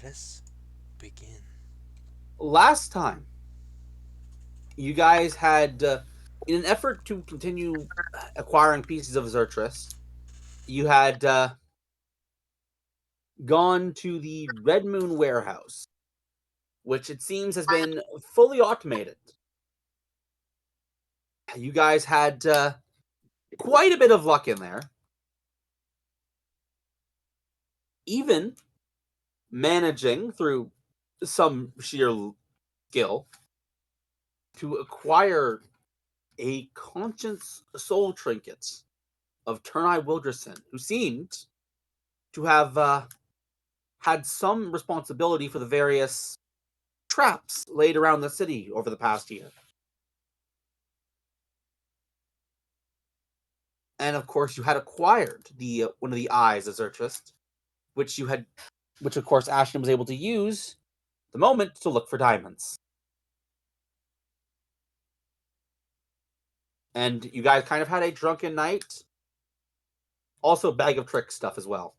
let us begin. Last time, you guys had, in an effort to continue acquiring pieces of Zertrus, you had gone to the Red Moon warehouse, which it seems has been fully automated. You guys had quite a bit of luck in there, even managing through some sheer skill to acquire a conscience soul trinket of Turnai Wilderson, who seemed to have had some responsibility for the various traps laid around the city over the past year. And of course, you had acquired the one of the eyes of Zertrust, which of course Ashton was able to use the moment to look for diamonds. And you guys kind of had a drunken night. Also, bag of trick stuff as well.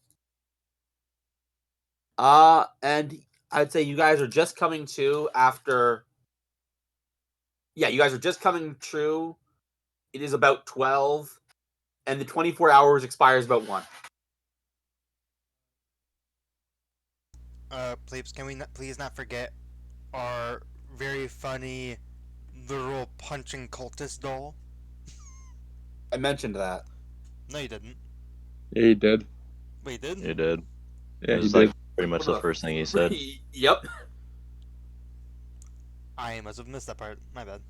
And I'd say you guys are just coming to after. Yeah, you guys are just coming true. It is about 12, and the 24 hours expires about 1. Plebes, can we please not forget our very funny literal punching cultist doll? I mentioned that. No, you didn't. Yeah, he did. Wait, you did? You did. Yeah, It he was like did. pretty much the first thing he said. Yep. I must have missed that part. My bad.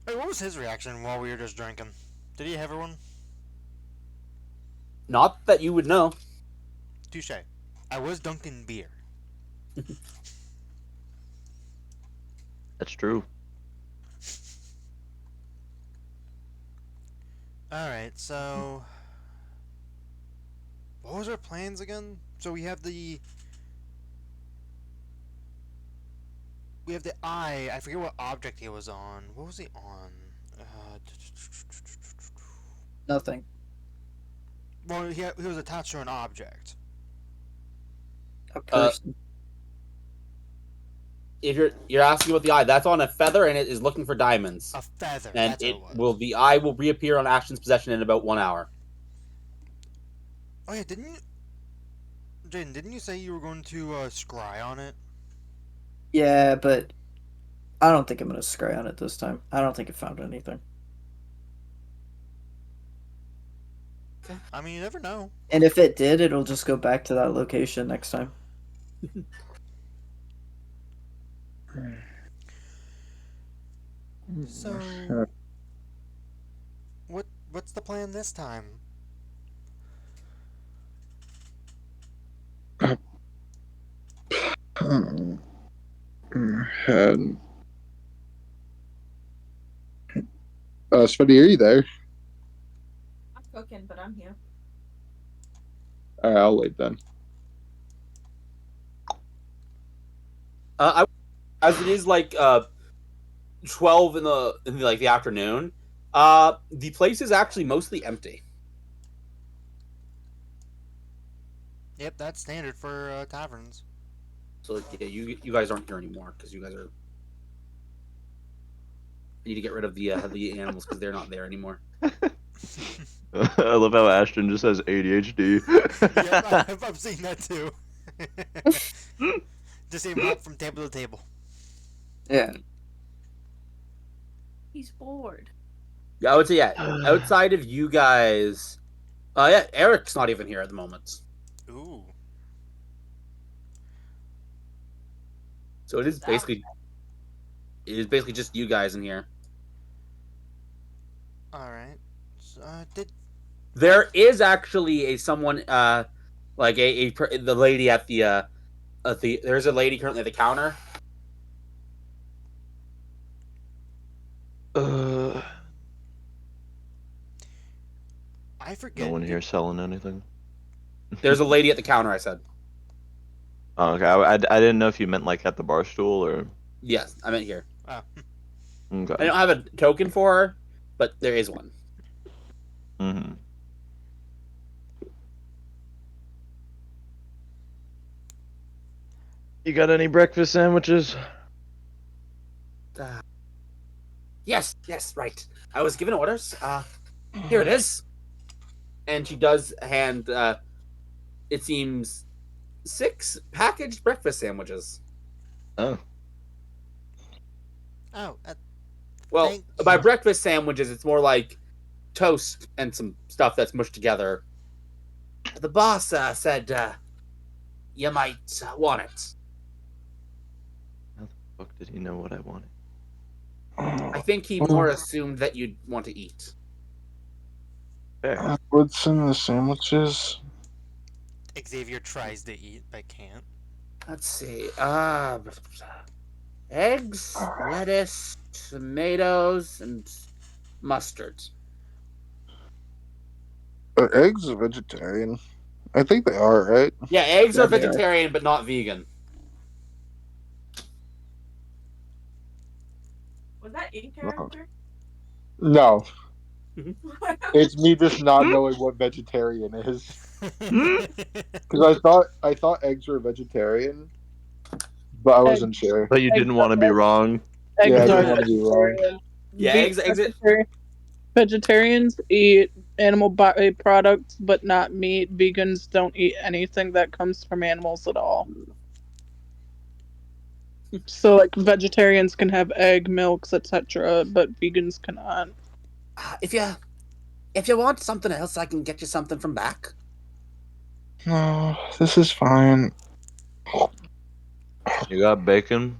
Hey, what was his reaction while we were just drinking? Did he have one? Not that you would know. Touche. I was dunking beer. That's true. Alright, so... What was our plans again? So we have the... We have the eye. I forget what object he was on. What was he on? Nothing. Well, he was attached to an object. A person. If you're asking about the eye, that's on a feather and it is looking for diamonds. A feather. And That's it what it was. will the eye will reappear on Ashton's possession in about 1 hour. Oh yeah, didn't you, Jaden? Didn't you say you were going to scry on it? Yeah, but I don't think I'm gonna scry on it this time. I don't think it found anything. I mean, you never know. And if it did, it'll just go back to that location next time. So, what's the plan this time? And Smitty, are you there? I'm cooking, but I'm here. All right, I'll wait then. As it is like 12 in the afternoon, the place is actually mostly empty. Yep, that's standard for taverns. So yeah, you guys aren't here anymore because you guys are. I need to get rid of the animals because they're not there anymore. I love how Ashton just has ADHD. Yep, I've seen that too. Just even hop from table to table. Yeah. He's bored. Yeah, I would say outside of you guys, yeah, Eric's not even here at the moment. Ooh. So it is basically just you guys in here. All right. So, There is actually someone like the lady at the there's a lady currently at the counter. I forget. No one here selling anything. There's a lady at the counter. I said. Oh, okay. I didn't know if you meant like at the bar stool or. Yes, I meant here. Oh. Okay. I don't have a token for her, but there is one. Mm-hmm. You got any breakfast sandwiches? Yes, right. I was given orders. Here it is. And she does hand, it seems, 6 packaged breakfast sandwiches. Oh. Oh, Well, thank by you. breakfast sandwiches, it's more like toast and some stuff that's mushed together. The boss said you might want it. How the fuck did he know what I wanted? I think he more assumed that you'd want to eat. Fair. What's in the sandwiches? Xavier tries to eat, but can't. Let's see. Eggs, lettuce, tomatoes, and mustard. Are eggs a vegetarian? I think they are, right? Yeah, eggs Yeah, are they are. vegetarian but not vegan. Was that in character? No, it's me just not knowing what vegetarian is. Because I thought eggs were vegetarian, but I wasn't sure. But you didn't want to be wrong. Yeah, I Eggs are didn't want to be wrong. vegetarian. Yeah, eggs. Vegetarians eat animal products, but not meat. Vegans don't eat anything that comes from animals at all. So, like, vegetarians can have egg, milks, etc., but vegans cannot. If you want something else, I can get you something from back. No, this is fine. You got bacon?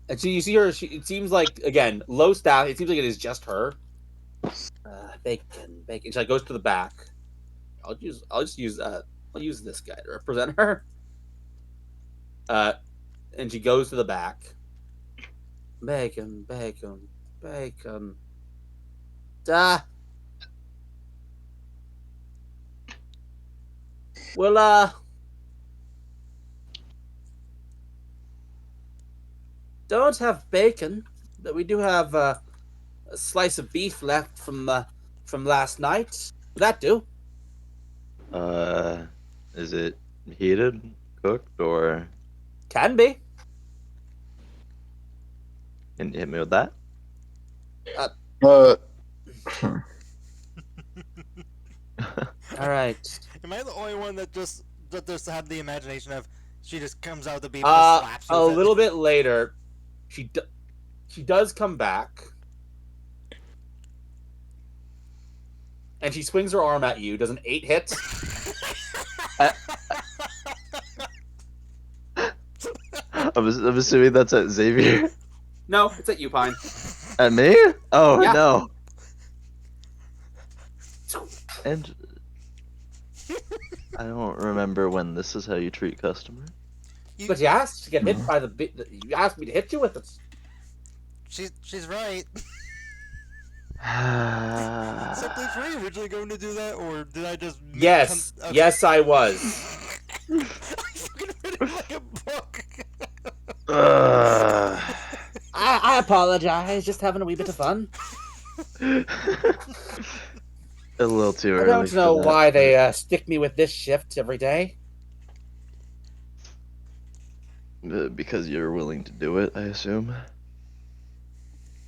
And so you see her. It seems like, again, low staff. It seems like it is just her. Bacon. She like goes to the back. I'll just use I'll use this guy to represent her. And she goes to the back. Bacon. Well, don't have bacon, but we do have a slice of beef left from last night. Would that do? Is it heated, cooked, or Can be. can you hit me with that? Uh, All right. Am I the only one that just had the imagination of she just comes out of the beef and just slaps you A with it? little bit later, she does come back, and she swings her arm at you. Does an 8 hit? I'm assuming that's at Xavier. No, it's at you, Pine. At me? Oh Yeah. no. And I don't remember when this is how you treat customers. But you asked to get hit by the bit. You asked me to hit you with it. She's right. Simply Free originally going to do that, or did I just? Yes, yes, I was. I fucking read it like a book. I apologize. Just having a wee bit of fun. A little too I early. don't know for that. why they stick me with this shift every day. Because you're willing to do it, I assume.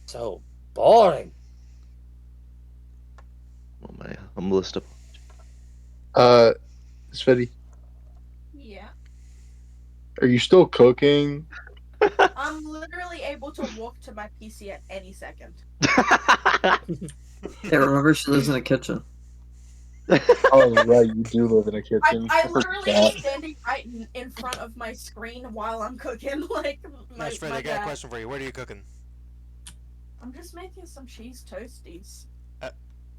So boring. Well, my humblest apology. Sveti, Yeah. are you still cooking? I'm literally able to walk to my PC at any second. Yeah, remember she lives in a kitchen. Oh, right, you do live in a kitchen. I forgot. literally am standing right in front of my screen while I'm cooking. Like, Nice, Freddy, I got a question for you. What are you cooking? I'm just making some cheese toasties. Uh,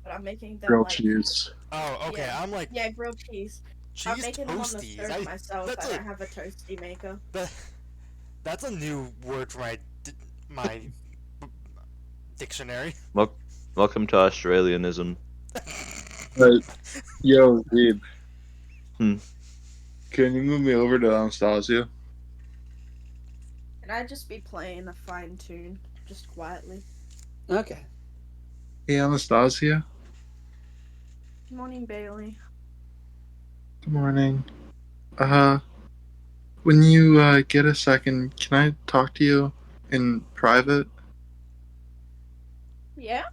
But I'm making them Grilled like... cheese. Oh, okay. Yeah. I'm like Yeah, grilled cheese. I'm cheese making them on the toasties. stove myself. that's I a- don't have a toasty maker. That's a new word for my dictionary. Welcome to Australianism. Yo, dude. Hmm. Can you move me over to Anastasia? And I'd just be playing a fine tune, just quietly. Okay. Hey, Anastasia. Good morning, Bailey. Good morning. Uh, when you get a second, can I talk to you in private? Yeah,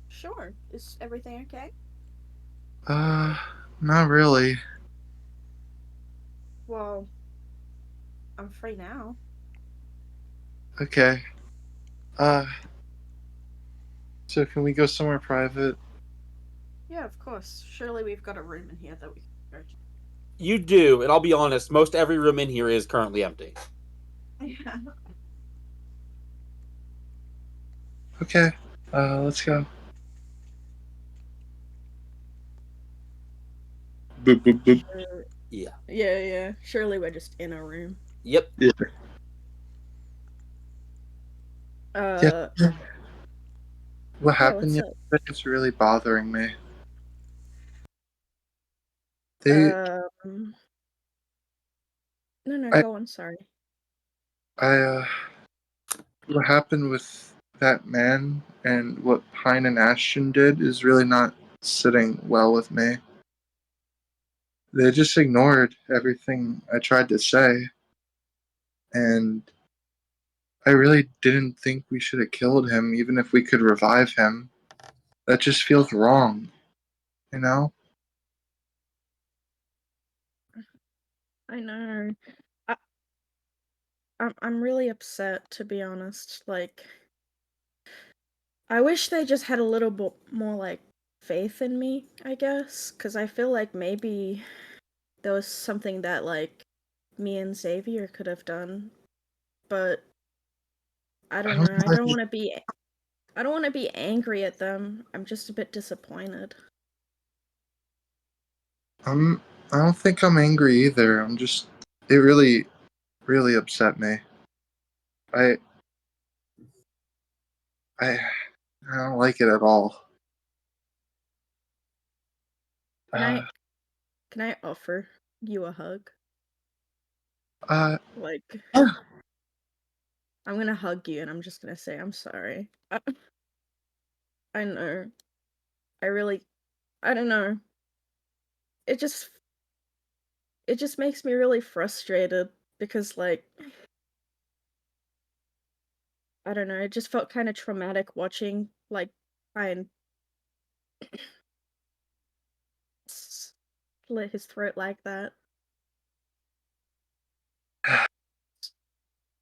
sure. Is everything okay? Uh, not really. Well, I'm free now. Okay. Uh, so can we go somewhere private? Yeah, of course. Surely we've got a room in here that we can go to. You do, and I'll be honest, most every room in here is currently empty. Yeah. Okay. Let's go. Boop boop boop. Sure. Yeah. Yeah. Surely we're just in a room. Yep. Yeah. Uh, Yeah. What yeah, happened what's up? yesterday is really bothering me. They, Um, no, I, go on, sorry. I, what happened with that man and what Pine and Ashton did is really not sitting well with me. They just ignored everything I tried to say, and I really didn't think we should have killed him, even if we could revive him. That just feels wrong, you know? I know. I, I'm really upset, to be honest. Like, I wish they just had a little bit more, like, faith in me, I guess. Because I feel like maybe there was something that, like, me and Xavier could have done. But I I don't don't know. know. I don't want to be angry at them. I'm just a bit disappointed. I'm, I don't think I'm angry either. It really, really upset me. I, I, I don't like it at all. Can Uh, I can I offer you a hug? uh, Like, I'm gonna hug you and I'm just gonna say I'm sorry. I know. I really I don't know. It just it just makes me really frustrated because like I don't know, it just felt kind of traumatic watching like Ryan slit his throat like that.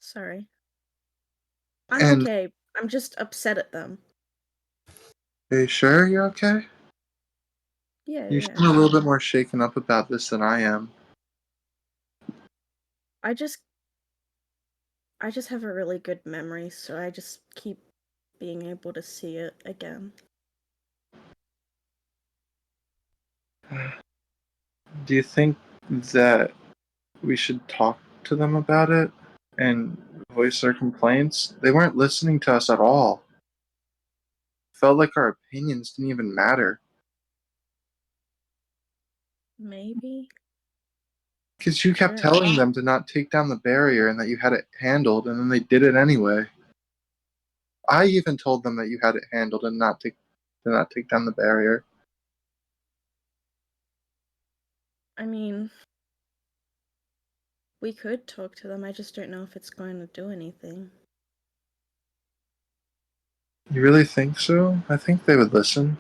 Sorry. I'm and okay. I'm just upset at them. are you sure you're okay? You Yeah. seem a little bit more shaken up about this than I am. I just I just have a really good memory, so I just keep being able to see it again. Do you think that we should talk to them about it and voice our complaints? They weren't listening to us at all. Felt like our opinions didn't even matter. Maybe? Because you I kept don't know. telling them to not take down the barrier and that you had it handled, and then they did it anyway. I even told them that you had it handled and to not take down the barrier. I mean, we could talk to them. I just don't know if it's going to do anything. You really think so? I think they would listen.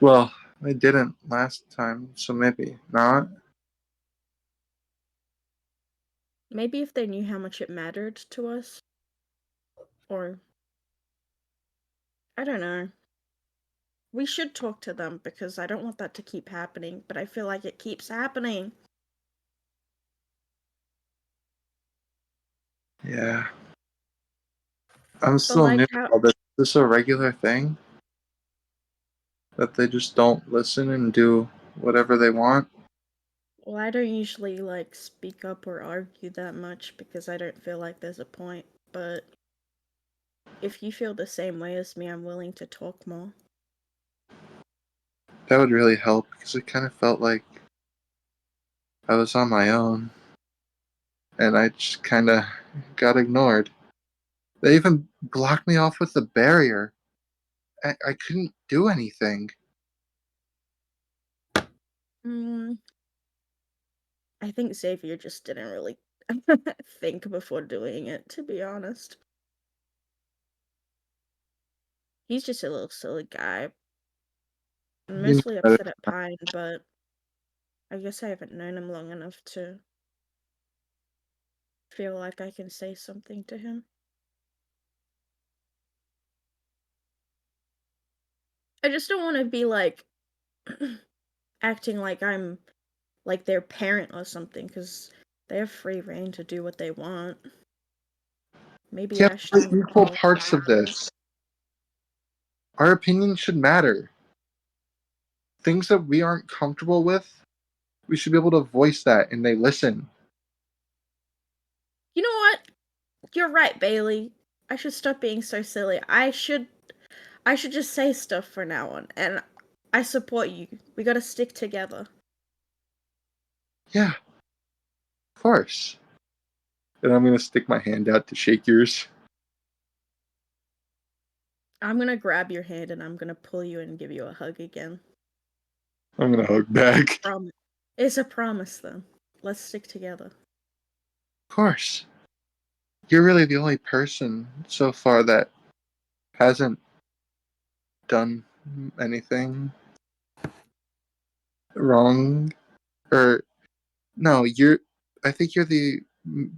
Well, they didn't last time, so maybe not. Maybe if they knew how much it mattered to us. Or, I don't know. We should talk to them because I don't want that to keep happening, but I feel like it keeps happening. Yeah. I'm But still like new to how all this. Is this a regular thing? That they just don't listen and do whatever they want? well, I don't usually like speak up or argue that much because I don't feel like there's a point, but if you feel the same way as me, I'm willing to talk more. That would really help because it kind of felt like I was on my own and I just kind of got ignored. They even blocked me off with the barrier. I couldn't do anything. Mm, I think Xavier just didn't really think before doing it, to be honest. He's just a little silly guy. I'm You know mostly better. upset at Pine, but I guess I haven't known him long enough to feel like I can say something to him. I just don't want to be like acting like I'm like their parent or something, because they have free reign to do what they want. Maybe Yeah, we're Ashton would equal follow parts of this. Our opinions should matter. Things that we aren't comfortable with, we should be able to voice that, and they listen. You know what? You're right, Bailey. I should stop being so silly. I should just say stuff from now on, and I support you. We gotta stick together. Yeah, of course. And I'm gonna stick my hand out to shake yours. I'm gonna grab your hand and I'm gonna pull you and give you a hug again. I'm gonna hug back. It's a promise, then. Let's stick together. Of course. You're really the only person so far that hasn't done anything wrong. Or, no, I think you're the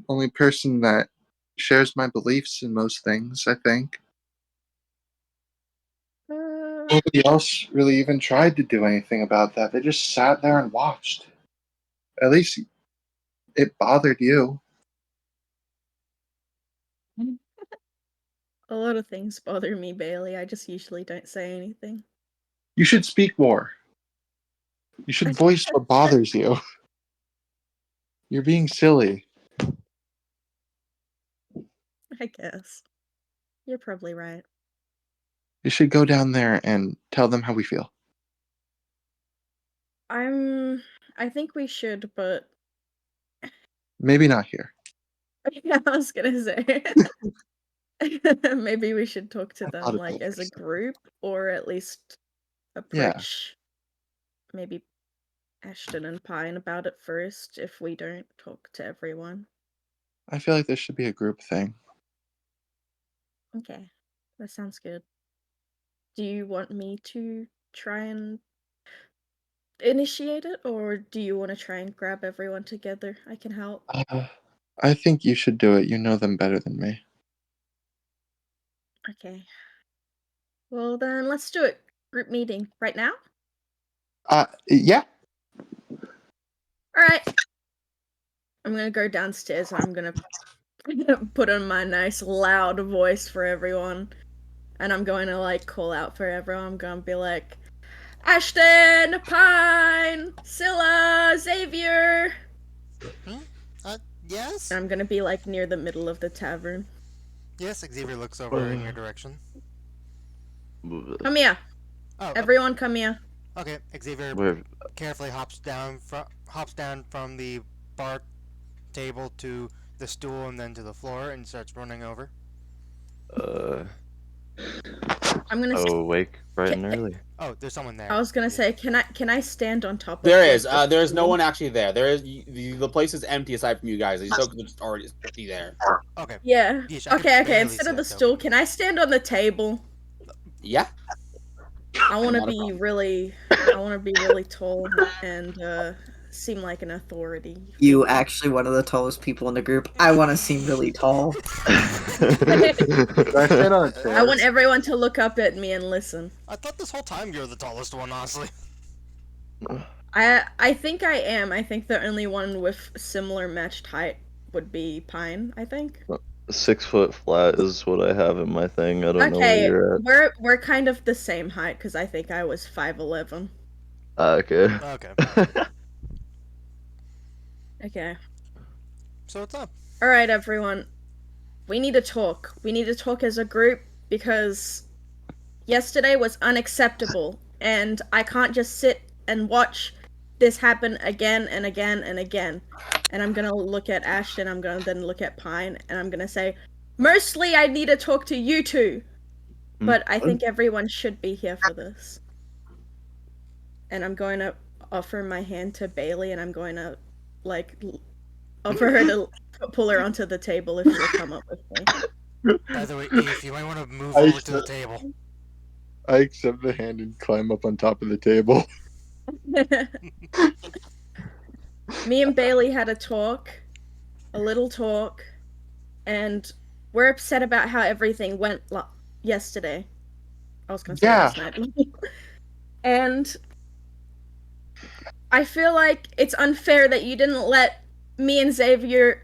only person that shares my beliefs in most things, I think. Nobody else really even tried to do anything about that. They just sat there and watched. At least it bothered you. A lot of things bother me, Bailey. I just usually don't say anything. You should speak more. You should voice what bothers you. You're being silly. I guess. You're probably right. You should go down there and tell them how we feel. I think we should, but Maybe not here. yeah, I was gonna say. Maybe we should talk to A them lot of like as a builders. group, or at least Yeah, approach maybe Ashton and Pine about it first if we don't talk to everyone. I feel like this should be a group thing. Okay, that sounds good. Do you want me to try and initiate it, or do you want to try and grab everyone together? I can help. I think you should do it. You know them better than me. Okay. Well, then let's do it. Group meeting right now? Yeah. Alright. I'm gonna go downstairs and I'm gonna put on my nice loud voice for everyone. And I'm going to like call out for everyone. I'm gonna be like, Ashton, Pine, Scylla, Xavier. Yes? And I'm gonna be like near the middle of the tavern. Yes, Xavier looks over in your direction. Come here. Oh, Everyone come here. okay. Xavier Where, carefully hops down from the bar table to the stool and then to the floor and starts running over. I'm gonna awake bright and early. Oh, there's someone there. I was gonna say, can I stand on top of There the is. There is no stool? one actually there. There is the place is empty aside from you guys. These folks are just already be there. Okay. Yeah. Yeesh, I could Okay, barely instead see of the that, though. stool, can I stand on the table? Yeah. I wanna Not a be problem. really tall and seem like an authority. You actually one of the tallest people in the group. I want to seem really tall. Can I stand on a chair? I want everyone to look up at me and listen. I thought this whole time you're the tallest one, honestly. I think I am. I think the only one with similar matched height would be Pine, I think. 6 foot flat is what I have in my thing. I don't know where Okay, you're at. we're kind of the same height because I think I was 5'11". Okay. Okay. Okay. So what's up? All right, everyone. We need to talk. We need to talk as a group because yesterday was unacceptable, and I can't just sit and watch this happen again and again and again. And I'm gonna look at Ashton, I'm gonna then look at Pine, and I'm gonna say, mostly I need to talk to you two, but I think everyone should be here for this. And I'm going to offer my hand to Bailey, and I'm going to for her to pull her onto the table if you would come up with me. By the way, Eve, you might want to move I over to the accept- table. I accept the hand and climb up on top of the table. Me and Bailey had a little talk, and we're upset about how everything went yesterday. I was gonna say Yeah. last night. And I feel like it's unfair that you didn't let me and Xavier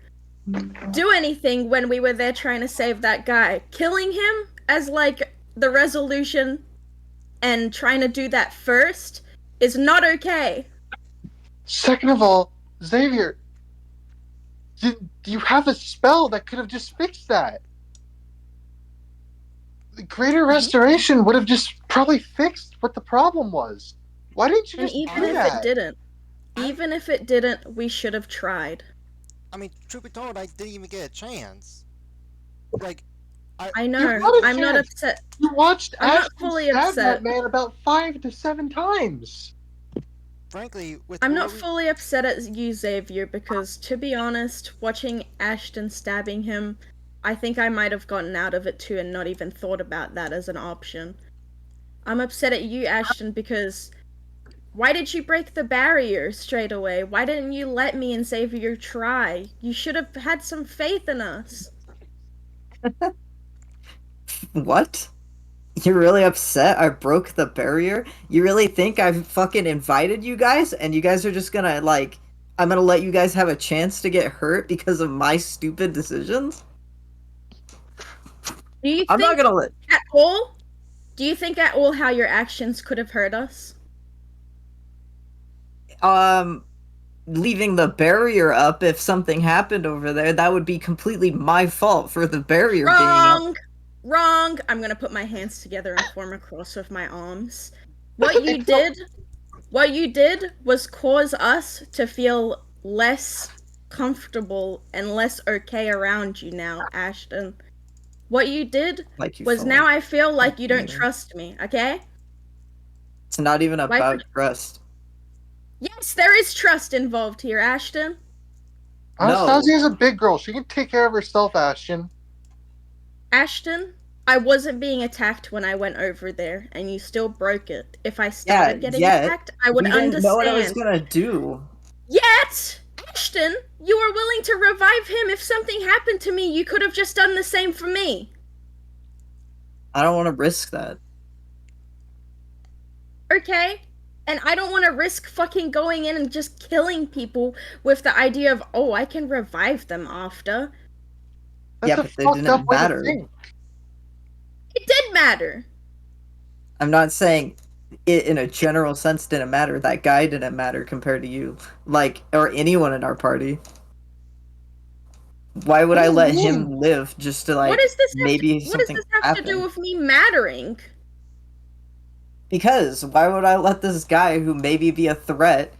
do anything when we were there trying to save that guy. Killing him as like the resolution and trying to do that first is not okay. Second of all, Xavier, you have a spell that could have just fixed that. The Greater Restoration would have just probably fixed what the problem was. Why didn't you And just even do if that? it didn't, we should have tried. I mean, truth be told, I didn't even get a chance. Like, I know. You had a I'm not chance. upset. You watched I'm not Ashton fully stab upset. that man about 5 to 7 times. frankly, with I'm where not fully upset at you, Xavier, because to be honest, watching Ashton stabbing him, I think I might have gotten out of it too and not even thought about that as an option. I'm upset at you, Ashton, because why did you break the barrier straight away? Why didn't you let me and Xavier try? You should have had some faith in us. What? You're really upset I broke the barrier? You really think I've fucking invited you guys and you guys are just gonna, like, I'm gonna let you guys have a chance to get hurt because of my stupid decisions? Do you I'm not think gonna let. at all? Do you think at all how your actions could have hurt us? Leaving the barrier up, if something happened over there, that would be completely my fault for the barrier being up. Wrong! I'm gonna put my hands together and form a cross with my arms. What you did was cause us to feel less comfortable and less okay around you now, Ashton. What you did Like you was felt now like I feel like you don't either. trust me, okay? It's not even Why about would- trust. Yes, there is trust involved here, Ashton. No. Anastasia's a big girl. She can take care of herself, Ashton. Ashton, I wasn't being attacked when I went over there, and you still broke it. If I started getting attacked, I would we didn't know what I was understand. gonna do. Yet, Ashton, you were willing to revive him. If something happened to me, you could have just done the same for me. I don't want to risk that. Okay? And I don't want to risk fucking going in and just killing people with the idea of, oh, I can revive them after. That's Yeah, a but they fucked up didn't way to matter. think. It did matter. I'm not saying it in a general sense didn't matter. That guy didn't matter compared to you. Like, or anyone in our party. Why would What I do you let mean? him live just to, like, What does this maybe what does something this have happen? to do with me mattering? Because why would I let this guy who maybe be a threat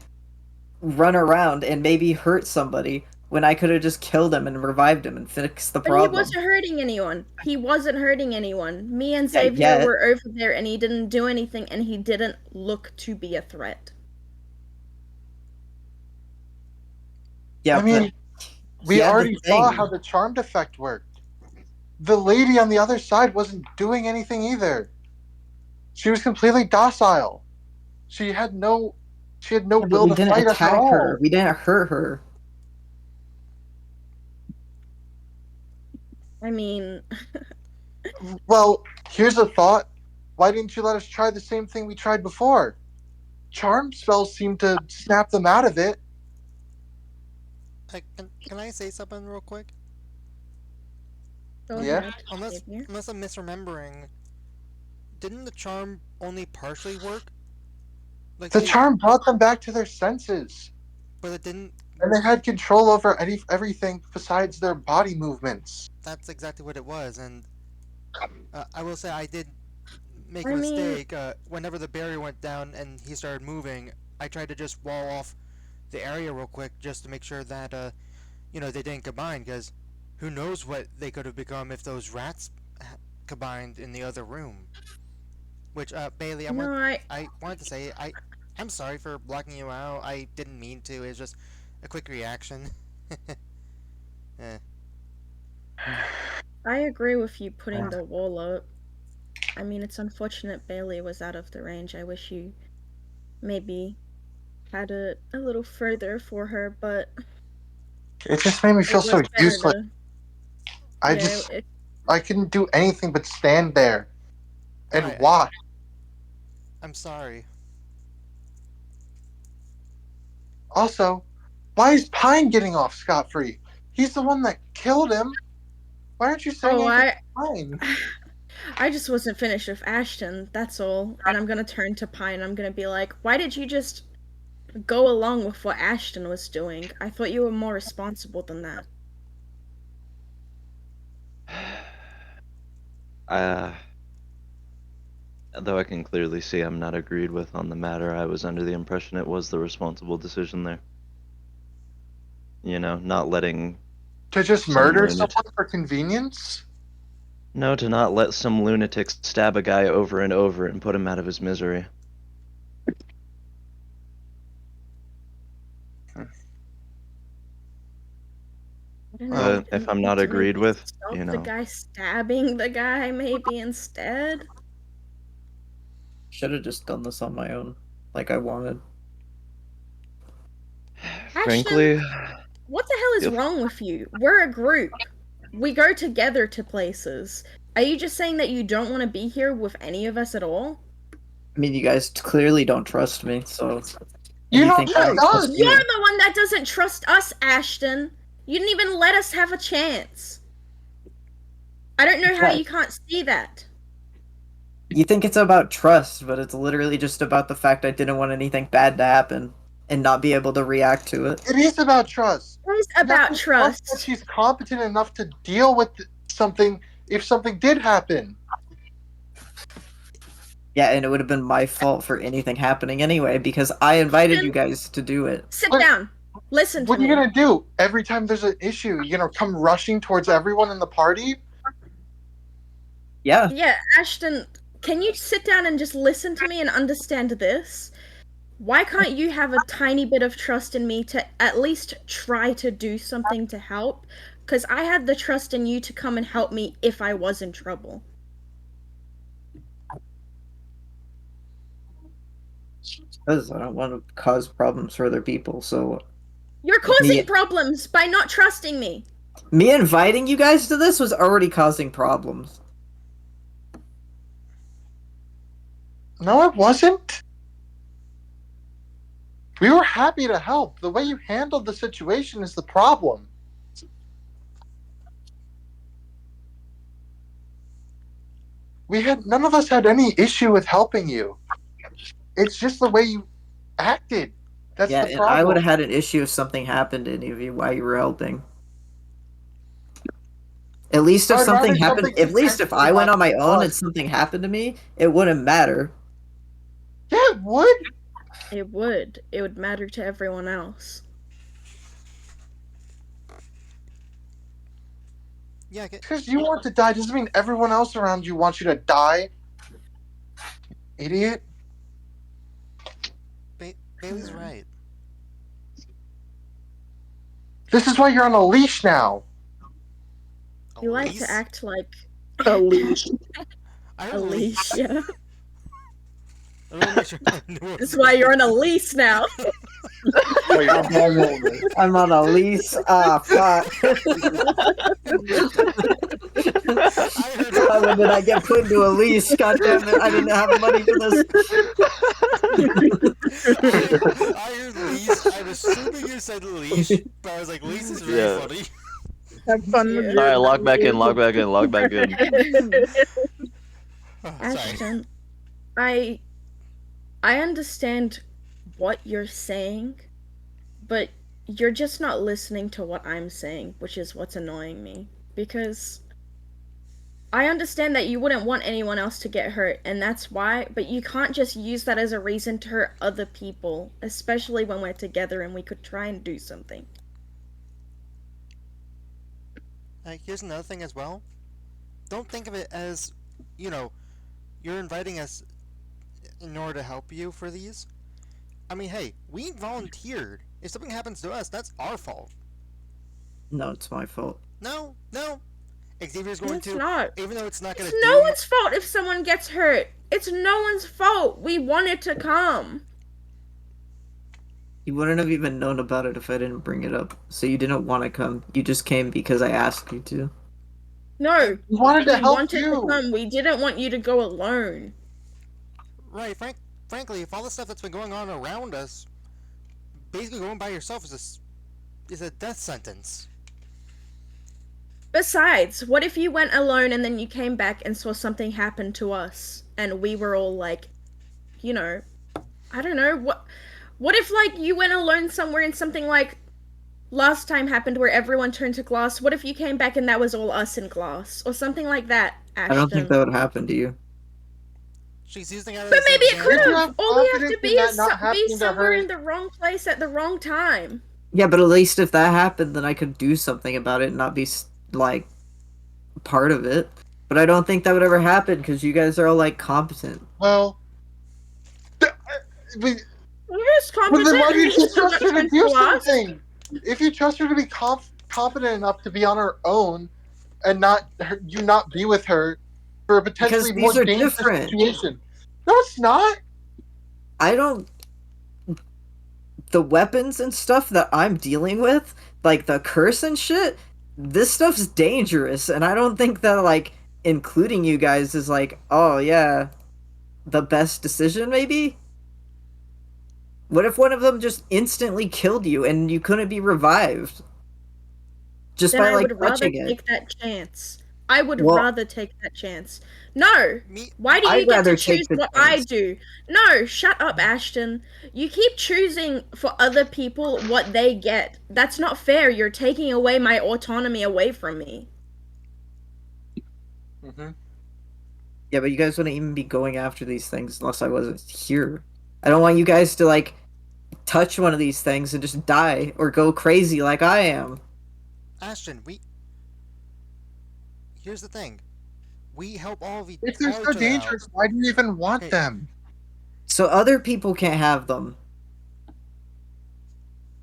run around and maybe hurt somebody when I could have just killed him and revived him and fixed the But he problem? wasn't hurting anyone. He wasn't hurting anyone. Me and Yeah, Xavier yet. were over there and he didn't do anything and he didn't look to be a threat. Yeah, I mean, we he had the already saw thing. how the charmed effect worked. The lady on the other side wasn't doing anything either. She was completely docile. She had no But will we to didn't fight us at attack her. all. We didn't hurt her. I mean, Well, here's a thought. Why didn't you let us try the same thing we tried before? Charm spells seem to snap them out of it. can I say something real quick? go Yeah. ahead, Xavier. Unless I'm misremembering, didn't the charm only partially work? Like The charm brought them back to their senses, but it didn't. and they had control over everything besides their body movements. That's exactly what it was, and I will say I did make a I mean- mistake. Whenever the barrier went down and he started moving, I tried to just wall off the area real quick just to make sure that they didn't combine, because who knows what they could have become if those rats combined in the other room. Which Bailey, I wanted to say I'm sorry for blocking you out. I didn't mean to. It's just a quick reaction. Eh. I agree with you putting the wall up. I mean, it's unfortunate Bailey was out of the range. I wish you maybe had it a little further for her, but It just made me it feel was so better useless. to. I Yeah, just I couldn't do anything but stand there and Alright, watch. I'm sorry. Also, why is Pine getting off scot free? He's the one that killed him. Why aren't you saying Oh, anything to Pine? I just wasn't finished with Ashton, that's all. And I'm gonna turn to Pine. I'm gonna be like, why did you just go along with what Ashton was doing? I thought you were more responsible than that. Though I can clearly see I'm not agreed with on the matter, I was under the impression it was the responsible decision there. You know, not letting To just some murder lunatic. someone for convenience? No, to not let some lunatic stab a guy over and over and put him out of his misery. I don't know, But if didn't I'm you not to agreed maybe with, stop you the know, guy stabbing the guy maybe instead? Should have just done this on my own, like I wanted. Ashton, frankly, what the hell is feel wrong with you? We're a group. We go together to places. Are you just saying that you don't want to be here with any of us at all? I mean, you guys clearly don't trust me, so. You And you don't think I trust don't us! trust You're you. the one that doesn't trust us, Ashton. You didn't even let us have a chance. I don't know how Yeah. you can't see that. You think it's about trust, but it's literally just about the fact I didn't want anything bad to happen and not be able to react to it. It is about trust. What is You have about to trust that trust? she's competent enough to deal with something if something did happen. Yeah, and it would have been my fault for anything happening anyway because I invited you guys to do it. Sit But down. Listen to what are you me. gonna do? Every time there's an issue, you're gonna come rushing towards everyone in the party? Yeah, Yeah, Ashton, can you sit down and just listen to me and understand this? Why can't you have a tiny bit of trust in me to at least try to do something to help? Because I had the trust in you to come and help me if I was in trouble. because I don't want to cause problems for other people. So You're causing me problems by not trusting me. me inviting you guys to this was already causing problems. No, it wasn't. We were happy to help. The way you handled the situation is the problem. None of us had any issue with helping you. It's just the way you acted. That's Yeah, the and I would problem. have had an issue if something happened to any of you while you were helping. At least if I'd something rather happened, something at least if intentionally I went on happen my to own and us. something happened to me, it wouldn't matter. Yeah, it would. It would. It would matter to everyone else. Yeah, Because you want to die doesn't mean everyone else around you wants you to die. Idiot. Bailey's right. This is why you're on a leash now. You like Elise? to act like A leash. I heard a leash, lease. yeah. I want to make sure I knew what That's was why you're going on a lease now. Wait, God damn it. I'm on a lease. Ah, fuck. I heard. When did I get put into a lease? God damn it, I didn't have money for this. I heard lease. I'm assuming you said leash, but I was like, lease is very Yeah. funny. Have fun with Yeah. your. Alright, log back in, log back in, log back in. Oh, sorry. Ashton, I understand what you're saying, but you're just not listening to what I'm saying, which is what's annoying me. Because I understand that you wouldn't want anyone else to get hurt, and that's why, but you can't just use that as a reason to hurt other people, especially when we're together and we could try and do something. Here's another thing as well. Don't think of it as, you know, you're inviting us in order to help you for these. I mean, hey, we volunteered. If something happens to us, that's our fault. No, it's my fault. No, no. Xavier's going It's to, not. even though it's not going It's to no do. one's fault if someone gets hurt. It's no one's fault. We wanted to come. You wouldn't have even known about it if I didn't bring it up. So you didn't want to come. You just came because I asked you to. No, We wanted to we help wanted you. to come. We didn't want you to go alone. Right, frankly, if all the stuff that's been going on around us, basically going by yourself is a death sentence. Besides, what if you went alone and then you came back and saw something happen to us and we were all like, you know, I don't know, what if like you went alone somewhere and something like last time happened where everyone turned to glass? What if you came back and that was all us in glass or something like that, Ashton? I don't think that would happen to you. She's using it But as maybe it example. could You have. have All we have to confidence be in that is not be happening to somewhere her. in the wrong place at the wrong time. Yeah, but at least if that happened, then I could do something about it and not be like part of it. But I don't think that would ever happen because you guys are all like competent. Well, we, We're just well, competent. then why do you and we just trust her to turn do us. something? If you trust her to be competent enough to be on her own and you not be with her for a potentially Because more these are dangerous different. situation. No, it's not. I don't. The weapons and stuff that I'm dealing with, like the curse and shit, this stuff's dangerous, and I don't think that, like, including you guys is like, oh yeah, the best decision, maybe? What if one of them just instantly killed you and you couldn't be revived? Just Then by, I like, would rather touching it. take that chance. I would Well- rather take that chance. No! Me, Why do you I'd get rather to choose take the what I chance. do? No, shut up, Ashton. You keep choosing for other people what they get. That's not fair. You're taking away my autonomy away from me. Mm-hmm. Yeah, but you guys wouldn't even be going after these things unless I wasn't here. I don't want you guys to, like, touch one of these things and just die or go crazy like I am. Ashton, here's the thing. We help all of If all they're each so other out. dangerous, why do you even want Hey. them? So other people can't have them.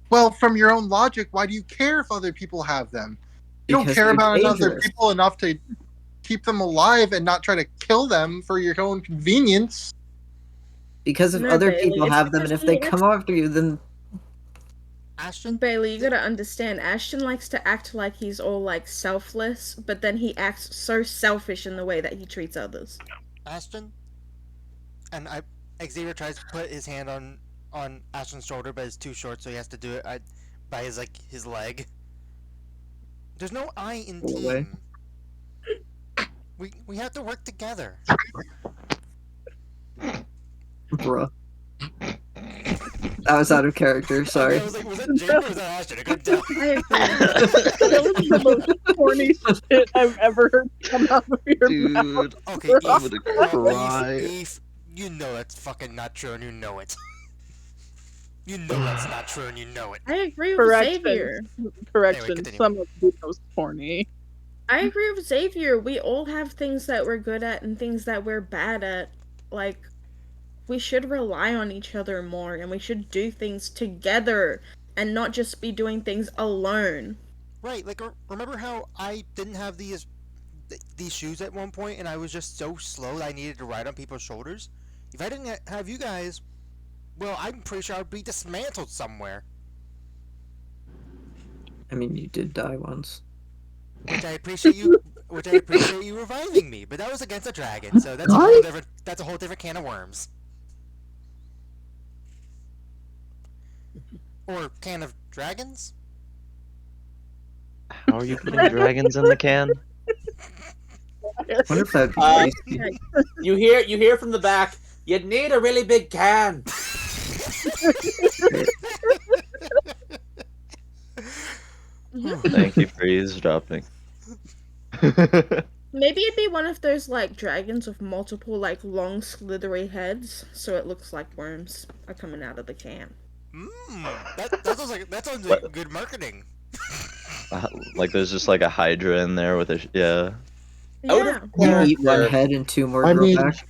Well, from your own logic, why do you care if other people have them? You don't Because care they're about other dangerous. people enough to keep them alive and not try to kill them for your own convenience. Because if No, other Bailey, people it's have them, and because if they he come after you, then Ashton, Bailey, you gotta understand, Ashton likes to act like he's all, like, selfless, but then he acts so selfish in the way that he treats others. Ashton, and Xavier tries to put his hand on Ashton's shoulder, but it's too short, so he has to do it by his leg. There's no I in Go away. team. We have to work together. bruh. That was out of character, sorry. I was like, was that Jake or was that Ashton? I couldn't tell. I agree. That was the most corny shit I've ever heard come out of your mouth. Dude, Okay, I'm Eve, gonna cry. Eve, you know that's fucking not true, and you know it. You know that's not true, and you know it. I agree with Correction. Xavier. Correction, continue. some of the most corny. I agree with Xavier. We all have things that we're good at and things that we're bad at. Like, we should rely on each other more, and we should do things together and not just be doing things alone. Right, like remember how I didn't have these shoes at one point, and I was just so slow that I needed to ride on people's shoulders? If I didn't have you guys, well, I'm pretty sure I'd be dismantled somewhere. I mean, you did die once. Which I appreciate you reviving me, but that was against a dragon, so that's a whole different can of worms. Or can of dragons? How are you putting dragons in the can? What if that'd be Uh, tasty? You hear from the back. You'd need a really big can. Thank you for eavesdropping. Maybe it'd be one of those, like, dragons with multiple, like, long, slithery heads, so it looks like worms are coming out of the can. That sounds like good marketing. Like there's just like a hydra in there with a yeah. Out Yeah. of You eat one character. head and two more I grow mean, back.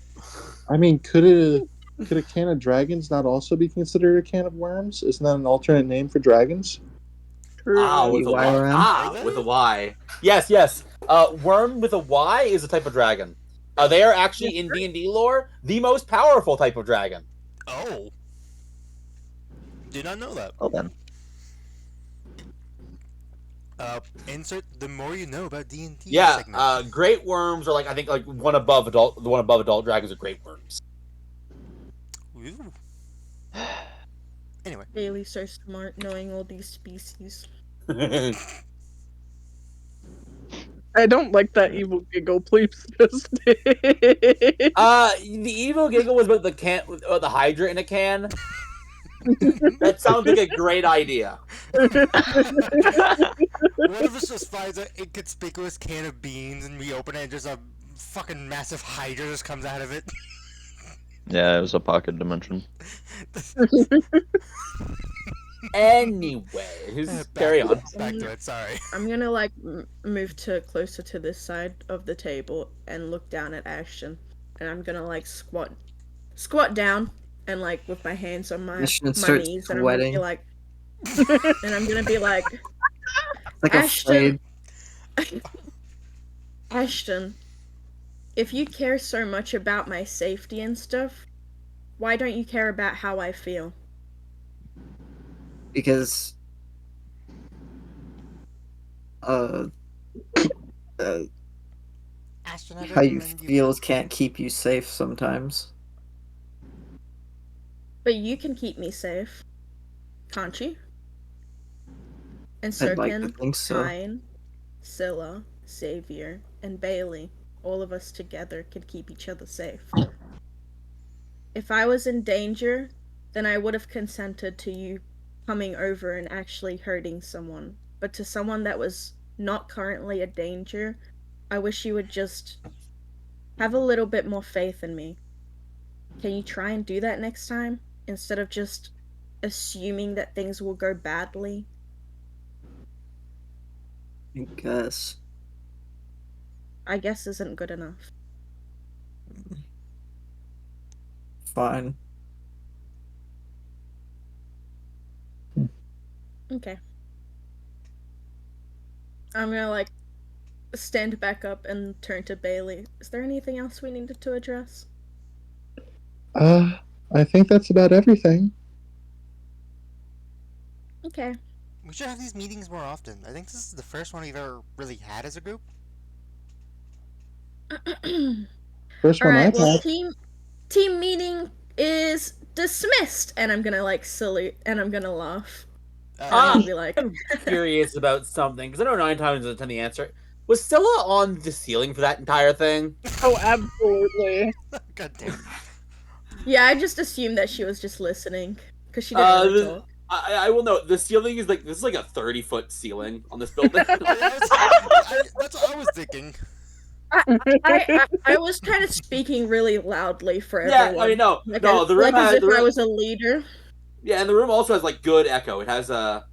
could it Could a can of dragons not also be considered a can of worms? Isn't that an alternate name for dragons? True. With a Y. EYRM? With a Y. Yes. Worm with a Y is a type of dragon. They are actually in D&D lore the most powerful type of dragon. Oh. Did not know that. Well then. Insert the more you know about D&D Yeah, segment. great worms are I think one above adult. The one above adult dragons are great worms. Ooh. Anyway. Bailey's so smart knowing all these species. The I don't like that evil giggle. Please just. evil giggle was about the Hydra in a can. That sounds like a great idea. One of us just finds an inconspicuous can of beans and we open it and just a fucking massive Hydra just comes out of it. Yeah, it was a pocket dimension. Anyways, carry on. Back to it, sorry. I'm gonna move closer to this side of the table and look down at Ashton, and I'm gonna squat down and with my hands on my Ashton my starts knees, and I'm gonna be sweating. and I'm gonna be like, Like Ashton, afraid. Ashton, if you care so much about my safety and stuff, why don't you care about how I feel? Because Ashton, I how you recommend feel can't keep you safe sometimes. But you can keep me safe, can't you? And so I'd like to can think so. Tyne, Scylla, Xavier, and Bailey. All of us together can keep each other safe. If I was in danger, then I would have consented to you coming over and actually hurting someone. But to someone that was not currently a danger, I wish you would just have a little bit more faith in me. Can you try and do that next time? Instead of just assuming that things will go badly? I guess. I guess isn't good enough. Fine. Okay. I'm gonna stand back up and turn to Bailey. Is there anything else we needed to address? I think that's about everything. Okay. We should have these meetings more often. I think this is the first one we've ever really had as a group. First one Alright, I've well had. team meeting is dismissed, and I'm gonna salute and I'm gonna laugh. And I'm gonna be like, I'm curious about something because I know 9 times out of 10 the answer was Scylla on the ceiling for that entire thing. Oh, absolutely. God damn. yeah, I just assumed that she was just listening because she didn't really talk. I will note the ceiling is this is a 30-foot ceiling on this building. That's what I was thinking. I was kind of speaking really loudly for everyone. Yeah, I mean, no, the room as has if I was a leader. Yeah, and the room also has good echo. It has because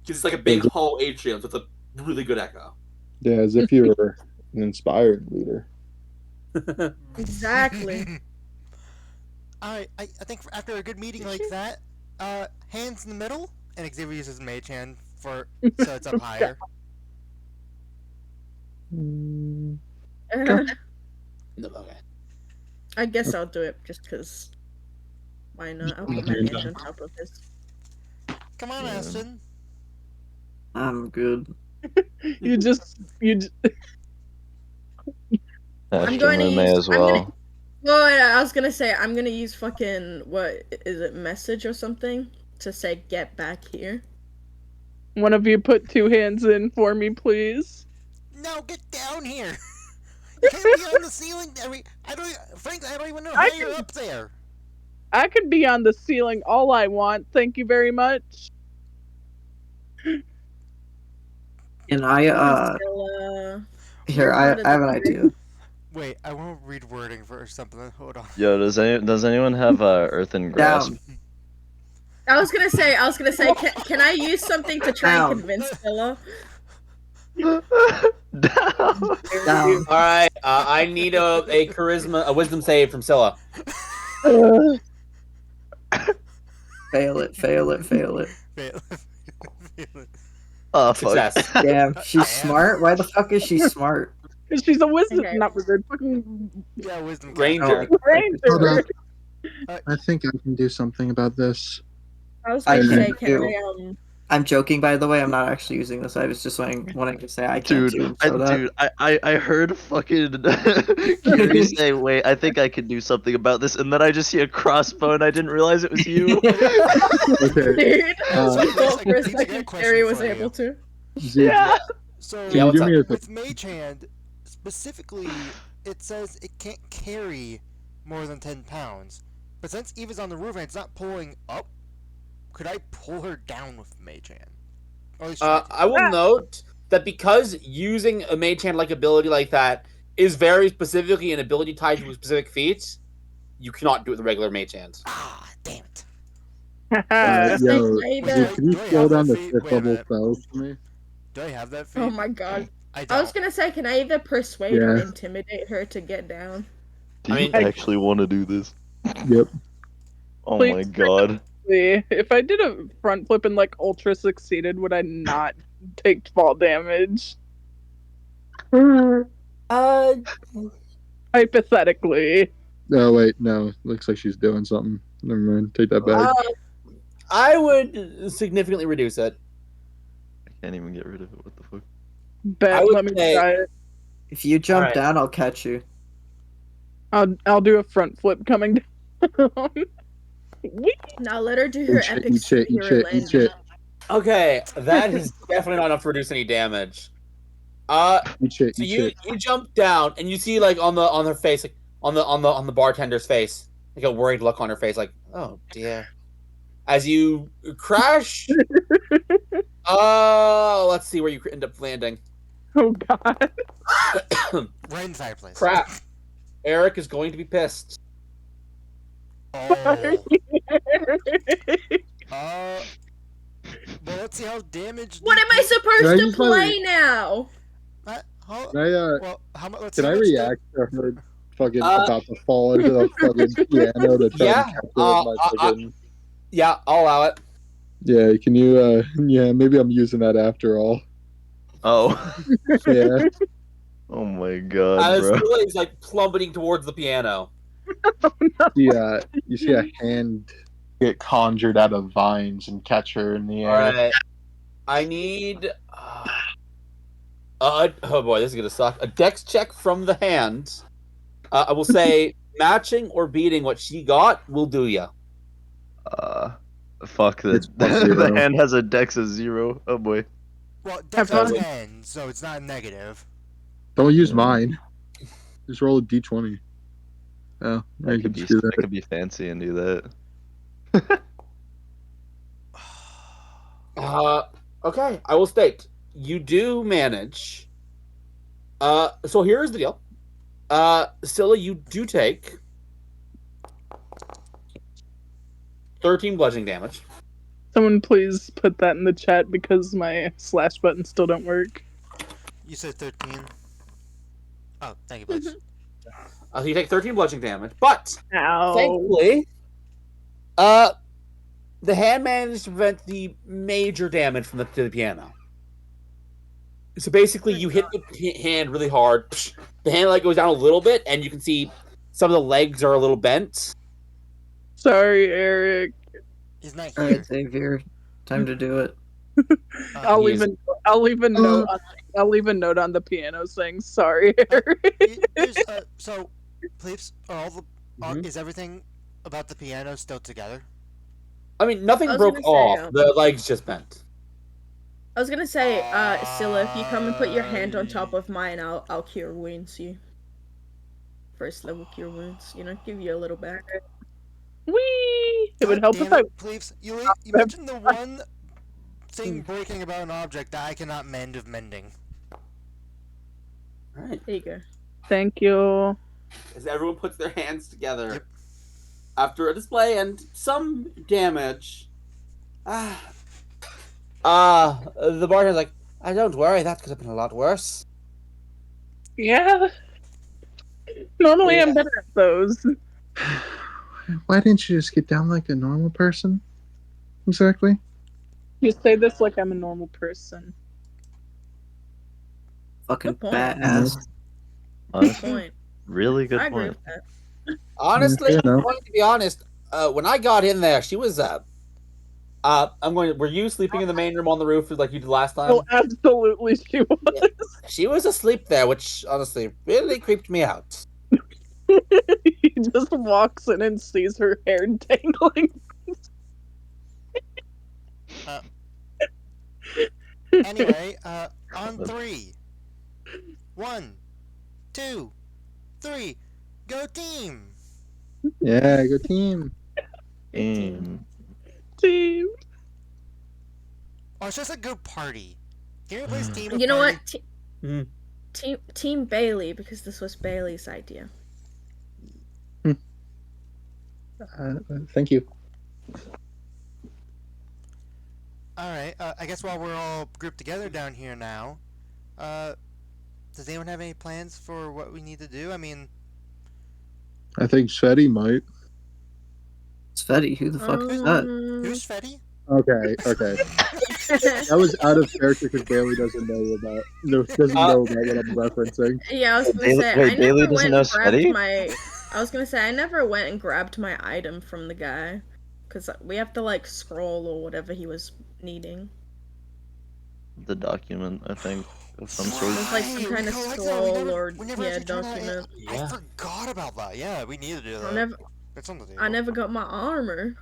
it's a big hall atrium, so it's a really good echo. Yeah, as if you were an inspired leader. Exactly. I think after a good meeting like that, hands in the middle, and Xavier uses mage hand so it's up higher. Okay. I guess I'll do it just because. Why not? I'll put my hand on top of this. Come on, Ashton. I'm good. You just. I'm going to Ashton, we may use. as well. Well, I was gonna say I'm gonna use fucking what is it, message or something to say get back here. One of you put 2 hands in for me, please. No, get down here. You can't be on the ceiling. Frankly, I don't even know how you're up there. I could be on the ceiling all I want. Thank you very much. And I here I have an idea. Wait, I want to read wording for something. Hold on. Yo, does anyone have Earthen Grasp? I was gonna say, can I use something to try and convince Scylla? Down. All right, I need a wisdom save from Scylla. Fail it, fail it, fail it. Fail. Fail it. Oh fuck. Success. Damn, she's Damn. smart? Why the fuck is she smart? Because she's a wizard, Okay. not wizard. Fucking Yeah, wisdom Ranger. casting. Hold ranger. up. I think I can do something about this. I was I gonna say, can can too. I I'm joking, by the way. I'm not actually using this. I was just wanting to say I can Dude, too. So that. I heard fucking Kiri say, "Wait, I think I can do something about this," and then I just see a crossbow, and I didn't realize it was you. Okay. Dude, Uh, I thought for a Please, I got a second question Carrie was for you. able to. Zeke, Yeah. So Yeah, what's do me a with favor? Mage Hand, specifically, it says it can't carry more than 10 pounds. But since Eva's on the roof and it's not pulling up, could I pull her down with Mage Hand? Or at least try to. I will note that because using a mage hand-like ability like that is very specifically an ability tied to a specific feat, you cannot do it with a regular mage hand. Ah, damn it. Yo, Either- Zeke, can you Do I scroll have down that the feat? fifth Wait a level minute. spells for me? Do I have that feat? Oh my god. I I don't. was gonna say, can I either persuade or Yeah. intimidate her to get down? Do I you mean- actually want to do this? Yep. Oh Please. my god. If I did a front flip and like ultra succeeded, would I not take fall damage? Hypothetically. Oh wait, no. Looks like she's doing something. Never mind. Take that back. I would significantly reduce it. I can't even get rid of it. What the fuck? Bet, would let me say- try it. If you jump Alright. down, I'll catch you. I'll do a front flip coming down. Whee! Now let her do her Eat epic shit, eat superhero shit, eat landing. shit. Okay, that is definitely not enough to reduce any damage. Eat shit, So eat you shit. jump down and you see like on her face, like on the bartender's face, like a worried look on her face, like, oh dear. As you crash, let's see where you end up landing. Oh god. Right in the fireplace. Crap. Eric is going to be pissed. Oh. Well, let's see how damaged. What am I Can I supposed to use my play now? How, Can I well, how much? Let's can see I how much react to her fucking Uh, about to fall into the fucking piano to try Yeah, and catch her with my fucking Yeah, I'll allow it. Yeah, can you yeah, maybe I'm using that after all. Oh. Yeah. Oh my god, As bro. Scylla is like plummeting towards the piano. Yeah, you see a hand get conjured out of vines and catch her in the air. Alright. I need oh boy, this is gonna suck. A dex check from the hand. I will say matching or beating what she got will do ya. Fuck It's that. plus The 0. hand has a dex of 0. Oh boy. Well, Dex Have is fun. 10, so it's not negative. Don't use Yeah. mine. Just roll a d20. Oh, I I could could be just do I that. could be fancy and do that. Okay, I will state you do manage. So here's the deal. Scylla, you do take 13 bludgeoning damage. Someone please put that in the chat because my slash buttons still don't work. You said 13. Oh, thank you, Blitz. So you take 13 bludgeoning damage, but Ow. thankfully, the hand managed to prevent the major damage from to the piano. So basically, you hit the hand really hard. The hand like goes down a little bit, and you can see some of the legs are a little bent. Sorry, Eric. He's not All here. right, Xavier, time to do it. I'll He is- leave a note. I'll leave a note on the piano saying sorry, Eric. So, please, are Mhm. is everything about the piano still together? I mean, nothing I was broke gonna say, off. The legs just bent. I was gonna say, Scylla, if you come and put your hand on top of mine, I'll cure wounds you. First level cure wounds, give you a little back. Whee! It would God help if damn I. it, Please, you mentioned the one thing breaking about an object that I cannot mend of mending. All right. There you go. Thank you. As everyone puts their hands together Yep. after a display and some damage. The bartender's like, don't worry, that could have been a lot worse. Yeah. Normally Yeah. I'm better at those. Why didn't you just get down like a normal person? Exactly. You say this like I'm a normal person. Fucking Good point. badass. Good Honestly, point. really good I agree point. with that. Honestly, Yeah, fair I'm enough. going to be honest. When I got in there, she was I'm going. Were you sleeping in the main room on the roof like you did last Oh, time? absolutely, she was. Yeah. She was asleep there, which honestly really creeped me out. He just walks in and sees her hair dangling. Uh, anyway, on three. 1, 2, 3. Go team! Yeah, good team. Good team. Team. Oh, it's just a good party. Can we replace team with You know what? party? Team Bailey, because this was Bailey's idea. Thank you. Alright, I guess while we're all grouped together down here now, does anyone have any plans for what we need to do? I mean, I think Sveti might. Sveti, who the fuck is that? who's Fetty? Okay. That was out of character because Bailey doesn't know about what I'm referencing. Yeah, I was gonna Bailey- say wait, I Bailey never doesn't went and know grabbed Svetty? my. I was gonna say I never went and grabbed my item from the guy, cause we have to like scroll or whatever he was needing. The document, I think, of some It sort. was like some Right, kind of we collected it. scroll or we never yeah actually turned out document. I Yeah. forgot about that. Yeah, we need to do I that. never, It's on the table. I never got my armor.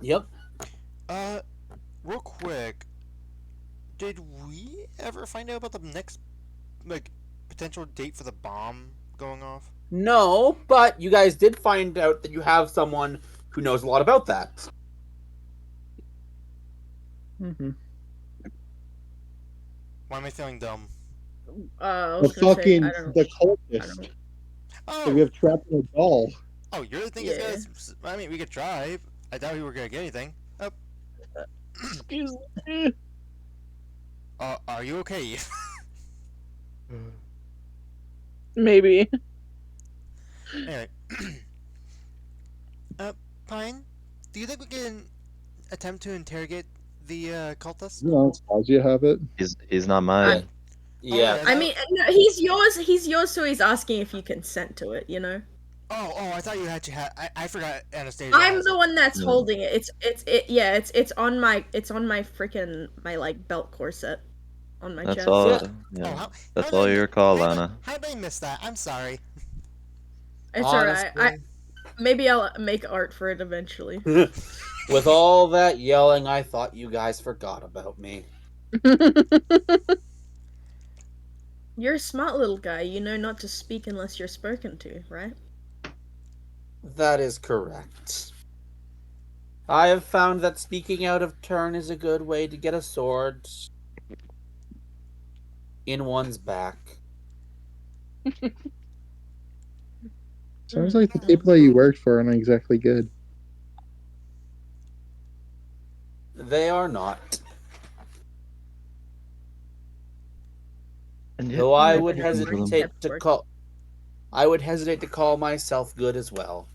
Yep. Real quick, did we ever find out about the next, like, potential date for the bomb going off? No, but you guys did find out that you have someone who knows a lot about that. Mm-hmm. Why am I feeling dumb? I The was gonna say fucking I don't. the I cultist don't. that we Oh, have trapped in a doll. oh, you're the thing Yeah. is, guys. I mean, we could try. I doubt we were gonna get anything. Oh, Excuse me. are you okay? Maybe. Anyway, Pine, do you think we can attempt to interrogate the cultist? You know, as you have it. He's not mine. Yeah. yeah, I mean, no, he's yours. He's yours, so he's asking if you consent to it. You know. Oh, I thought you actually had. I forgot Anastasia. I'm has the it. one that's No. holding it. It's on my freaking my like belt corset on my That's chest. all. Yeah. Yeah. how That's did all I mi- your call, how did- Lana. How did I miss that? I'm sorry. It's alright. Honestly, Maybe I'll make art for it eventually. with all that yelling, I thought you guys forgot about me. You're a smart little guy. You know not to speak unless you're spoken to, right? That is correct. I have found that speaking out of turn is a good way to get a sword in one's back. Sounds like the people that you worked for aren't exactly good. They are not. And yet, Though I Never would did hesitate kept to work. call I would hesitate to call myself good as well.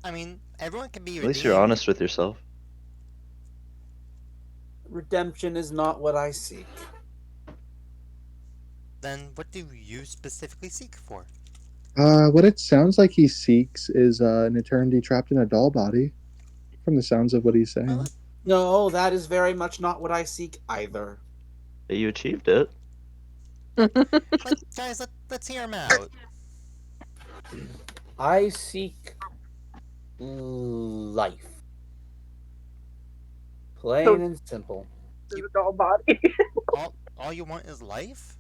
I mean, everyone can be at least you're redeemed. honest with yourself. Redemption is not what I seek. Then what do you specifically seek for? What it sounds like he seeks is an eternity trapped in a doll body. From the sounds of what he's saying. Well, No, that is very much not what I seek either. But you achieved it. guys, let's hear him out. I seek life. Plain and simple. The doll body. All you want is life?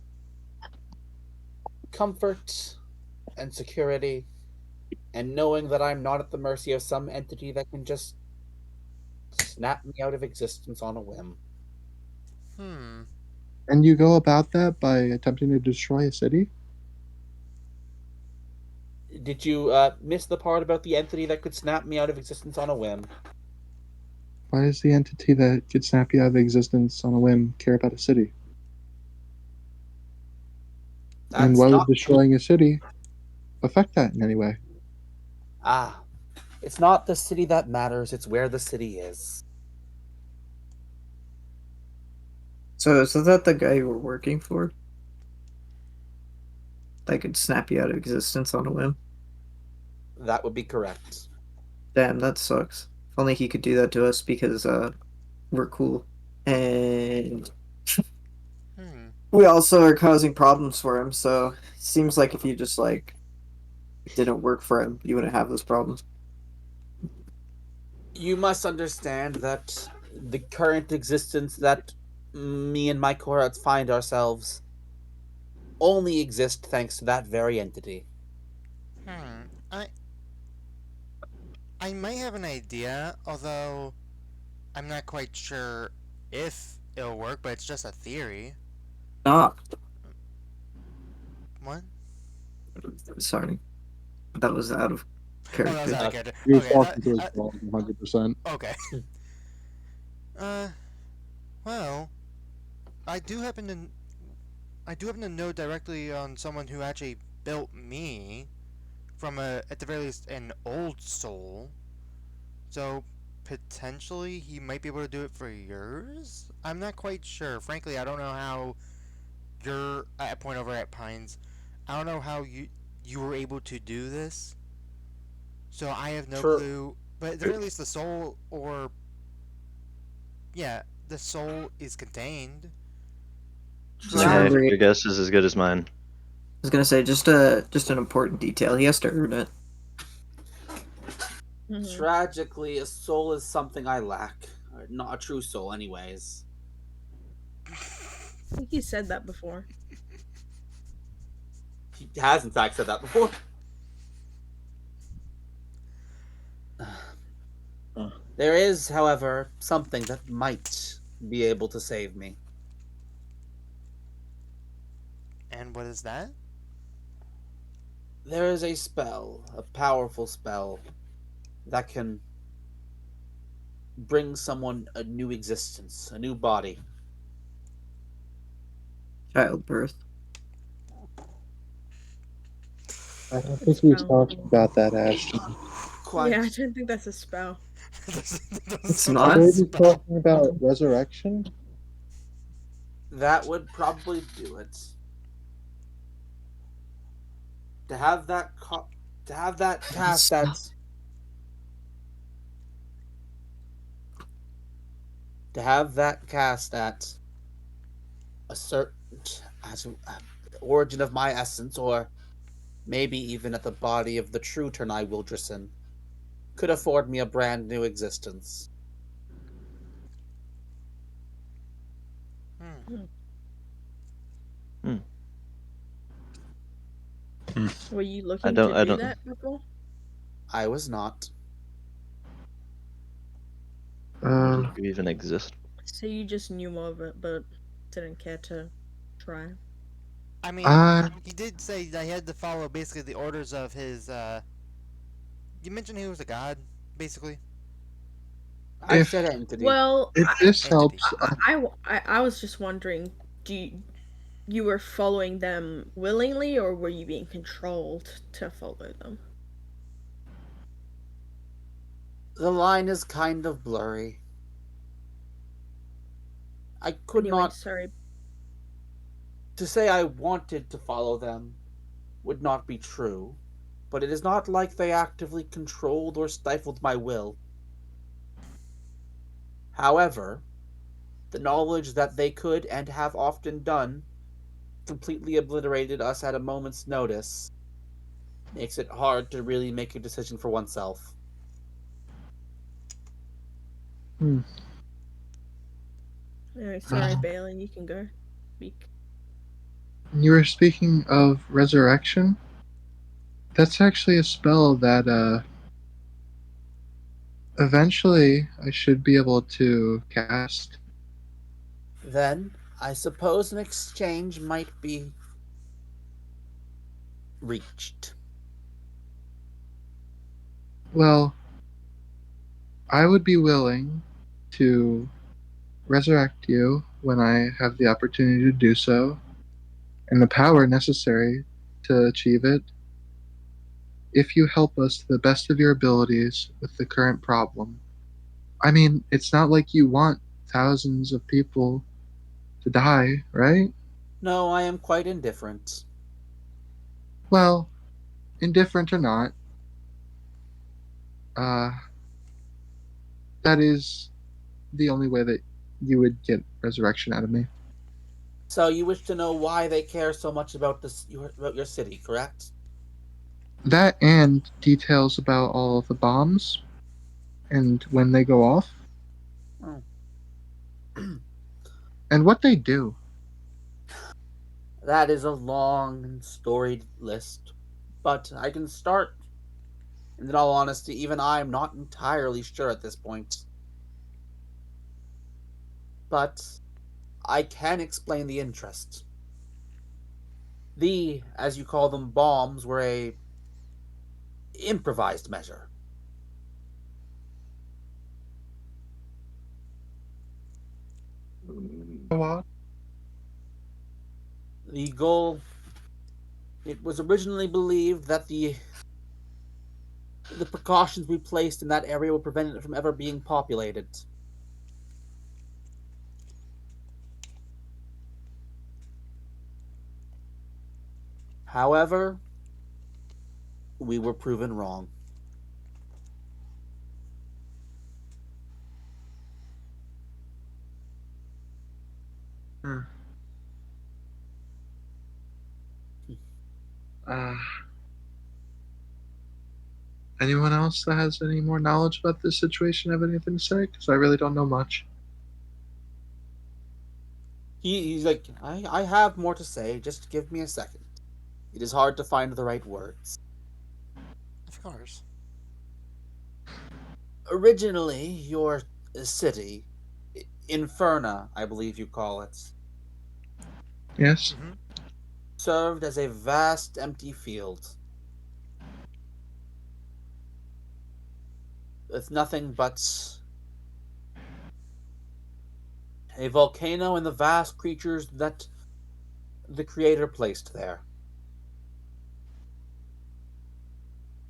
Comfort and security, and knowing that I'm not at the mercy of some entity that can just snap me out of existence on a whim. And you go about that by attempting to destroy a city? Did you miss the part about the entity that could snap me out of existence on a whim? Why does the entity that could snap you out of existence on a whim care about a city? And That's why not would destroying a city affect that in any way? Ah, It's not the city that matters, it's where the city is. So is that the guy you were working for? That could snap you out of existence on a whim? That would be correct. Damn, that sucks. If only he could do that to us because we're cool. And Hmm. we also are causing problems for him, so it seems like if you just like didn't work for him, you wouldn't have those problems. You must understand that the current existence that me and my cohorts find ourselves only exist thanks to that very entity. Hmm. I might have an idea, although I'm not quite sure if it'll work, but it's just a theory. Ah, What? sorry. That was out of Oh, that was character. out of character. He was Okay, I thought. talking to his dog 100%. Okay. Uh, well, I do happen to. I do happen to know directly on someone who actually built me from at the very least, an old soul. So potentially he might be able to do it for yours. I'm not quite sure. Frankly, I don't know how you're at a point over at Pines. I don't know how you were able to do this. So I have no True. clue. But at the very least, the soul, or yeah, the soul is contained. Just True. Hey, remember, your guess is as good as mine. I was gonna say just an important detail. He has to earn it. Mhm. Tragically, a soul is something I lack. Not a true soul, anyways. I think you said that before. He has, in fact, said that before. There is, however, something that might be able to save me. And what is that? There is a spell, a powerful spell, that can bring someone a new existence, a new body. Childbirth. I don't It's think he was spell. talking about that, Ashton. Yeah, I Quite. don't think that's a spell. Doesn't It's sound I like not. a believe he's spell. talking about resurrection. That would probably do it. To have that to have that cast at to have that cast at a certain as origin of my essence, or maybe even at the body of the true Ternai Wildrison, could afford me a brand new existence. Hmm. Hmm. Hmm. Were you I looking don't. to I do don't. that before? I was not. Um, Do you even exist? So you just knew of it, but didn't care to try. I mean, I he did say that he had to follow basically the orders of his. You mentioned he was a god, basically. I if said entity. Well, if this Entity. helps, I was just wondering, you were following them willingly, or were you being controlled to follow them? The line is kind of blurry. I could Anyway, not. sorry. To say I wanted to follow them would not be true, but it is not like they actively controlled or stifled my will. However, the knowledge that they could and have often done completely obliterated us at a moment's notice makes it hard to really make a decision for oneself. hmm, Anyway, sorry, um, Bailey. You can go. Speak. you were speaking of resurrection. That's actually a spell that eventually I should be able to cast. Then, I suppose an exchange might be reached. Well, I would be willing to resurrect you when I have the opportunity to do so, and the power necessary to achieve it if you help us to the best of your abilities with the current problem. I mean, it's not like you want thousands of people to die, right? No, I am quite indifferent. Well, indifferent or not, uh, that is the only way that you would get resurrection out of me. So you wish to know why they care so much about about your city, correct? That and details about all of the bombs and when they go off Oh. and what they do. That is a long and storied list, but I can start. And in all honesty, even I am not entirely sure at this point. But I can explain the interest. The, as you call them, bombs were a improvised measure. Go on. The goal, it was originally believed that the precautions we placed in that area would prevent it from ever being populated. However, we were proven wrong. Hmm. Uh, Anyone else that has any more knowledge about this situation have anything to say? Because I really don't know much. He's like, I have more to say, just give me a second. It is hard to find the right words. Of course. Originally, your city, Inferna, I believe you call it, Yes? Mm-hmm. served as a vast empty field with nothing but a volcano and the vast creatures that the Creator placed there.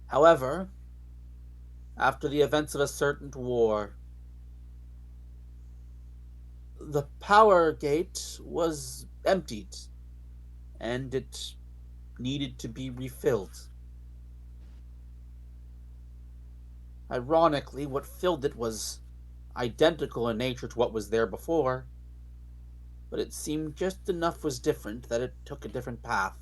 However, after the events of a certain war, the power gate was emptied and it needed to be refilled. Ironically, what filled it was identical in nature to what was there before, but it seemed just enough was different that it took a different path.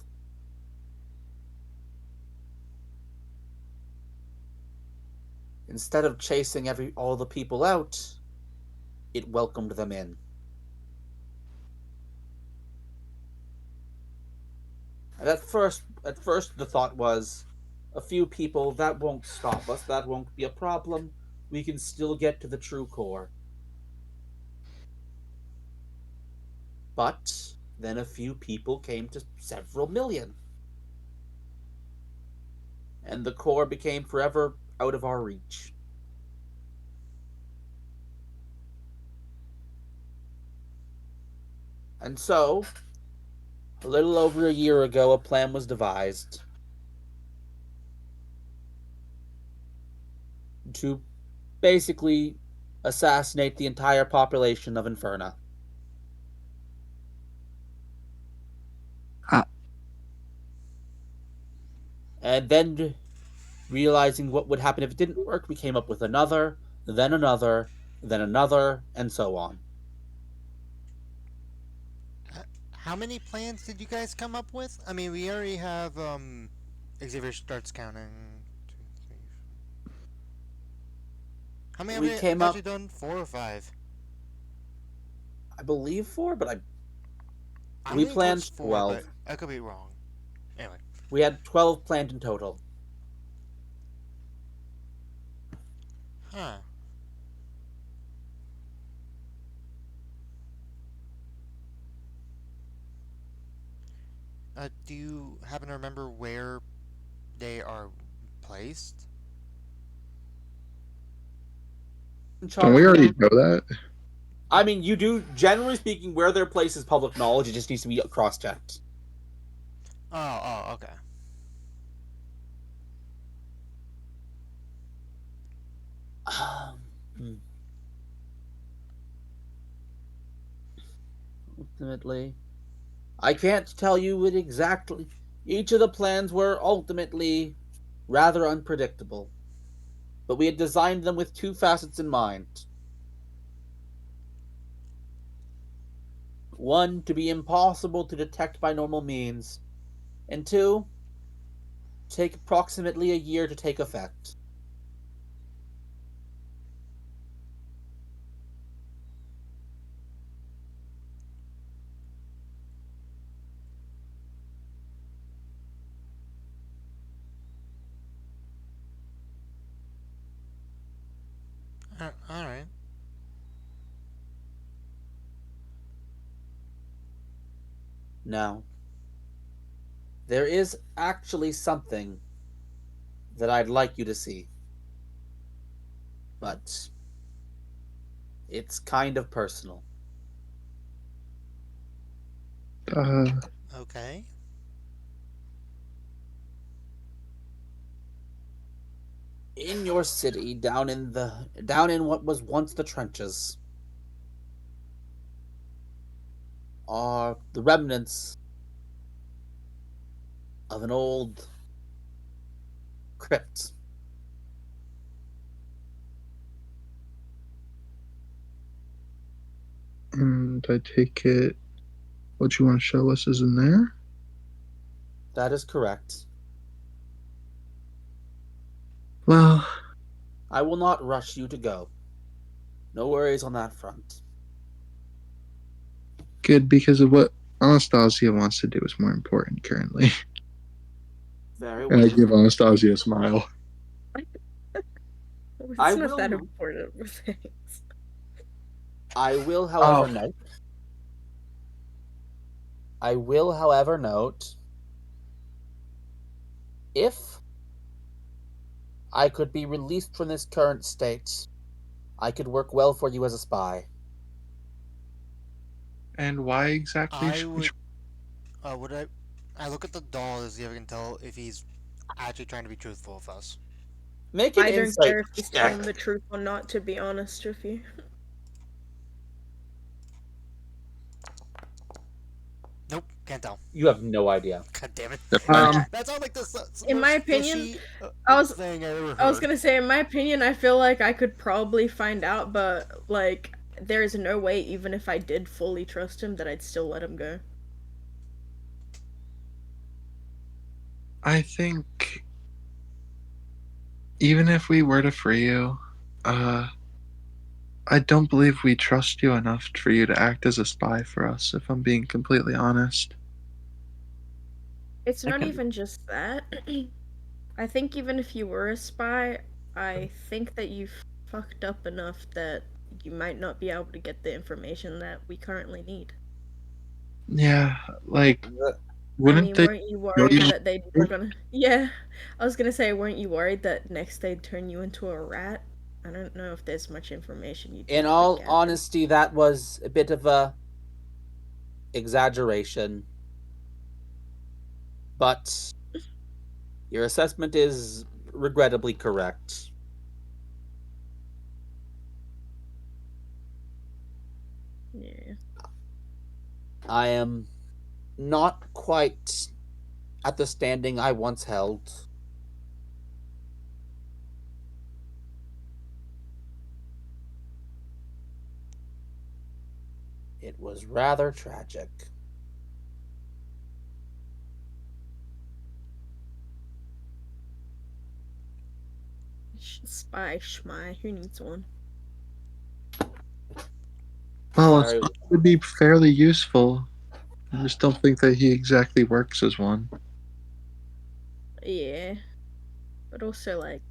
Instead of chasing all the people out, it welcomed them in. And at first the thought was, a few people, that won't stop us, that won't be a problem. We can still get to the true core. But then a few people came to several million, and the core became forever out of our reach. And so, a little over a year ago, a plan was devised to basically assassinate the entire population of Inferna. Ah. And then, realizing what would happen if it didn't work, we came up with another, then another, and so on. How many plans did you guys come up with? I mean, we already have Xavier starts counting. Two, three, four. How many have We we came actually up, done? 4 or 5? I believe, four, but I'm we leaning towards planned 4, but 12. I could be wrong. Anyway. We had 12 planned in total. Huh. Do you happen to remember where they are placed? In Don't we charge already now. know that? I mean, you do, generally speaking, where their place is public knowledge, it just needs to be cross checked. Oh, okay. Hmm. Ultimately, I can't tell you it exactly. Each of the plans were ultimately rather unpredictable, but we had designed them with two facets in mind. One, to be impossible to detect by normal means, and two, take approximately a year to take effect. All right. Now, there is actually something that I'd like you to see, but it's kind of personal. Uh, Okay. In your city, down in what was once the trenches, are the remnants of an old crypt. and I take it what you want to show us is in there. That is correct. Well, I will not rush you to go. No worries on that front. good, because of what Anastasia wants to do is more important currently. Very And I well. give Anastasia a smile. I It's not that will. important. Thanks. I will, Oh, however, note. I will, however, note if I could be released from this current state, I could work well for you as a spy. and why exactly I should we? would. Would I? I look at the doll to see if I can tell if he's actually trying to be truthful with us. Make an I don't insight care if he's check. telling the truth or not, to be honest with you. Nope, can't tell. You have no idea. God damn it. Uh, That sounds like the In my most opinion, fishy I was thing I ever I was heard. gonna say, in my opinion, I feel like I could probably find out, but like, there is no way, even if I did fully trust him, that I'd still let him go. I think even if we were to free you, uh, I don't believe we trust you enough for you to act as a spy for us, if I'm being completely honest. It's I not can. even just that. I think even if you were a spy, I think that you fucked up enough that you might not be able to get the information that we currently need. Yeah, like, I wouldn't mean, they weren't you show worried you? that they were gonna? Yeah, I was gonna say, weren't you worried that next they'd turn you into a rat? I don't know if there's much information you'd be In able to all gather. honesty, that was a bit of a exaggeration, but your assessment is regrettably correct. Yeah. I am not quite at the standing I once held. It was rather tragic. Spy schmy. Who needs one? Well, it Very would be fairly useful. I just don't think that he exactly works as one. Yeah, but also like,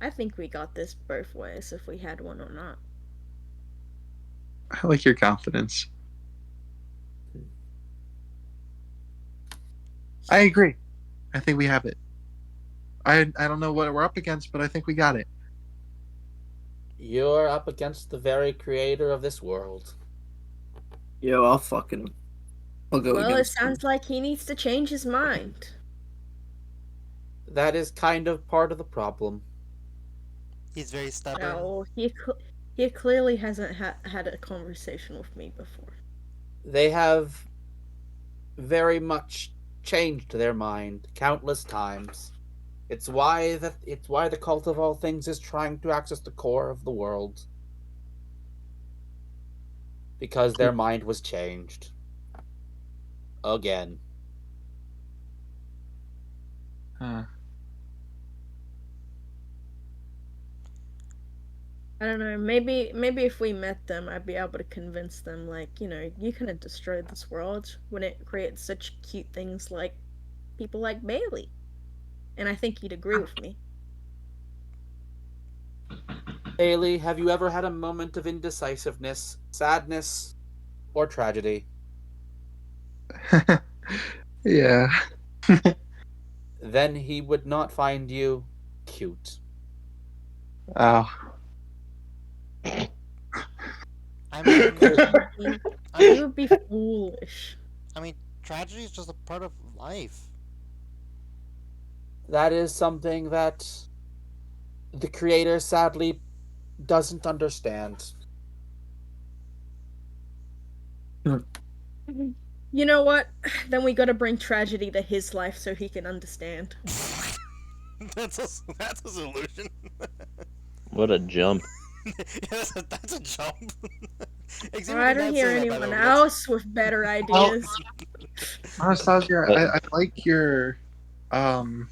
I think we got this both ways if we had one or not. I like your confidence. I agree. I think we have it. I don't know what we're up against, but I think we got it. You're up against the very creator of this world. Yo, I'll go Well, it against him. sounds like he needs to change his mind. That is kind of part of the problem. He's very stubborn. No, he clearly hasn't had a conversation with me before. They have very much changed their mind countless times. It's why the cult of all things is trying to access the core of the world. Because their mind was changed. Again. Huh. I don't know. Maybe if we met them, I'd be able to convince them. Like, you couldn't destroy this world when it creates such cute things like people like Bailey. And I think you'd agree with me. Haley, have you ever had a moment of indecisiveness, sadness, or tragedy? Yeah. Then he would not find you cute. Oh. I You mean, you would be foolish. I mean, tragedy is just a part of life. That is something that the creator sadly doesn't understand. You know what? Then we gotta bring tragedy to his life so he can understand. That's a solution. What a jump. That's a jump. Xavier I did don't not hear say that, by the anyone way. That's- else with better ideas. Anastasia, I like your um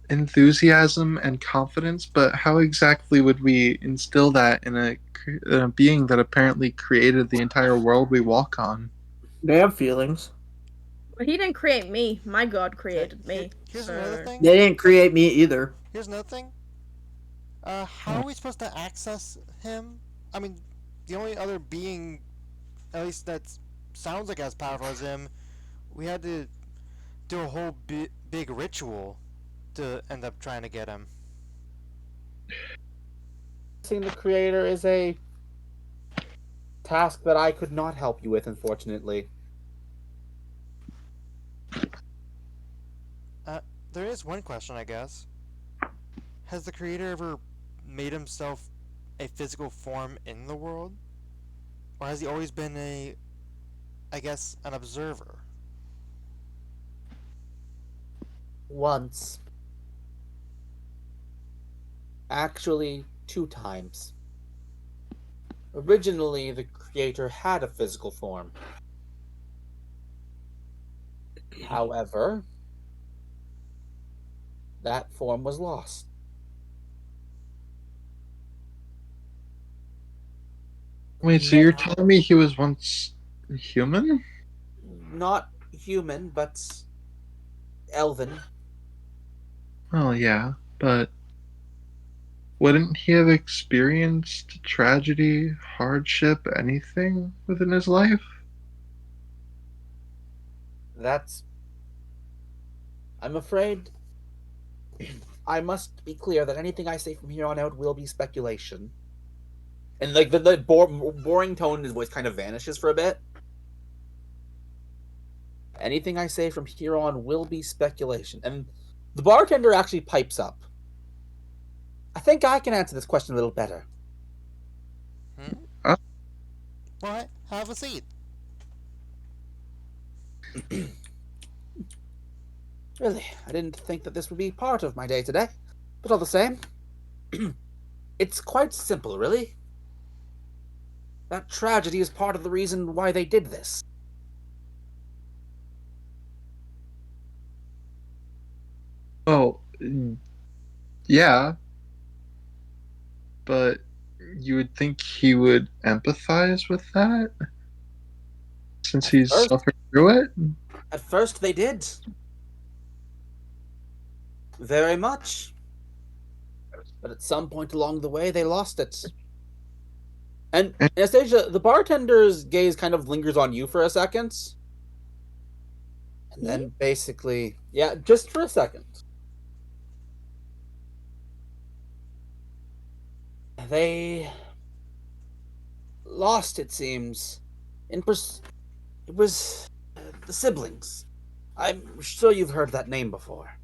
enthusiasm and confidence, but how exactly would we instill that in a being that apparently created the entire world we walk on? They have feelings. But he didn't create me. My god Okay, created me. here's another So thing. They didn't create me either. Here's another thing. How are we supposed to access him? I mean, the only other being, at least that sounds like as powerful as him, we had to do a whole big ritual to end up trying to get him. Seeing the creator is a task that I could not help you with, unfortunately. There is one question, I guess. Has the creator ever made himself a physical form in the world? Or has he always been I guess, an observer? Once. Actually, 2 times. Originally, the creator had a physical form. However, that form was lost. Wait, so you're telling me he was once human? Not human, but elven. Well, yeah, but wouldn't he have experienced tragedy, hardship, anything within his life? That's. I'm afraid I must be clear that anything I say from here on out will be speculation. And like the boring tone in his voice kind of vanishes for a bit. Anything I say from here on will be speculation. And the bartender actually pipes up. I think I can answer this question a little better. What? Have a seat. Really, I didn't think that this would be part of my day today. But all the same, it's quite simple, really. That tragedy is part of the reason why they did this. Oh, yeah, but you would think he would empathize with that since At he's first, suffered through it? at first they did. Very much. But at some point along the way, they lost it. And And Anastasia, the bartender's gaze kind of lingers on you for a second. And then basically, yeah, just for a second. They lost, it seems. It was the siblings. I'm sure you've heard that name before.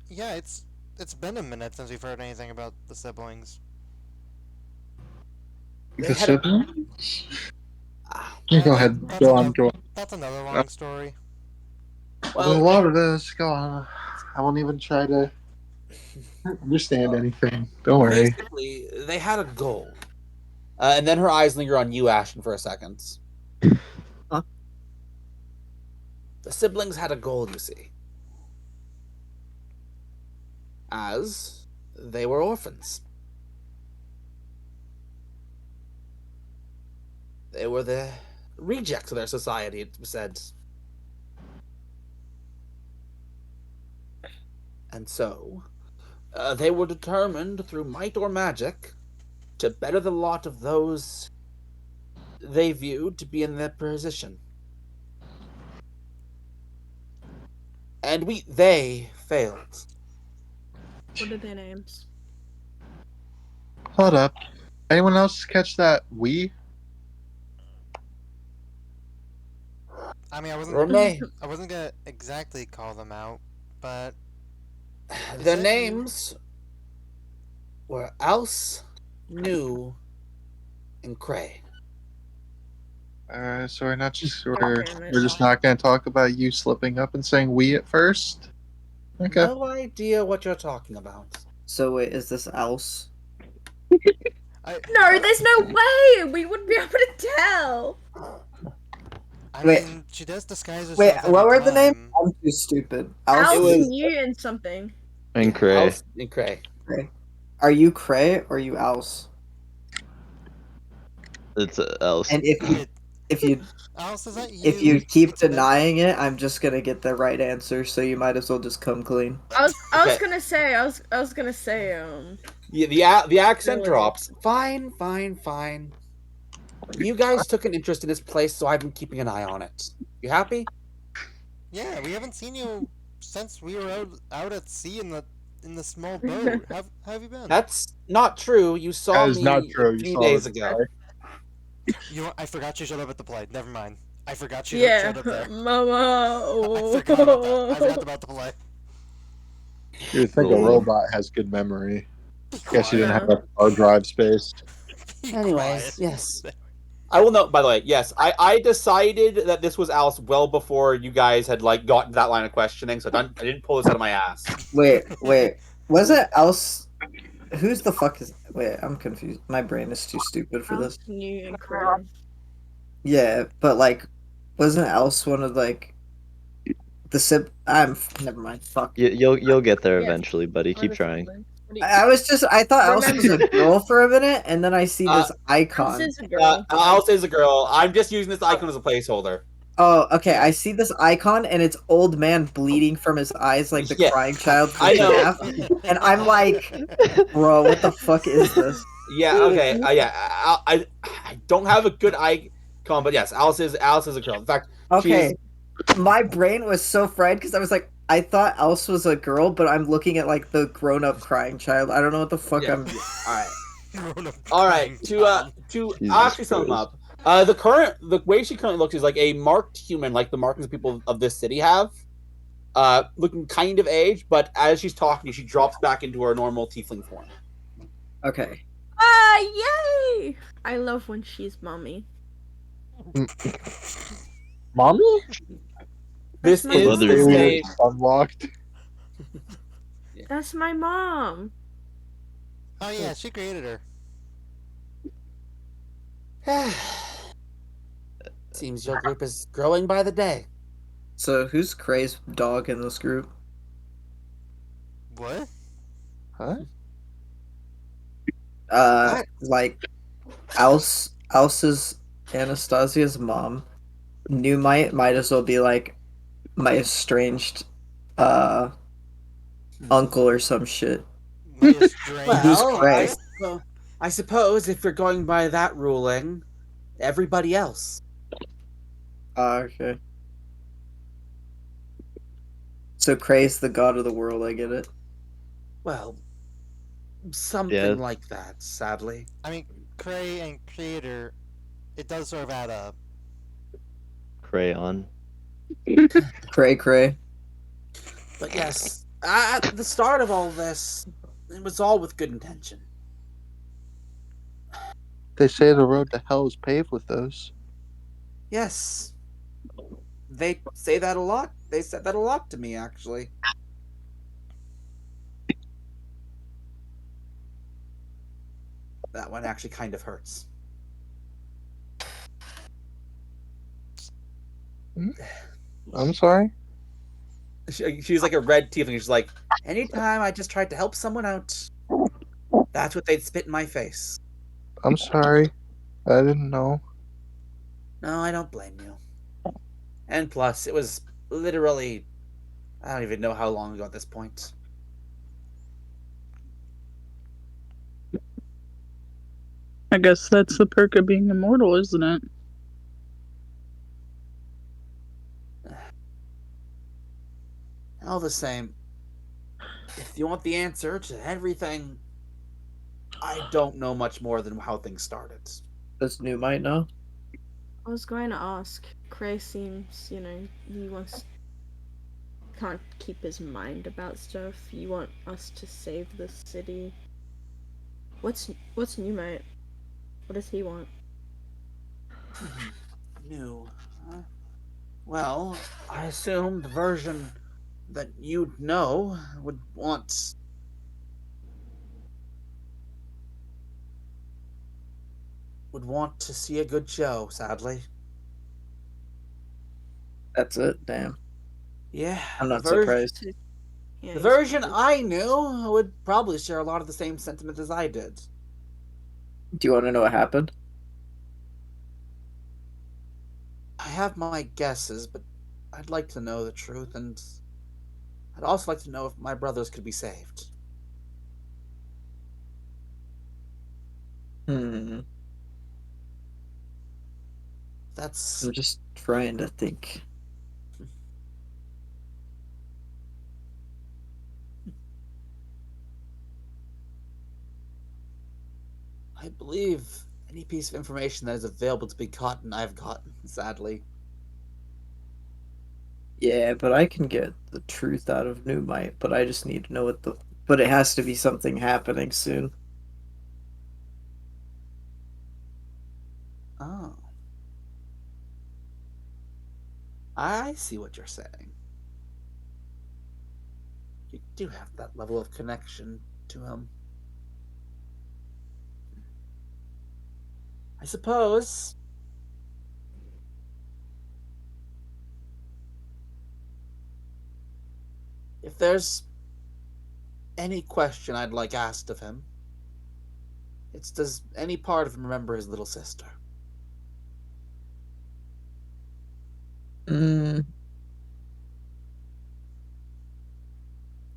Yeah, it's It's been a minute since we've heard anything about the siblings. They The had a, siblings? ah, Yeah, go That, ahead. that's Go on, another go on. that's another long story. There's a well, lot of this. Go on. I won't even try to understand anything. Don't worry. basically, they had a goal. And then her eyes linger on you, Ashton, for a second. Huh? The siblings had a goal, you see. As they were orphans. They were the rejects of their society, it was said. And so, they were determined, through might or magic, to better the lot of those they viewed to be in their position. And they failed. What are their names? Hold up. Anyone else catch that we? I mean, Renee, I wasn't gonna exactly call them out, but they their said you. names were Alce, New, and Cray. So we're not just God we're damn it. we're just not going to talk about you slipping up and saying we at first. Okay. No idea what you're talking about. So wait, is this else? No, there's no way! We wouldn't be able to tell! I Wait. mean, she does disguise herself Wait, every what were the names? time. I'm too stupid. Alce It Alce, was- knew and something. And Cray. Alce and Cray. are you Cray or are you Alce? It's else. And if you Alice, is that you? if you keep denying it, I'm just gonna get the right answer. So you might as well just come clean. I was Okay. gonna say, Yeah, the accent Really? drops. Fine. You guys took an interest in this place, so I've been keeping an eye on it. You happy? Yeah, we haven't seen you since we were out at sea in the small boat. How have you been? That's not true. You saw That is me not true. a You few saw days it. ago. You know, I forgot you showed up at the play. Never mind. I forgot you yeah, showed up there. Mama. I forgot about that. I forgot about the play. You would think a Cool. robot has good memory. Be Guess you didn't quiet. have a hard drive space. Be Anyways, quiet. yes. I will note, by the way, yes, I decided that this was Alice well before you guys had gotten that line of questioning, so I didn't pull this out of my ass. Wait, was it Alce? Who's the fuck is? Wait, I'm confused. My brain is too stupid for this. Alce knew and Cray. Yeah, but wasn't Alce one of the sib? Never mind. Fuck. You'll get there Yes. eventually, buddy. Keep trying. I thought Alce was a Remember- girl for a minute, and then I see this Alce icon. is a girl. Alice is a girl. I'm just using this icon as a placeholder. Oh, okay. I see this icon, and it's old man bleeding from his eyes like the Yeah, crying child from I know. FNAF. And I'm like, bro, what the fuck is this? Yeah, okay. Yeah, I don't have a good icon, but yes, Alice is a girl. In fact, Okay, my brain was so fried because I was like, I thought Alce was a girl, but I'm looking at the grown-up crying child. I don't know what the fuck Yeah. I'm. all right. To Jesus actually sum them Christ. up, the way she currently looks is like a marked human, like the markings people of this city have. Looking kind of aged, but as she's talking, she drops back into her normal tiefling form. Okay. Ah, yay! I love when she's mommy. Mommy? This my is mother. the Alien same. is unlocked. That's my mom. Oh yeah, she created her. Seems your group is growing by the day. So who's Cray's dog in this group? What? Huh? Alce's Anastasia's mom. New might as well be my estranged uncle or some shit. My estranged Who's Well, Cray? I suppose if you're going by that ruling, everybody else. Okay. So Cray's the god of the world, I get it. Well, something Yeah. like that, sadly. I mean, Cray and Creator, it does sort of add up. Crayon. Cray. But yes, At the start of all this, it was all with good intention. They say the road to hell is paved with those. Yes, they say that a lot. They said that a lot to me, actually. That one actually kind of hurts. I'm sorry? She's like a red tiefling. She's like, anytime I just tried to help someone out, that's what they'd spit in my face. I'm sorry. I didn't know. No, I don't blame you. And plus, it was literally, I don't even know how long ago at this point. I guess that's the perk of being immortal, isn't it? All the same, if you want the answer to everything, I don't know much more than how things started. Does New might know? I was going to ask. Cray seems, he can't keep his mind about stuff. You want us to save the city. What's new, mate? What does he want? New. Well, I assume the version that you'd know would want to see a good show, sadly. That's it. Damn. Yeah, I'm not surprised. Yeah, The he's version probably- I knew would probably share a lot of the same sentiment as I did. Do you want to know what happened? I have my guesses, but I'd like to know the truth, and I'd also like to know if my brothers could be saved. Hmm. That's I'm just trying to think. I believe any piece of information that is available to be gotten, I've gotten, sadly. Yeah, but I can get the truth out of New Might, but I just need to know what the. But it has to be something happening soon. Oh. I see what you're saying. You do have that level of connection to him. I suppose. If there's any question I'd like asked of him, it's does any part of him remember his little sister? Mm.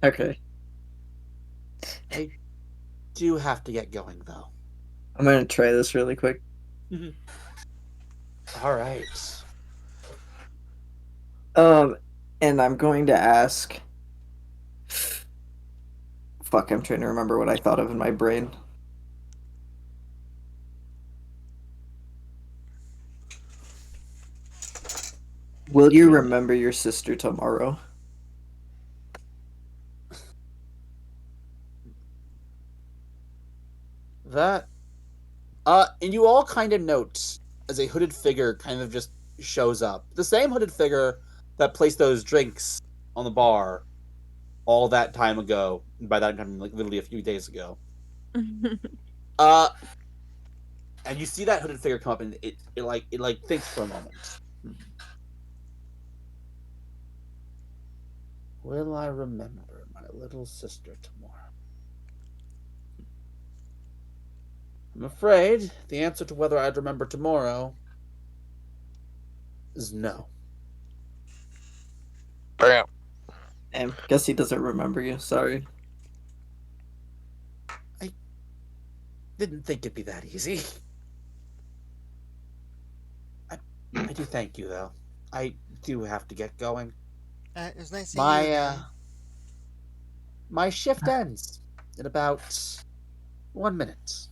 Okay. I do have to get going, though. I'm gonna try this really quick. All right. And I'm going to ask. Fuck, I'm trying to remember what I thought of in my brain. Will you remember your sister tomorrow? That. And you all kind of note as a hooded figure kind of just shows up. The same hooded figure that placed those drinks on the bar all that time ago. And by that time, like literally a few days ago. Uh, and you see that hooded figure come up, and it thinks for a moment. Will I remember my little sister tomorrow? I'm afraid the answer to whether I'd remember tomorrow is no. Bam. Damn, guess he doesn't remember you. Sorry. Didn't think it'd be that easy. I do thank you, though. I do have to get going. It was nice seeing you again. My shift ends in about 1 minute.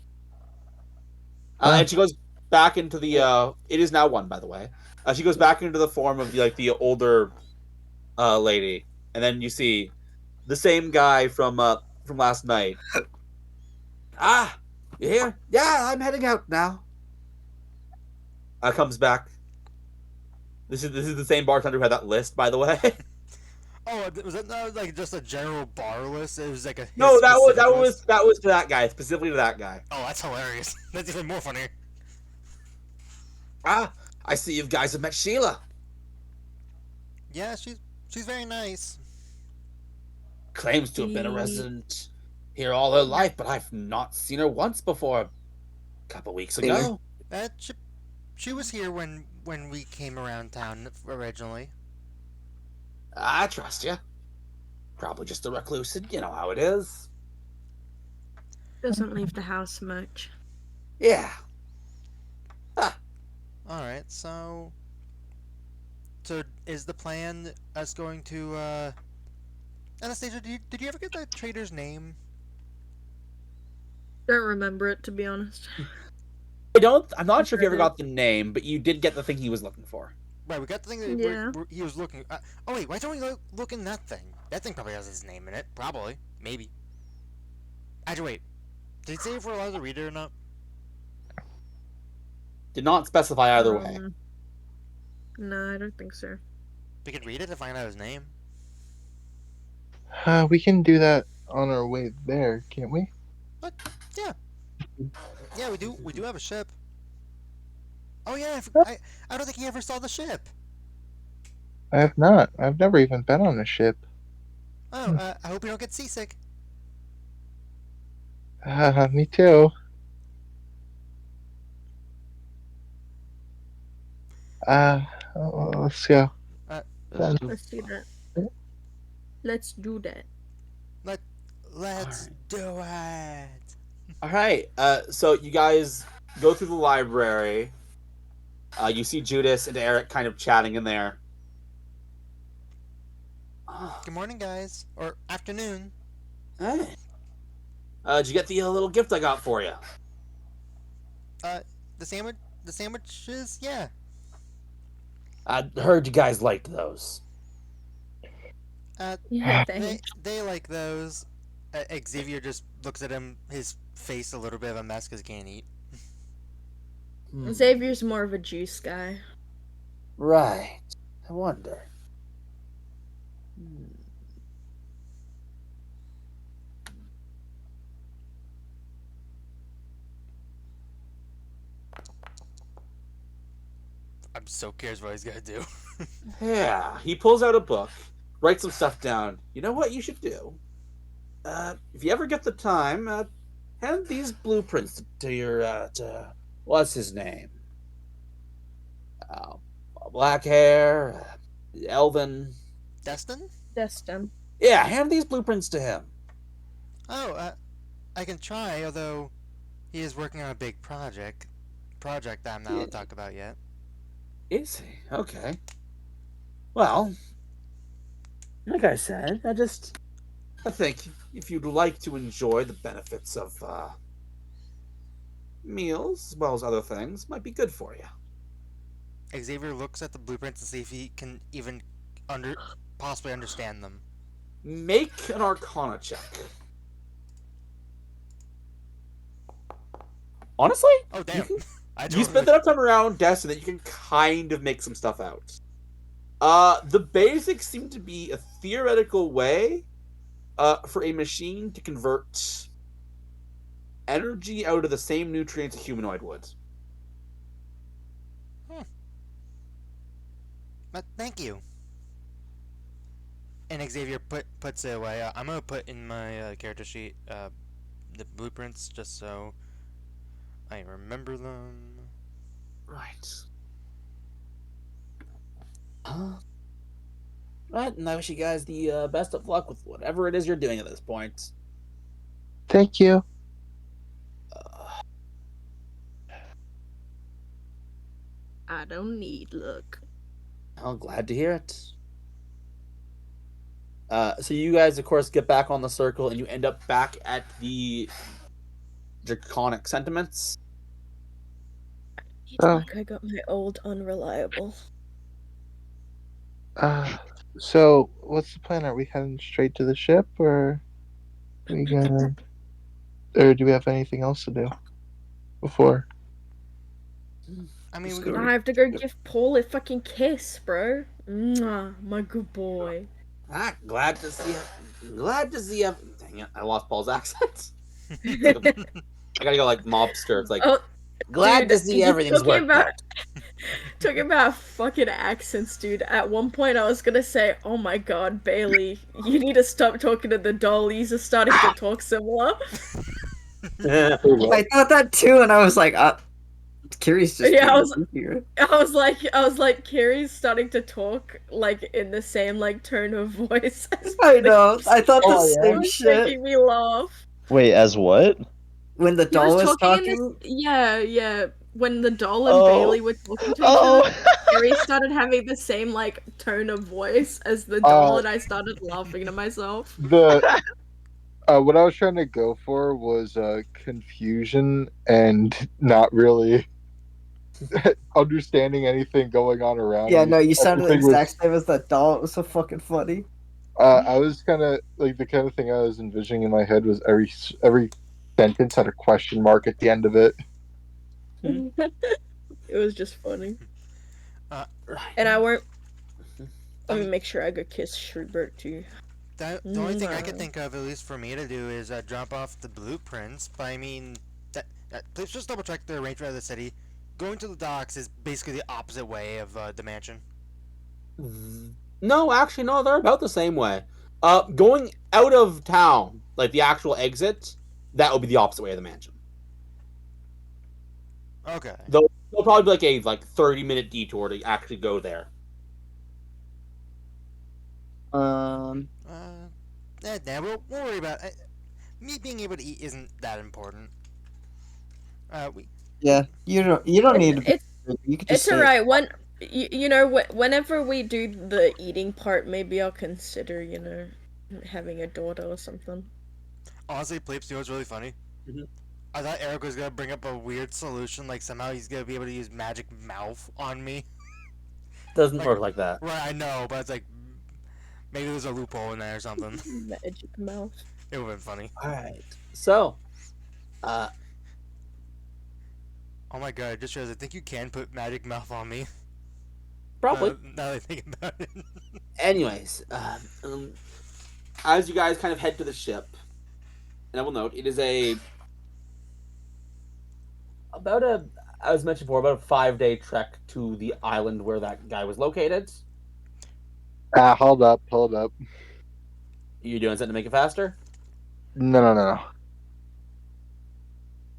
And she goes back into the. It is now 1, by the way. She goes back into the form of the older lady, and then you see the same guy from last night. Ah, you here? Yeah, I'm heading out now. Comes back. This is the same bartender who had that list, by the way. Oh, was that not like just a general bar list? It was like his No, specific list. that was to that guy, specifically to that guy. Oh, that's hilarious. That's even more funny. Ah, I see you guys have met Sheila. Yeah, she's very nice. Claims to have been a resident here all her life, but I've not seen her once before. A couple weeks ago. That she was here when we came around town originally. I trust you. Probably just a recluse, you know how it is. Doesn't leave the house much. Yeah. All right, so is the plan us going to Anastasia? Did you ever get that trader's name? Don't remember it, to be honest. I'm not sure if you ever got the name, but you did get the thing he was looking for. Right, we got the thing that Yeah. he was looking. Oh wait, why don't we look in that thing? That thing probably has his name in it. Probably, maybe. Actually, wait. Did it say if we're allowed to read it or not? Did not specify either way. No, I don't think so. We can read it to find out his name. We can do that on our way there, can't we? But yeah, yeah, we do. We do have a ship. Oh yeah, I don't think he ever saw the ship. I have not. I've never even been on a ship. Oh, I hope you don't get seasick. Me too. Let's go. Let's do that. Let's do that. Let's do it. All right. So you guys go through the library. You see Judas and Eric kind of chatting in there. Good morning, guys, or afternoon. Hey. Did you get the little gift I got for you? The sandwiches, yeah. I heard you guys liked those. Yeah, They thanks. they like those. Xavier just looks at him, his face a little bit of a mess because he can't eat. Xavier's more of a juice guy. Right. I wonder. I'm so curious what he's gonna do. Yeah. He pulls out a book, writes some stuff down. You know what you should do? If you ever get the time, hand these blueprints to your what's his name? Black hair, Elvin. Destin? Destin. Yeah, hand these blueprints to him. Oh, I can try, although he is working on a big project that I'm not allowed to talk about yet. Is he? Okay. Well, like I said, I think if you'd like to enjoy the benefits of meals as well as other things, might be good for you. Xavier looks at the blueprints to see if he can even possibly understand them. Make an Arcana check. Honestly, Oh damn! you spent enough time around Destiny that you can kind of make some stuff out. The basics seem to be a theoretical way for a machine to convert energy out of the same nutrients a humanoid would. But thank you. And Xavier puts it away. I'm gonna put in my character sheet the blueprints just so I remember them. Right. Right, and I wish you guys the best of luck with whatever it is you're doing at this point. Thank you. I don't need luck. I'm glad to hear it. So you guys, of course, get back on the circle, and you end up back at the Draconic Sentiments. It's like I got my old unreliable. So, what's the plan? Are we heading straight to the ship, or we gonna, or do we have anything else to do before? I mean, Just we go could. I have to go give Paul a fucking kiss, bro. Mwah, my good boy. Glad to see you. Glad to see you. Dang it, I lost Paul's accent. Oh, I gotta go like mobster. It's like glad dude, to see everything's talking worked about out. talking about fucking accents, dude. At one point, I was gonna say, "Oh my god, Bailey, you need to stop talking to the doll. He's just starting to talk similar." Wait, what? I thought that too, and I was like, Kiri's just Yeah, being here. I was like, Carrie's starting to talk like in the same like tone of voice as I know. I thought the Oh, yeah? same It's shit. making me laugh. Wait, as what? When the He was doll was talking in this, talking, yeah. When the doll and Oh. Bailey were talking to each other, Oh. Carrie started having the same like tone of voice as the doll, Uh, and I started laughing to myself. the what I was trying to go for was confusion and not really understanding anything going on around yeah, me. no, you sounded the Everything exact was. same as that doll. It was so fucking funny. I was kind of like the kind of thing I was envisioning in my head was every sentence had a question mark at the end of it. It was just funny. Right. And I won't. I Let me mean, make sure I go kiss Schubert too. the only thing I could think of, at least for me to do, is drop off the blueprints. But I mean, please just double check the arrangement of the city. Going to the docks is basically the opposite way of the mansion. No, actually, no. They're about the same way. Going out of town, like the actual exit, that will be the opposite way of the mansion. Okay. Though there'll probably be like a 30-minute detour to actually go there. We'll worry about it. Me being able to eat isn't that important. We Yeah, you don't need to be. It's You could just it's say alright. You know, whenever we do the eating part, maybe I'll consider, having a daughter or something. honestly, Pleeps, you know what's really funny? Mhm. I thought Eric was gonna bring up a weird solution, like somehow he's gonna be able to use magic mouth on me. Doesn't Like, work like that. right, I know, but it's like maybe there's a loophole in there or something. Magic mouth. It would've been funny. All right. So, Oh my god, I just realized I think you can put magic mouth on me. probably. Now that I think about it. Anyways, as you guys kind of head to the ship, and I will note it is as mentioned before, about a 5-day trek to the island where that guy was located. Hold up. You doing something to make it faster? No.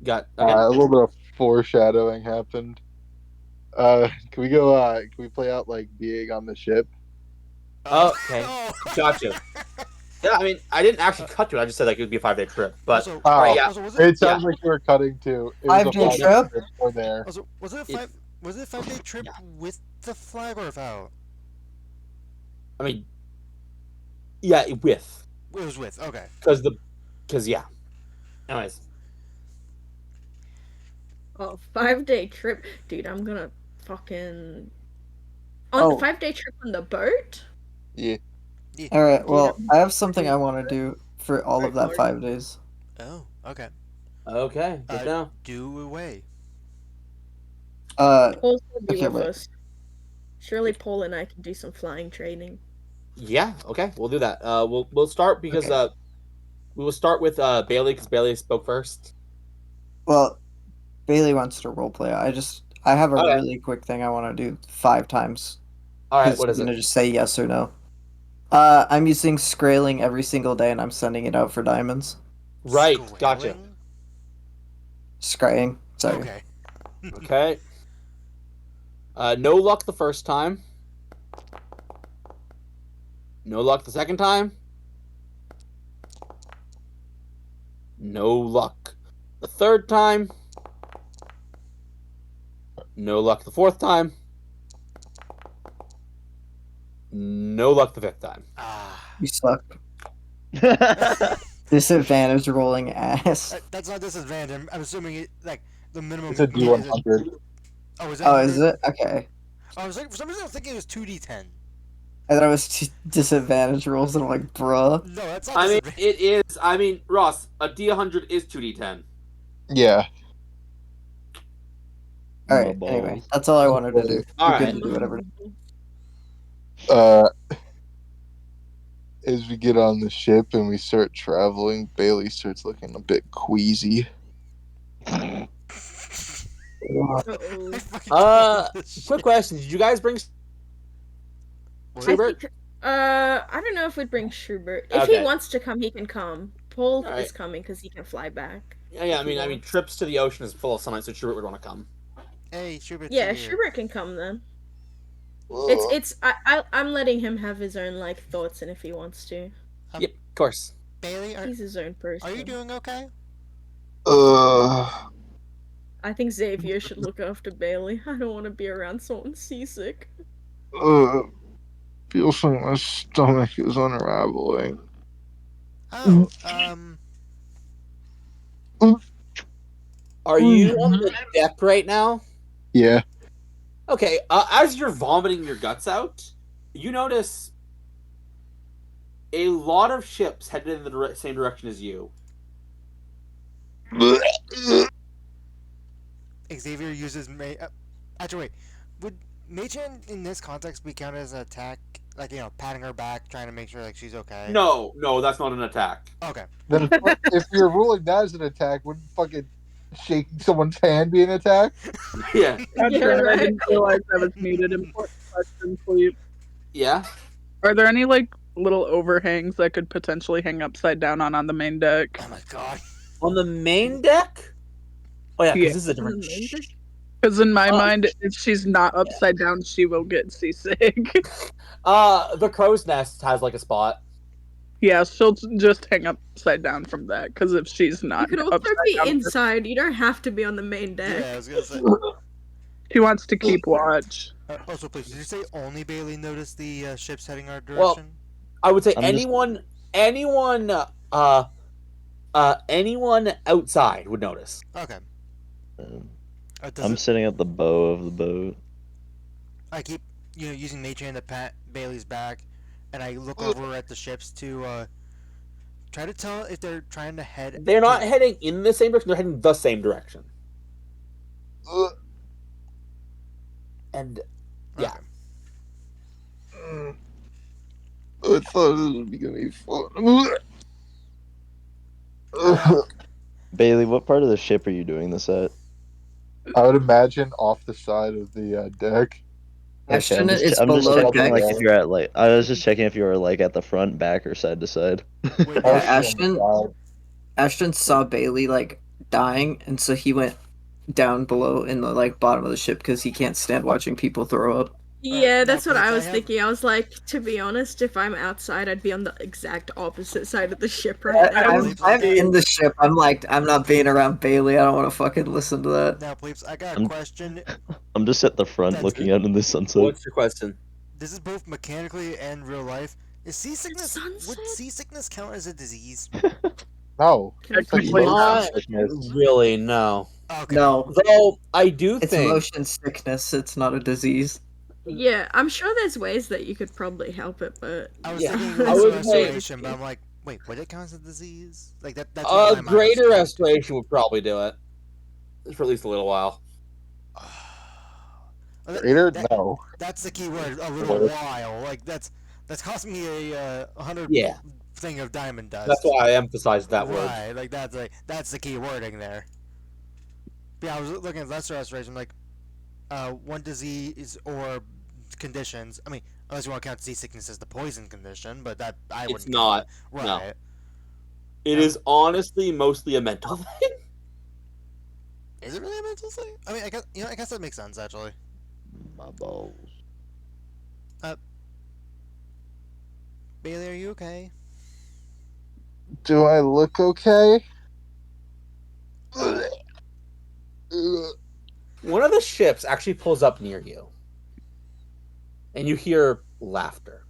Got okay. A little bit of foreshadowing happened. Can we go? Can we play out like being on the ship? Okay. Oh. Gotcha. Yeah, I mean, I didn't actually cut to it. I just said like it would be a 5-day trip. But Also, right, yeah. also, was It it, sounds like you were cutting too. It was a 5-day 5-day trip? for there. also, was it a It- 5-day trip yeah. with the flag or without? I mean, yeah, with It was with. Okay. because yeah. Anyways, Oh, 5-day trip, dude. I'm gonna fucking on the Oh. 5-day trip on the boat. Yeah. All right. Dude, Well, I'm I have something pretty I want to do for all of that retarded. 5 days. Oh, okay. okay, good now. Do away. Paul's gonna be Okay, with wait. us. Surely Paul and I can do some flying training. Yeah, okay, we'll do that. We'll start because Okay. we will start with Bailey because Bailey spoke first. Well, Bailey wants to roleplay. I have a Okay. really quick thing I want to do 5 times. All right, He's what is gonna it? just say yes or no. I'm using Skraling every single day, and I'm sending it out for diamonds. Right, gotcha. Squaring? Scrying. Sorry. Okay. Okay. No luck the first time. No luck the second time. No luck the third time. No luck the fourth time. No luck the fifth time. Ah. You suck. Disadvantage rolling ass. That's not disadvantage. I'm assuming it like the minimum. It's a you need is D100. Oh, is it? Oh, is 100? it? Okay. I was like, for some reason, I was thinking it was 2d10. I thought it was disadvantage rolls, and I'm like, bruh. No, that's not I mean, disadvantage. it is. I mean, Ross, a D100 is 2d10. Yeah. All My right. Anyway, balls. that's all I wanted to do. All You're good right. to do whatever. Uh, as we get on the ship and we start traveling, Bailey starts looking a bit queasy. I Uh-oh. fucking love this Quick shit. question: did you guys bring What? I Schubert? think, I don't know if we'd bring Schubert. If he Okay. wants to come, he can come. Paul All right. is coming because he can fly back. Yeah. if he I mean, wants. trips to the ocean is full of sunlight, so Schubert would want to come. Hey, Schubert's Yeah, here. Schubert can come then. Ugh. I'm letting him have his own like thoughts, and if he wants to, Yep, of course. Bailey, he's his own person. are you doing okay? I think Xavier should look after Bailey. I don't want to be around someone seasick. Feels like my stomach is unraveling. Oh, Are you on the deck right now? Yeah. Okay. As you're vomiting your guts out, you notice a lot of ships headed in the same direction as you. Xavier uses actually, wait. Would Machan in this context be counted as an attack? Like, patting her back, trying to make sure like she's okay. No, that's not an attack. Okay. Then if you're ruling that as an attack, wouldn't fucking shaking someone's hand be an attack? Yeah. That's Yeah, right. I right. didn't realize that was needed. Important question, please. Yeah. Are there any like little overhangs that could potentially hang upside down on the main deck? Oh my god. On the main deck? Oh yeah, because Yeah. this is a On the different. main deck? Because in my mind, if she's not upside down, she will get seasick. The crow's nest has like a spot. Yeah, she'll just hang upside down from that. Because if she's You not could also upside be down, inside. You don't have to be on the main deck. Yeah, I was gonna say. she wants to keep watch. Also, please, did you say only Bailey noticed the ships heading our Well, direction? I would say I'm just- anyone outside would notice. Okay. Does I'm it, sitting at the bow of the boat. I keep using Machan to pat Bailey's back, and I look over at the ships to try to tell if they're trying to head. They're not heading in the same direction, they're heading the same direction. And yeah. I thought this would be gonna be fun. Bailey, what part of the ship are you doing this at? I would imagine off the side of the deck. Ashton is I'm just below checking deck. like if you're at like I was just checking if you were like at the front, back, or side to side. Wait, I Yeah, was Ashton- on the Ashton saw Bailey like dying, and so he went down below in the like bottom of the ship because he can't stand watching people throw up. Yeah, now, that's what please, I I was have- thinking. I was like, to be honest, if I'm outside, I'd be on the exact opposite side of the ship right now. I'm in the ship. I'm like, I'm not being around Bailey. I don't want to fucking listen to that. Now, please, I got a I'm- question. I'm just at the front That's looking out in the sunset. What's your question? This is both mechanically and real life. Is seasickness Sunset? would seasickness count as a disease? No. Technically, Not Sickness. really, no. Okay. No, Though I do it's think motion sickness. It's not a disease. Yeah, I'm sure there's ways that you could probably help it, but I was Yeah. thinking I lesser would say- restoration, but I'm like, wait, would it count as a disease? Like that's what my mind was greater going to. restoration would probably do it. For at least a little while. Greater? No. That's the key word. A little while. Like that's costing me a 100 Yeah. thing of diamond dust. That's why I emphasized that word. Right. Like that's the key wording there. But yeah, I was looking at lesser restoration. Like, one disease or conditions. I mean, unless you want to count seasickness as the poison condition, but that I It's wouldn't. not. Right. no. It is honestly mostly a mental thing. Is it really a mental thing? I mean, I guess that makes sense actually. My balls. Bailey, are you okay? Do I look okay? One of the ships actually pulls up near you. And you hear laughter.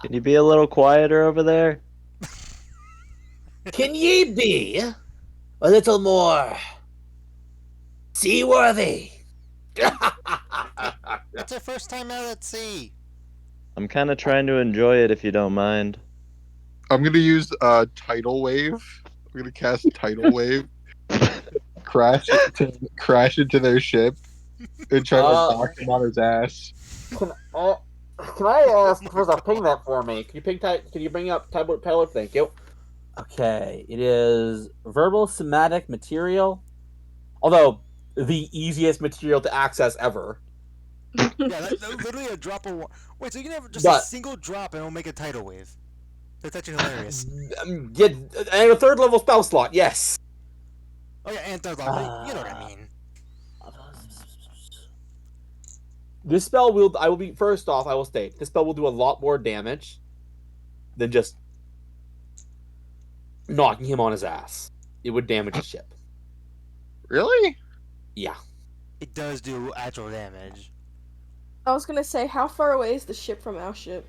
Can you be a little quieter over there? Can ye be? a little more seaworthy. It's our first time out at sea. I'm kind of trying to enjoy it if you don't mind. I'm gonna use tidal wave. I'm gonna cast tidal wave, crash into their ship, and try to knock him on his ass. Can I ask first off, ping that for me? Can you Can you bring up tablet pellet? Thank you. Okay, it is verbal somatic material. Although the easiest material to access ever. Yeah, that literally a drop of water. Wait, so you can have just a But- single drop and it'll make a tidal wave. That's actually hilarious. Get and a third level spell slot. Yes. Oh yeah, and third level. You know what I mean. This spell will. I will be first off. I will state this spell will do a lot more damage than just knocking him on his ass. It would damage his ship. Really? Yeah. It does do actual damage. I was gonna say, how far away is the ship from our ship?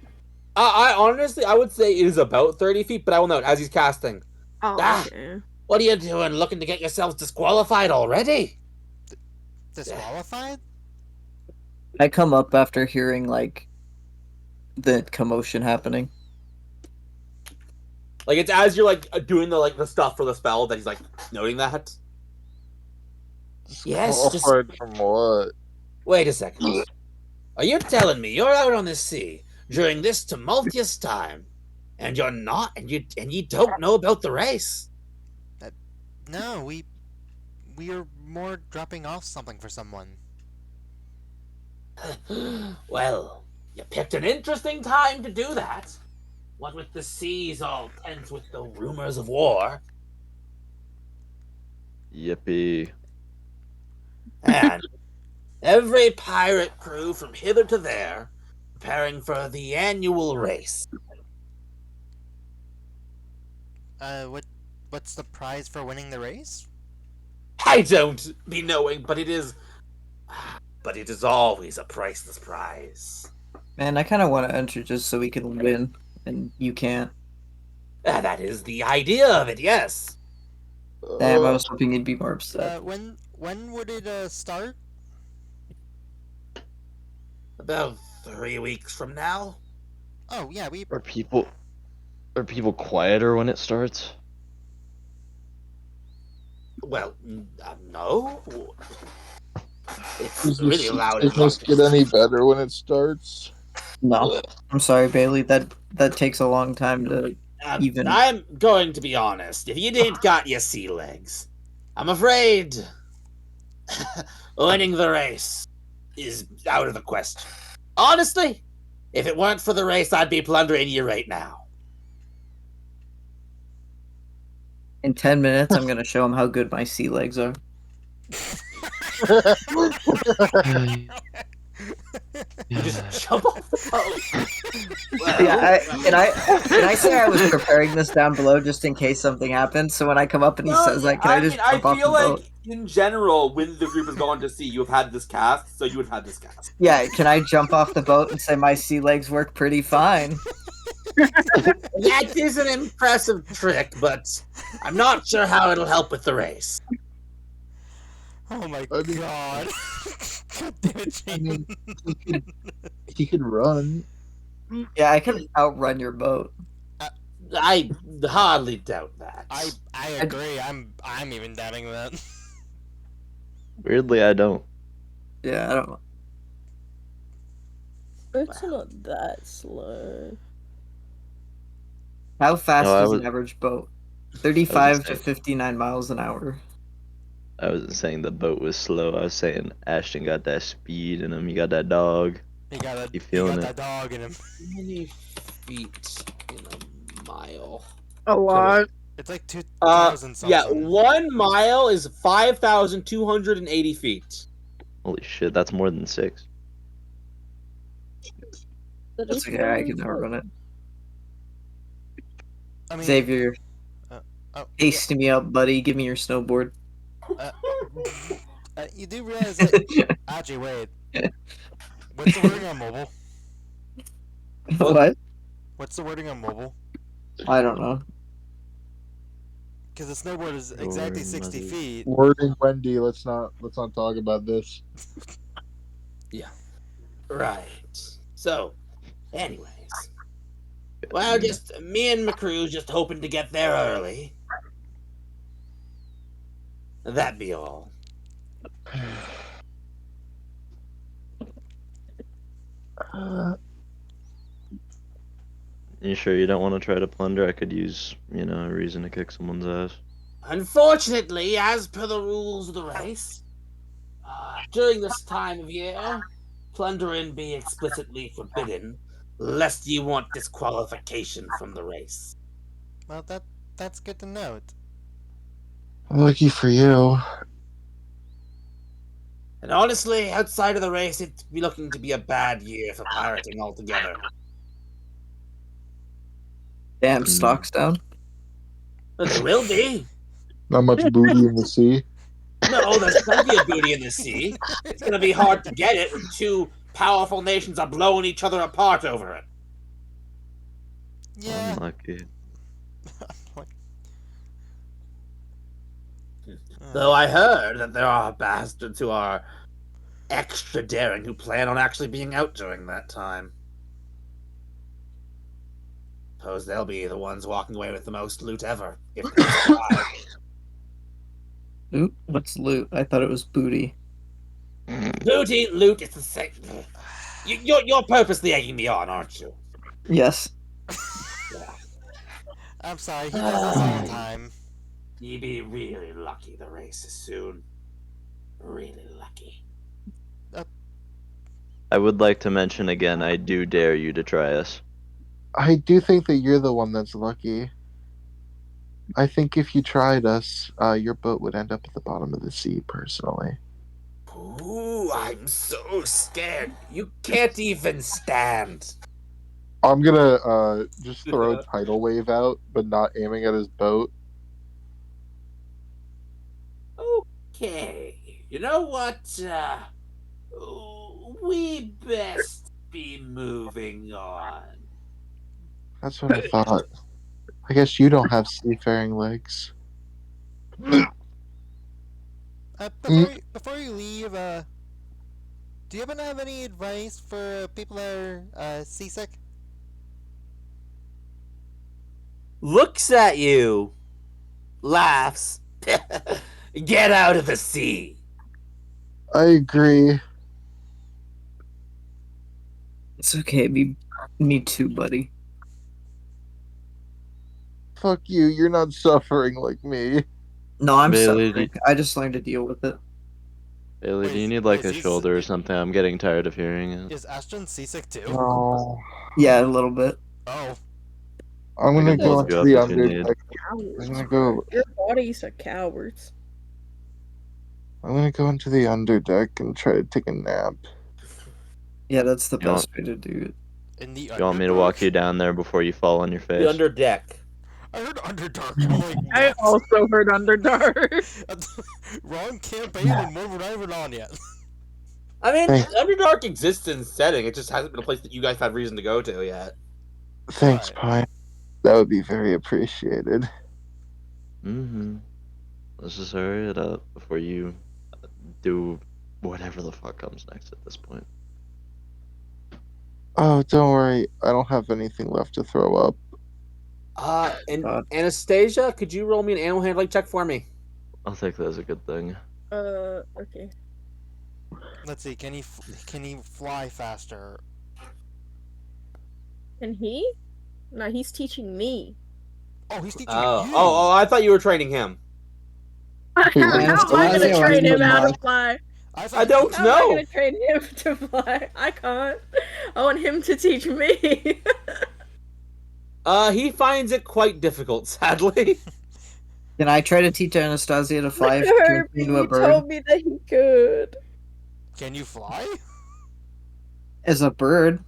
I honestly, I would say it is about 30 feet, but I will note as he's casting. Oh, Ah. okay. What are you doing? Looking to get yourselves disqualified already? Disqualified? I come up after hearing like the commotion happening. Like it's as you're like doing the stuff for the spell that he's like noting that. Yes, just Disqualified from what? wait a second. Are you telling me you're out on the sea during this tumultuous time, and you're not, and you don't know about the race? No, we are more dropping off something for someone. Well, you picked an interesting time to do that. What with the seas all tense with the rumors of war, Yippee. and every pirate crew from hither to there preparing for the annual race. What's the prize for winning the race? I don't be knowing, but it is always a priceless prize. Man, I kind of want to enter just so we can win, and you can't. That is the idea of it, yes. Damn, I was hoping you'd be more upset. When would it start? About 3 weeks from now. Oh yeah, Are people quieter when it starts? Well, no. It's Does really your loud. business get any better when it starts? No, I'm sorry, Bailey. That takes a long time to even. I'm going to be honest. If you didn't got your sea legs, I'm afraid winning the race is out of the question. Honestly, if it weren't for the race, I'd be plundering you right now. In 10 minutes, I'm gonna show him how good my sea legs are. You just jump off the boat. Well, Can I say I was preparing this down below just in case something happens? So when I come up and he says that, can I just jump off the boat? In general, when the group has gone to sea, you have had this cast, so you would have had this cast. Yeah, can I jump off the boat and say my sea legs work pretty fine? That is an impressive trick, but I'm not sure how it'll help with the race. Oh my I mean- god. God damn it, I Shane. mean, he can run. Yeah, I can outrun your boat. I hardly doubt that. I agree. I'm even doubting that. Weirdly, I don't. Yeah, I don't know. It's not that slow. How fast No, I is was- an average boat? 35 to saying- 59 miles an hour. I wasn't saying the boat was slow. I was saying Ashton got that speed in him. He got that dog. He got You feeling that it? dog in him. How many feet in a mile? A lot. It's like 2,000 something. Yeah, 1 mile is 5,280 feet. Holy shit, that's more than 6. That's okay, I can outrun it. I mean, Xavier, oh, haste me up, buddy. Give me your snowboard. you do realize that. Actually, wait. What's the wording on mobile? What? What's the wording on mobile? I don't know. because the snowboard is exactly 60 mother. feet. Wording Wendy. Let's not talk about this. Right. So, anyways. Well, just me and McCrew's just hoping to get there early. That be all. You sure you don't want to try to plunder? I could use, a reason to kick someone's ass. Unfortunately, as per the rules of the race, during this time of year, plundering be explicitly forbidden, lest ye want disqualification from the race. Well, that's good to note. Lucky for you. And honestly, outside of the race, it'd be looking to be a bad year for pirating altogether. Damn, stocks down. But they will be. Not much booty in the sea. No, there's plenty of booty in the sea. It's going to be hard to get it when two powerful nations are blowing each other apart over it. Yeah. Unlucky. Though I heard that there are bastards who are extra daring who plan on actually being out during that time. Suppose they'll be the ones walking away with the most loot ever, if they survive. Loot? What's loot? I thought it was booty. Booty, loot, it's the same. You're purposely egging me on, aren't you? Yes. Yeah. I'm sorry, he does this all the time. Ye be really lucky the race is soon. Really lucky. I would like to mention again, I do dare you to try us. I do think that you're the one that's lucky. I think if you tried us, your boat would end up at the bottom of the sea, personally. Ooh, I'm so scared. You can't even stand. I'm gonna just throw a tidal wave out, but not aiming at his boat. Okay. You know what? We best be moving on. That's what I thought. I guess you don't have seafaring legs. Before you leave, do you happen to have any advice for people that are seasick? Looks at you. Laughs. Get out of the sea. I agree. It's okay. Me too, buddy. Fuck you. You're not suffering like me. No, I'm Bailey, suffering. I just learned to deal with it. Bailey, do Wait, you need like is a he shoulder or something? I'm getting tired of hearing it. Is Ashton seasick too? No. Yeah, a little bit. Oh. I'm I gonna can go hold you into up the if you need. underdeck. Cowards. I'm gonna go. Your bodies are cowards. I'm gonna go into the underdeck and try to take a nap. Yeah, that's the You want- best way to do it. In the You want me to walk you down there before you fall on your The face? under deck. I heard Underdark. I'm like, I what? also heard Underdark. Wrong campaign and one we're not even on yet. I mean, Thanks. Underdark exists in setting. It just hasn't been a place that you guys have reason to go to yet. Thanks, Right. Pine. That would be very appreciated. Mm-hmm. Let's just hurry it up before you do whatever the fuck comes next at this point. Oh, don't worry. I don't have anything left to throw up. And God. Anastasia, could you roll me an animal handling check for me? I'll take that as a good thing. Okay. Let's see. Can he fly faster? And he? No, he's teaching me. Oh, he's teaching Oh, you. oh, I thought you were training him. How Wait, am I Anastasia, gonna train him how to Anastasia. fly? I don't How am I know. gonna train him to fly? I can't. I want him to teach me. He finds it quite difficult, sadly. Can I try to teach Anastasia to fly if she turns Herbie, into a you bird? told me that he could. Can you fly? As a bird.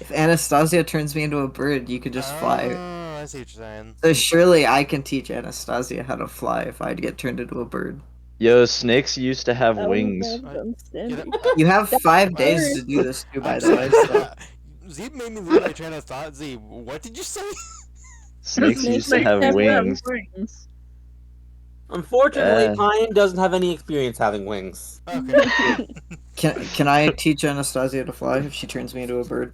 If Anastasia turns me into a bird, you could just fly. Oh, I see what you're saying. So surely I can teach Anastasia how to fly if I'd get turned into a bird. Yo, snakes used to have That wings. was not understanding. You have 5 That's days weird. to do this too, by I'm the way. sorry, So. Z made me lose my train of thought. Z, what did you say? Snakes used to Snakes have have wings. wings. Unfortunately, Uh. Pine doesn't have any experience having wings. Okay. Can I teach Anastasia to fly if she turns me into a bird?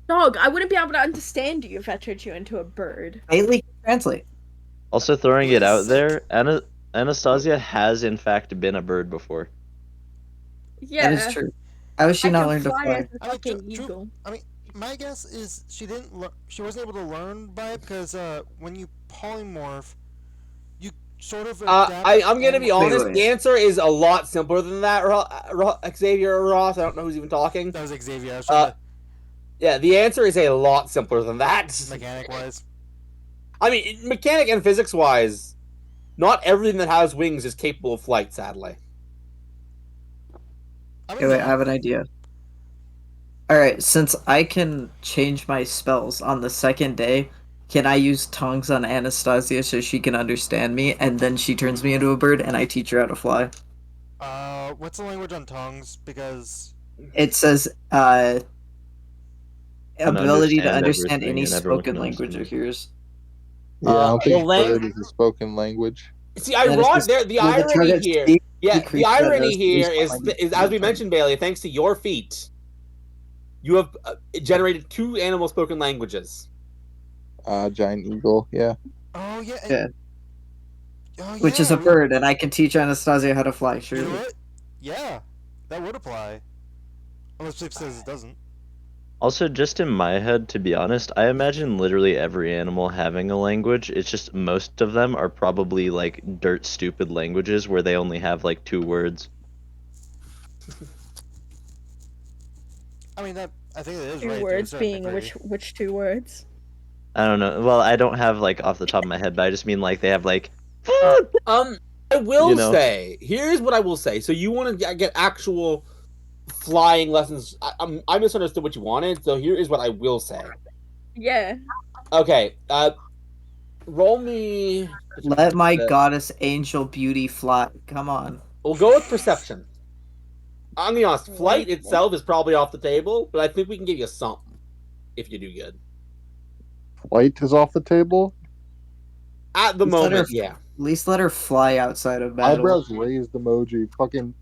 Dog, I wouldn't be able to understand you if I turned you into a bird. Bailey can translate. Also, throwing Wait it a out sec. there, Anastasia has in fact been a bird before. Yeah. That is true. How has she I not can learned to fly fly? as a fucking eagle. I mean, my guess is she wasn't able to learn by it because when you polymorph, you sort of adapt. I'm gonna be honest. wait. The answer is a lot simpler than that. Xavier or Ross, I don't know who's even talking. That was Xavier. I was trying Yeah, the answer is a lot simpler than that. to mechanic wise. I mean, mechanic and physics wise, not everything that has wings is capable of flight. Sadly. I Okay, mean, wait, yeah. I have an idea. Alright, since I can change my spells on the second day, can I use tongues on Anastasia so she can understand me, and then she turns me into a bird and I teach her how to fly? What's the language on tongues? Because It says, Can ability to understand understand everything any and everyone spoken can language understand or hears. Yeah, I don't The think lang- bird is a spoken language. See, That is ironic. just- There, the will the irony target here. speak Yeah, the creature that irony knows at here least one is, language as we in mentioned, Bailey. Thanks to your feat, you have generated 2 animal spoken languages. Giant eagle. Yeah. oh yeah, Yeah. oh Which is yeah, a bird, and I can teach Anastasia how to fly, You surely. know what? Yeah, that would apply. Unless Chip says it doesn't. Also, just in my head, to be honest, I imagine literally every animal having a language. It's just most of them are probably like dirt stupid languages where they only have like 2 words. I mean that. I think it is 2 right to a words certain being degree. which 2 words? I don't know. Well, I don't have like off the top of my head, but I just mean like they have like I will You know. say, here's what I will say. So you want to get actual flying lessons? I misunderstood what you wanted. So here is what I will say. Yeah. Okay, roll me. Let my goddess angel beauty fly. Come on. We'll go with perception. I'm gonna be honest. Flight What? itself is probably off the table, but I think we can give you something if you do good. Flight is off the table. At the Just let moment, her- yeah. At least let her fly outside of battle. Eyebrows raised emoji. Fucking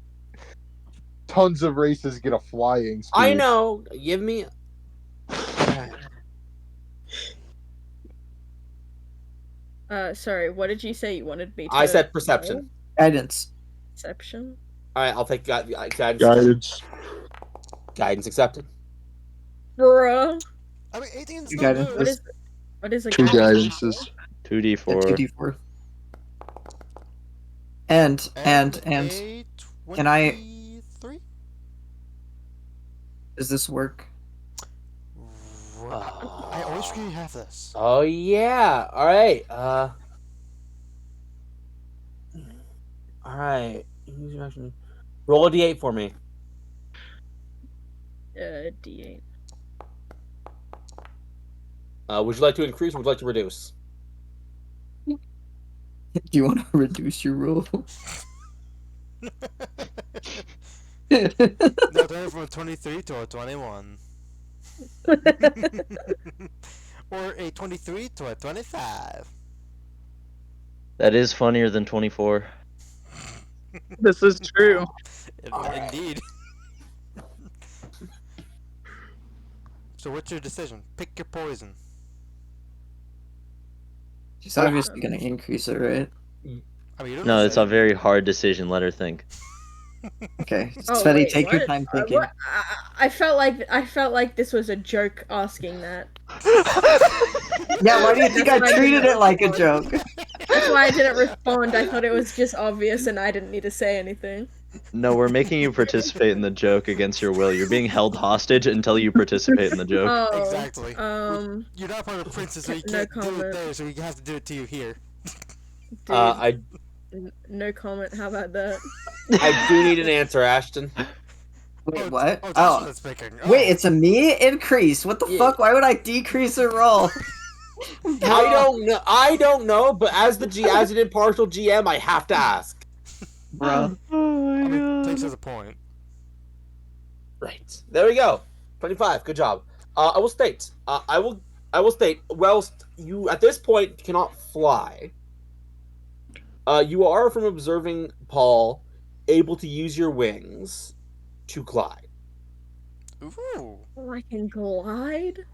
tons of races get a flying speed. I know. Give me. Sorry, what did you say you wanted me to I said perception. roll? Guidance. Perception? All right, I'll take guidance. Guidance. Guidance accepted. Bruh. I mean, 18 is You still guidance. good. What is a 2 guidance? guidances. 2d4. 2d4. And a can I- 23? does this work? I always forget you have this. Oh yeah. All right. All right. Roll a d8 for me. D8. Would you like to increase or would you like to reduce? Do you want to reduce your roll? No, turn it from a 23 to a 21. Or a 23 to a 25. That is funnier than 24. This is true. Alright. Indeed. So what's your decision? Pick your poison. She's obviously gonna increase it, right? I mean, you don't No, have to it's a say. very hard decision. Let her think. Okay. Oh, Svetty, wait, take your what? time thinking. What? I felt like this was a joke asking that. Yeah, why do you think That's I why I treated didn't it like a respond. joke? That's why I didn't respond. I thought it was just obvious and I didn't need to say anything. No, we're making you participate in the joke against your will. You're being held hostage until you participate in the joke. Oh, Exactly. You're not part of Princess, so you No can't do it comment. there, so you have to do it to you here. dude, no comment. How about that? I do need an answer, Ashton. Wait, what? Oh, Oh, that's speaking. wait, it's a me increase. What the Yeah. fuck? Why would I decrease a roll? I don't know, but as an impartial GM, I have to ask. Bro. I mean, takes as a point. Right. There we go. 25. Good job. I will state. I I will state, whilst you at this point cannot fly, you are, from observing Paul, able to use your wings to glide. Ooh. Oh, I can glide.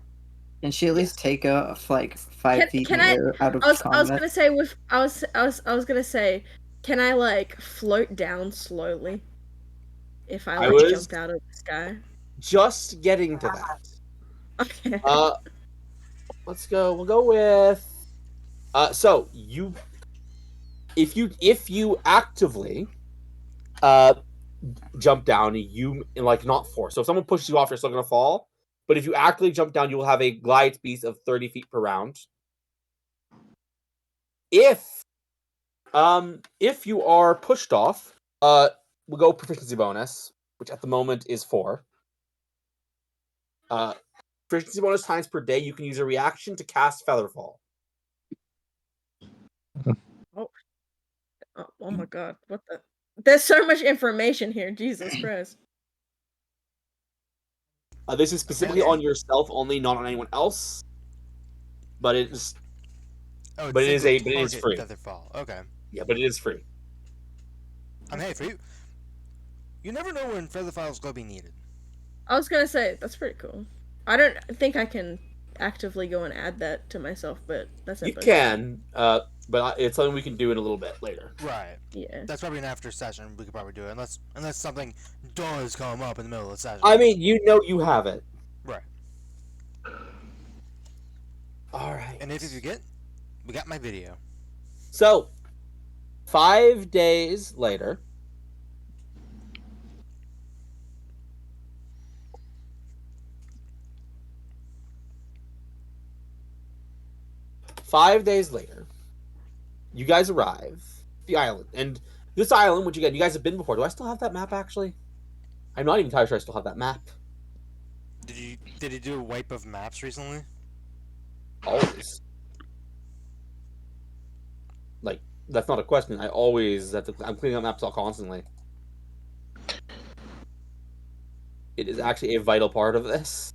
Can she at least Yes. take off like 5 feet in Can the I? air out of I was combat? gonna say with I was gonna say, can I like float down slowly if I I like was jumped out of the sky? just getting to that. Okay. Let's go. We'll go with. So you, if you actively, uh, jump down, you like not force. So if someone pushes you off, you're still gonna fall. But if you actively jump down, you will have a glide speed of 30 feet per round. If you are pushed off, we'll go proficiency bonus, which at the moment is 4. Uh, proficiency bonus times per day. You can use a reaction to cast Featherfall. Oh my god, what the? There's so much information here. Jesus Christ. This is specifically Okay. on yourself only, not on anyone else. But it is, Oh, it's but it is single but it is target free. Featherfall. Okay. Yeah, but it is free. Hey, for you. You never know when Featherfall's gonna be needed. I was gonna say that's pretty cool. I don't think I can actively go and add that to myself, but that's You epic. can, but it's something we can do in a little bit later. Right. Yeah. That's probably an after session. We could probably do it unless something does come up in the middle of the session. I mean, you know, you have it. Right. All right. And if you forget, we got my video. So, 5 days later, you guys arrive at the island, and this island, which again you guys have been before. Do I still have that map? Actually, I'm not even entirely sure I still have that map. Did you do a wipe of maps recently? Always. Like, that's not a question. I always I'm cleaning up maps all constantly. It is actually a vital part of this.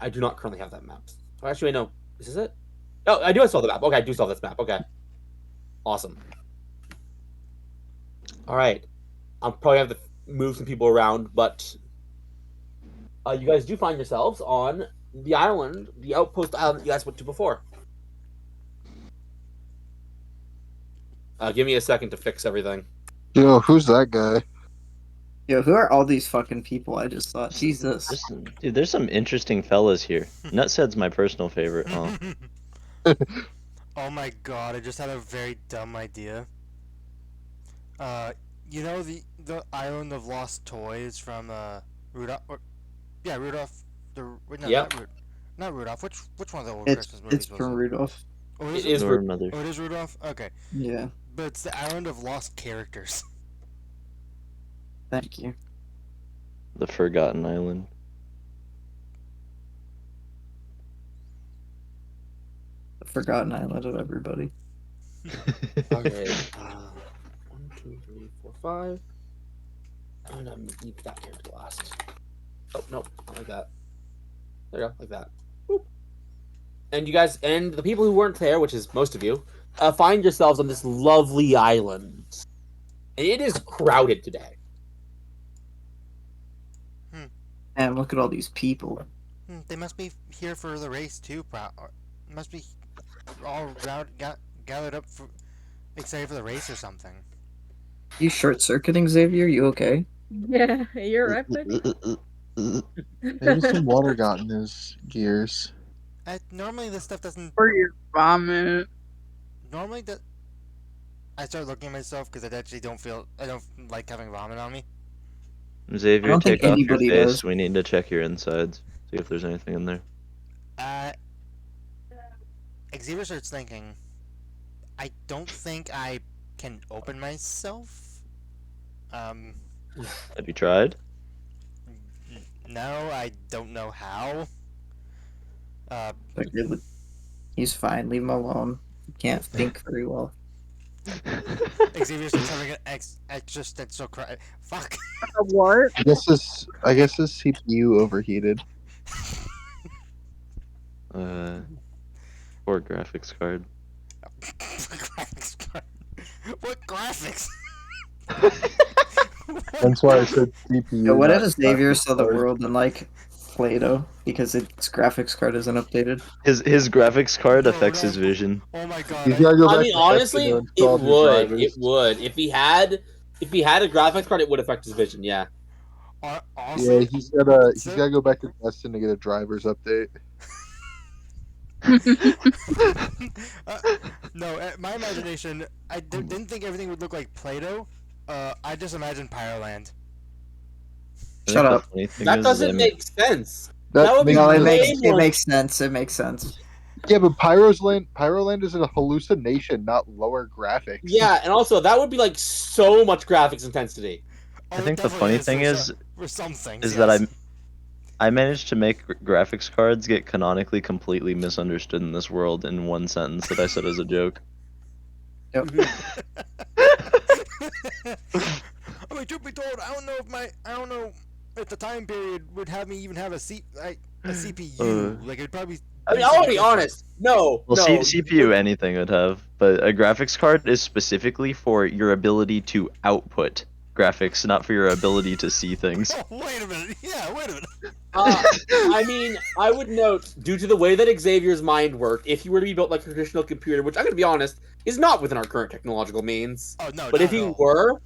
I do not currently have that map. Oh, actually, wait, no. Is this it? Oh, I do still have the map. Okay, I do still have this map. Okay. Awesome. All right. I'll probably have to move some people around, but you guys do find yourselves on the island, the outpost island that you guys went to before. Give me a second to fix everything. Yo, who's that guy? Yo, who are all these fucking people? I just thought, Jesus. Dude, there's some interesting fellas here. Nutsad's my personal favorite. Oh. Oh my god! I just had a very dumb idea. You know the island of lost toys from Rudolph? Yeah, Rudolph. Wait, no, Yep. not Rudolph. Which one of the old It's Christmas movies was from it? Rudolph. Oh, It is is it? Or mother. Oh, it is Rudolph. Okay, Yeah, but it's the island of lost characters. thank you. The Forgotten Island. The Forgotten Island of everybody. Okay. 1, 2, 3, 4, 5. And I need that character last. Oh, nope. Not like that. There you go. Like that. Boop. And you guys, and the people who weren't there, which is most of you, find yourselves on this lovely island. And it is crowded today. And look at all these people. They must be here for the race too. Must be all gathered up for excited for the race or something. You short-circuiting, Xavier? You okay? Yeah, you're right, buddy. Maybe some water got in his gears. Normally this stuff doesn't. Or your vomit. Normally that. I start looking at myself because I actually don't feel. I don't like having vomit on me. Xavier, I don't think take off your anybody face. does. We need to check your insides. See if there's anything in there. Xavier starts thinking. I don't think I can open myself. Have you tried? No, I don't know how. But he's fine. Leave him alone. He can't think very well. Xavier's just having an existential cry. Fuck. What? I guess his CPU overheated. Poor graphics card. Graphics card. What graphics? That's why I said CPU. Yeah, what not if Xavier saw the card. world in like Play-Doh because its graphics card isn't updated? His graphics card No, affects his no. vision. Oh my god. He's gotta go I back mean, to honestly, Epson to it install new would. drivers. It would. If he had a graphics card, it would affect his vision. Yeah. Yeah, Honestly, he's that's it. gotta go back to Destin to get a driver's update. No, my imagination, I didn't think everything would look like Play-Doh. I just imagined Pyroland. I Shut think the up. funny thing That is doesn't I'm- make sense. That That would be makes No, way it more. makes sense. It makes sense. Yeah, but Pyroland is a hallucination, not lower graphics. Yeah, and also that would be like so much graphics intensity. Oh, I it think the definitely funny thing for some things, is yes. that I managed to make graphics cards get canonically completely misunderstood in this world in one sentence that I said as a joke. I mean, truth be told, I don't know if the time period would have me even have a CPU. Like it'd probably. I mean, I'll be honest. No, Well, no. CPU anything would have, but a graphics card is specifically for your ability to output graphics, not for your ability to see things. Oh, wait a minute. Yeah, wait a minute. I mean, I would note, due to the way that Xavier's mind worked, if he were to be built like a traditional computer, which I'm going to be honest, is not within our current technological means. Oh no. But not if he at all. were,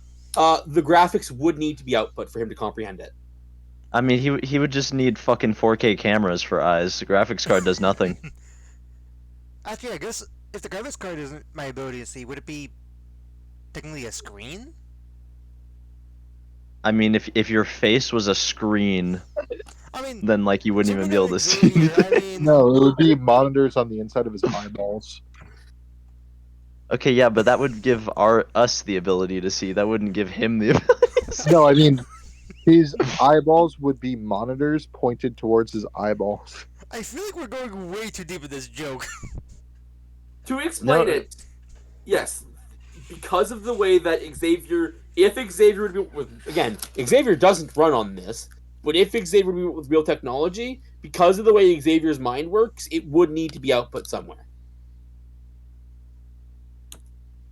the graphics would need to be output for him to comprehend it. I mean, he would just need fucking 4K cameras for eyes. The graphics card does nothing. Actually, I guess if the graphics card isn't my ability to see, would it be technically a screen? I mean, if your face was a screen, I mean, then like you wouldn't even be able to see Xavier, anything. I mean, No, it would be monitors on the inside of his eyeballs. Okay, yeah, but that would give us the ability to see. That wouldn't give him the ability to see. No, I mean, his eyeballs would be monitors pointed towards his eyeballs. I feel like we're going way too deep in this joke. To explain No. it, yes, because of the way that Xavier, if Xavier would be with, again, Xavier doesn't run on this, but if Xavier would be with real technology, because of the way Xavier's mind works, it would need to be output somewhere.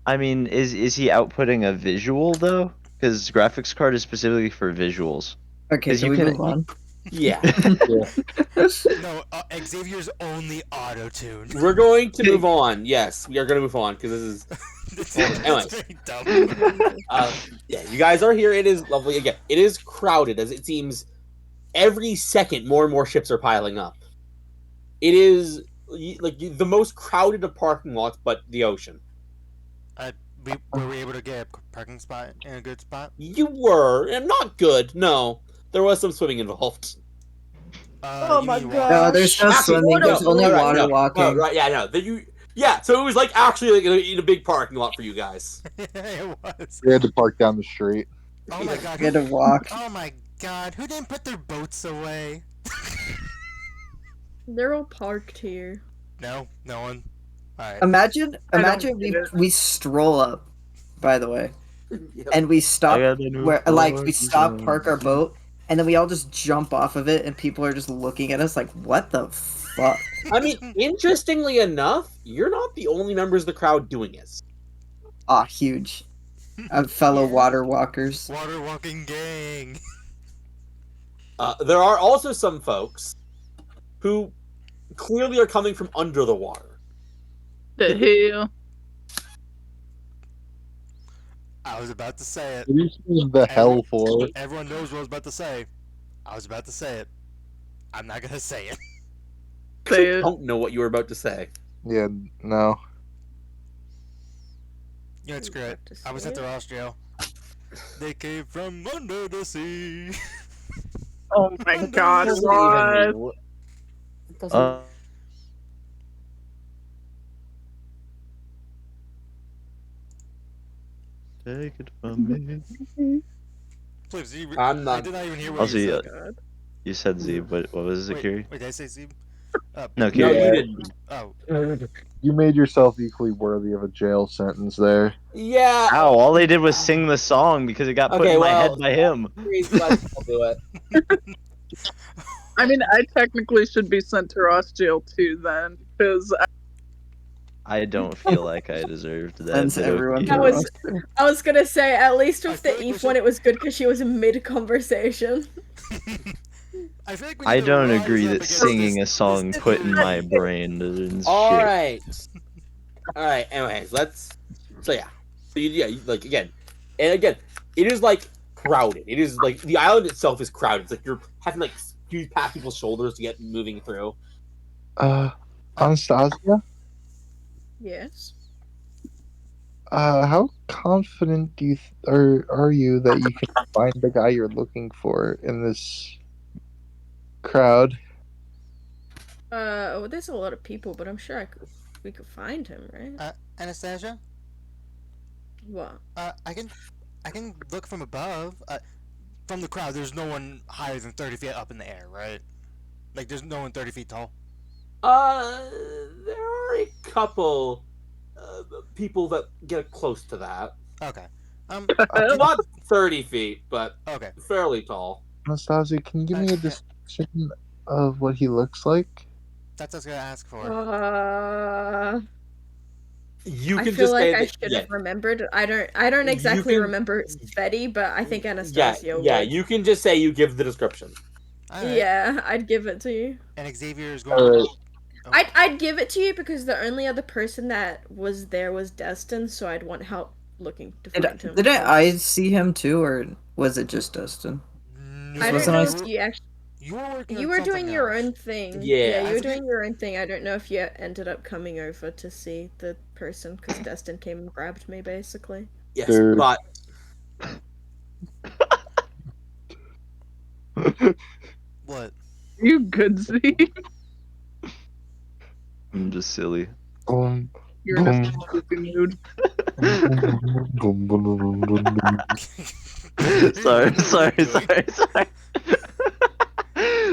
I mean, is he outputting a visual though? Because graphics card is specifically for visuals. Okay, 'Cause can you we can- move on? Yeah. No, Xavier's only auto-tune. We're going to move on. Yes, we are going to move on because this is. It's Anyways. very dumb. Yeah, you guys are here. It is lovely. Again, it is crowded as it seems every second more and more ships are piling up. It is like the most crowded of parking lots, but the ocean. Were we able to get a parking spot in a good spot? You were, and not good. No, there was some swimming involved. Oh my mean God. No, there's no Actually, swimming. no, There's only alright, water no, walking. no, right? Yeah, no. Yeah, so it was like actually like in a big parking lot for you guys. It was. We had to park down the street. Oh my god. We had to walk. Oh my god. Who didn't put their boats away? They're all parked here. No one. Alright. Imagine don't we get it. we stroll up, by the way, Yep. and we stop I got a new where like we boat. stop, park our boat, and then we all just jump off of it, and people are just looking at us like, "What the fuck?" I mean, interestingly enough, you're not the only members of the crowd doing it. Ah, huge. Fellow Yeah. water walkers. Water walking gang. There are also some folks who clearly are coming from under the water. The hell? I was about to say it. What are you saying the hell for? Everyone knows what I was about to say. I was about to say it. I'm not gonna say it. Say I it. don't know what you were about to say. Yeah, no. You know, it's great. About to I was say at the it. Ross jail. They came from under the sea. Oh my god, what? Take it from me. Please, I'm not- I did not even hear what Also, you yeah, said. you said Z, but what was it, Wait, Kiri? wait, did I say Zeb? No, No, Kiri. you Yeah. didn't. Oh, You made yourself equally worthy of a jail sentence there. Yeah. Ow, all they did was sing the song because it got put Okay, in my well, head by him. let's do it. I mean, I technically should be sent to Ross jail too then, because I don't feel like I deserved that, Sends but everyone okay. to roast. I was gonna say, at least I with feel the like we Eve one, should- it was good because she was mid conversation. I feel like we I need to don't rise agree up that against singing this. a song put in my brain is All shit. right. All right. Anyways, let's. So yeah. So like again, and again, it is like crowded. It is like the island itself is crowded. It's like you're having like huge past people's shoulders to get moving through. Anastasia, Yes. how confident do you are you that you can find the guy you're looking for in this crowd? Well, there's a lot of people, but I'm sure we could find him, right? Anastasia, What? I can look from above. From the crowd, there's no one higher than 30 feet up in the air, right? Like, there's no one 30 feet tall. There are a couple people that get close to that. Okay. Not 30 feet, but Okay. fairly tall. Anastasia, can you give me a Yeah. description of what he looks like? That's what I was gonna ask for. You I can feel just like say I that. should Yeah, have remembered. I don't exactly can- remember Sveti, but I think yeah, Anastasia yeah. would. You can just say you give the description. All right. Yeah, I'd give it to you. And Xavier is going. Alright. I'd give it to you because the only other person that was there was Destin, so I'd want help looking to find him. Didn't I 'cause see him too, or was it just Dustin? No, I don't Wasn't know I- if you actually. You were working. You on were something doing your else. own thing. Yeah. you I were forget- doing your own thing. I don't know if you ended up coming over to see the person because Destin came and grabbed me, basically. Yes, Dude. but What? you good, Z. I'm just silly. Boom, You're in a boom, goofy mood. boom, boom, boom, boom, boom. sorry. What are you doing?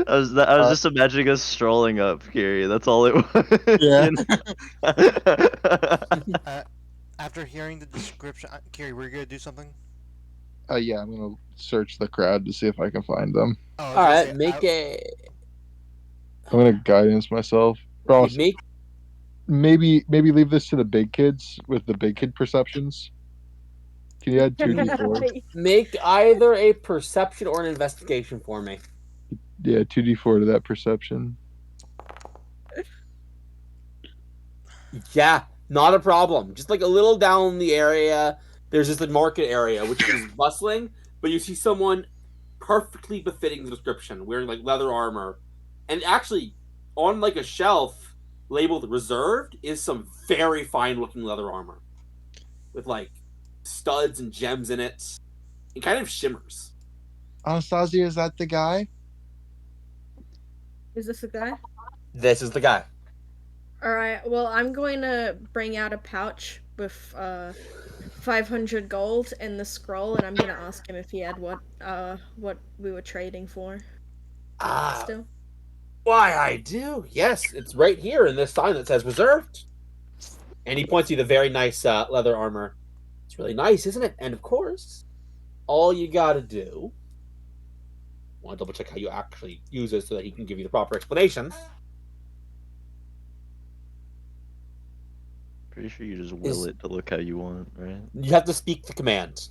I was just imagining us strolling up, Kiri. That's all it was. Yeah. You know? After hearing the description, Kiri, were you gonna do something? Yeah, I'm gonna search the crowd to see if I can find them. Oh, I was all gonna right, say, make a I'm gonna guidance myself. Ross, make maybe leave this to the big kids with the big kid perceptions. Can you add 2d4? make either a perception or an investigation for me. Yeah, 2d4 to that perception. Yeah, not a problem. Just like a little down the area, there's just a market area which is bustling, but you see someone perfectly befitting the description, wearing like leather armor, and actually on like a shelf labeled reserved is some very fine looking leather armor with like studs and gems in it. It kind of shimmers. Anastasia, is that the guy? Is this a guy? This is the guy. Alright, well, I'm going to bring out a pouch with 500 gold and the scroll, and I'm going to ask him if he had what we were trading for. Ah, Still. why I do. Yes, it's right here in this sign that says reserved. And he points you the very nice leather armor. It's really nice, isn't it? And of course, all you gotta do. I want to double check how you actually use it so that he can give you the proper explanation. Pretty sure you just will it to look how you want, right? You have to speak the command.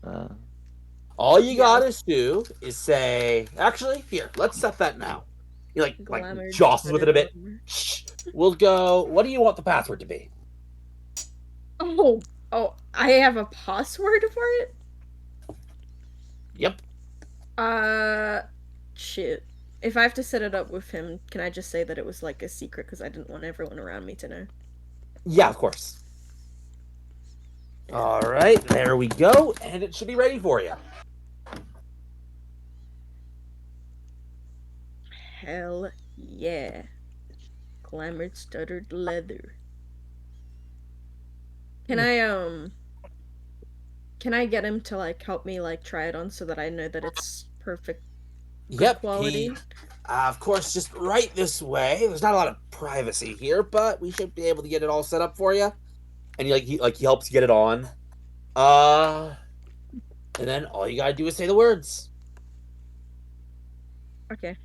Uh, All you gotta do is say, actually, here, let's set that now. He like Glamour jostles with it a bit. armor. Shh. We'll go. What do you want the password to be? Oh, I have a password for it? Yep. Shit. If I have to set it up with him, can I just say that it was like a secret because I didn't want everyone around me to know? Yeah, of course. All right, there we go, and it should be ready for you. Hell yeah. Glamored stuttered leather. Can I get him to like help me like try it on so that I know that it's perfect Yep, quality. Of course, just right this way. There's not a lot of privacy here, but we should be able to get it all set up for you. And he helps you get it on. And then all you gotta do is say the words. Okay.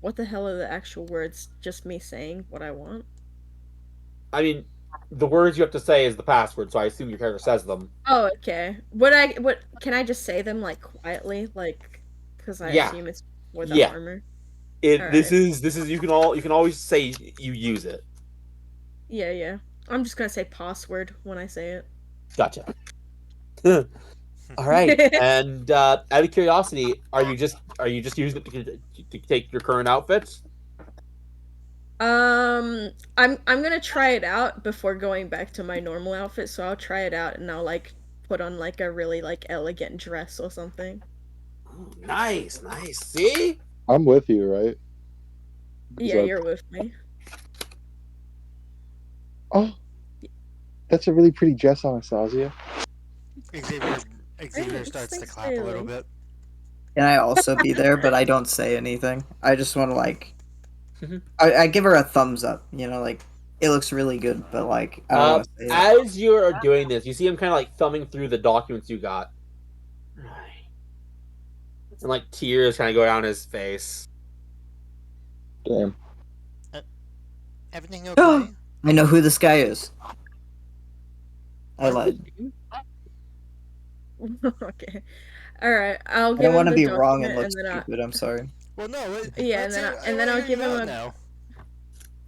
What the hell are the actual words? Just me saying what I want? I mean, the words you have to say is the password, so I assume your character says them. Oh, okay. What can I just say them like quietly, like, because I Yeah. assume it's for the Yeah. armor. This Alright. is you can always say you use it. Yeah. I'm just gonna say password when I say it. Gotcha. All right. And out of curiosity, are you just using it to take your current outfits? I'm gonna try it out before going back to my normal outfit, so I'll try it out and I'll like put on like a really like elegant dress or something. Oh, nice. See? I'm with you, right? Yeah, So- you're with me. Oh, that's a really pretty dress, Anastasia. Xavier starts to Thanks, clap a little Bailey. bit. Can I also be there? But I don't say anything. I just want to like, Mhm. I give her a thumbs up. Like it looks really good, but like I don't want to say it. As you are doing this, you see him kind of like thumbing through the documents you got. Right. And like tears kind of go down his face. Damn. Everything okay? I know who this guy is. I lied. Okay. Alright, I'll I give don't him want to the be wrong and document look and then stupid. I'm sorry. Well, no. Yeah, let's and then hear- and then wanna I'll hear give you him out a now.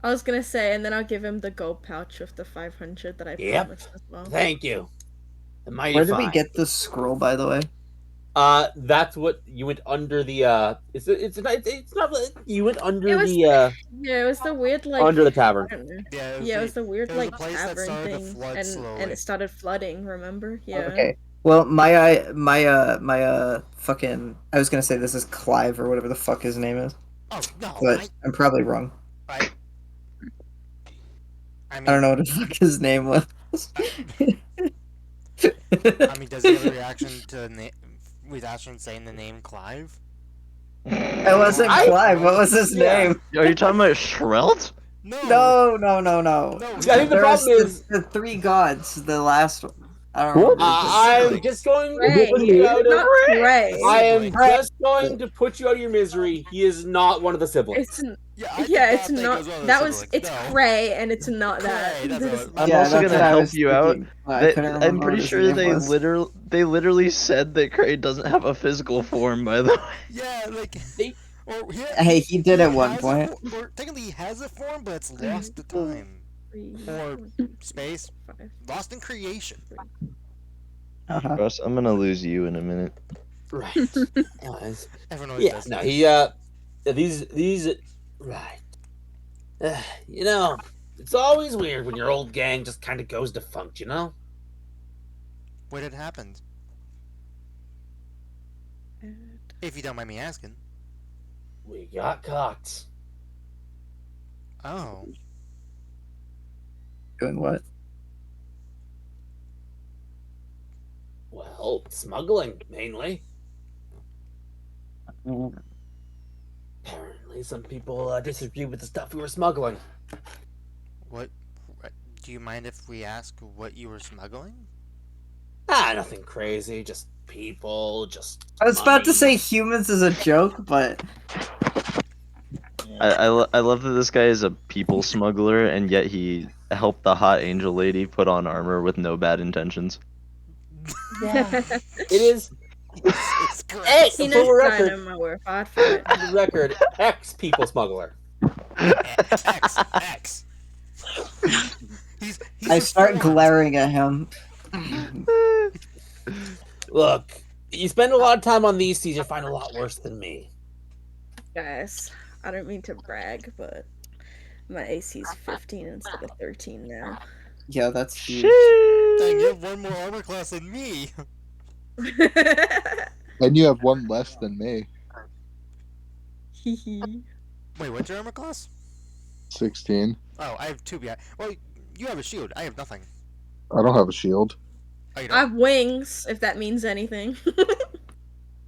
I was gonna say, and then I'll give him the gold pouch with the 500 that I Yep. promised as well. Thank you. The mighty Where did we fine. get this scroll, by the way? That's what you went under the. It's not. You went under It was the. Yeah, it was the weird like Under the tavern. I don't know. Yeah, Yeah, it was the weird it was like the place that tavern started to thing, flood and slowly. it started flooding. Remember? Yeah. Okay. Well, my fucking. I was gonna say this is Clive or whatever the fuck his name is, Oh no! but I'm probably wrong. I mean, I don't know what the fuck his name was. I mean, does he have a reaction to with Ashton saying the name Clive? It wasn't Clive. What was his Yeah. name? Are you talking about Shrelt? No. No. No. I think the There was problem is. the three gods. The last one. I don't What? remember. I'm just going to Ray, put you out not of. Ray. I am Sibling. just going to put you out of your misery. He is not one of the siblings. It's n- Yeah, I did yeah, not it's think it not. was one of the That was siblings, it's no. Cray, and it's not that. Cray, that's There's- what- I'm Yeah, also that's gonna what I help was you out. thinking. I couldn't remember I'm what pretty his sure name they was. literally said that Kraid doesn't have a physical form, by the way. Yeah, like They- or Hey, he did at one has a point. or technically he has a form, but it's lost to time or space, Five. lost in creation. Uh-huh. Ross, I'm gonna lose you in a minute. Right. Anyways. Everyone always Yeah. does. No. These. Right. You know, it's always weird when your old gang just kind of goes defunct. You know. What had happened? If you don't mind me asking. We got caught. Oh. Doing what? Well, smuggling mainly. Apparently, some people disagree with the stuff we were smuggling. What? Do you mind if we ask what you were smuggling? Nothing crazy. Just people. Just. I was about to money. say humans is a joke, but I love that this guy is a people smuggler, and yet he helped the hot angel lady put on armor with no bad intentions. It is. It's Hey, He for knows the I record, know my work hard for it. for the record, ex people smuggler. X. He's I a start form. glaring at him. Look, you spend a lot of time on these seas, you find a lot worse than me. Guys, I don't mean to brag, but my AC's 15 instead of 13 now. Yeah, that's huge. Dang, you have one more armor class than me. And you have one less than me. Hee. Wait, what's your armor class? 16. Oh, I have 2 behind. Well, you have a shield. I have nothing. I don't have a shield. Oh, you I don't? have wings, if that means anything.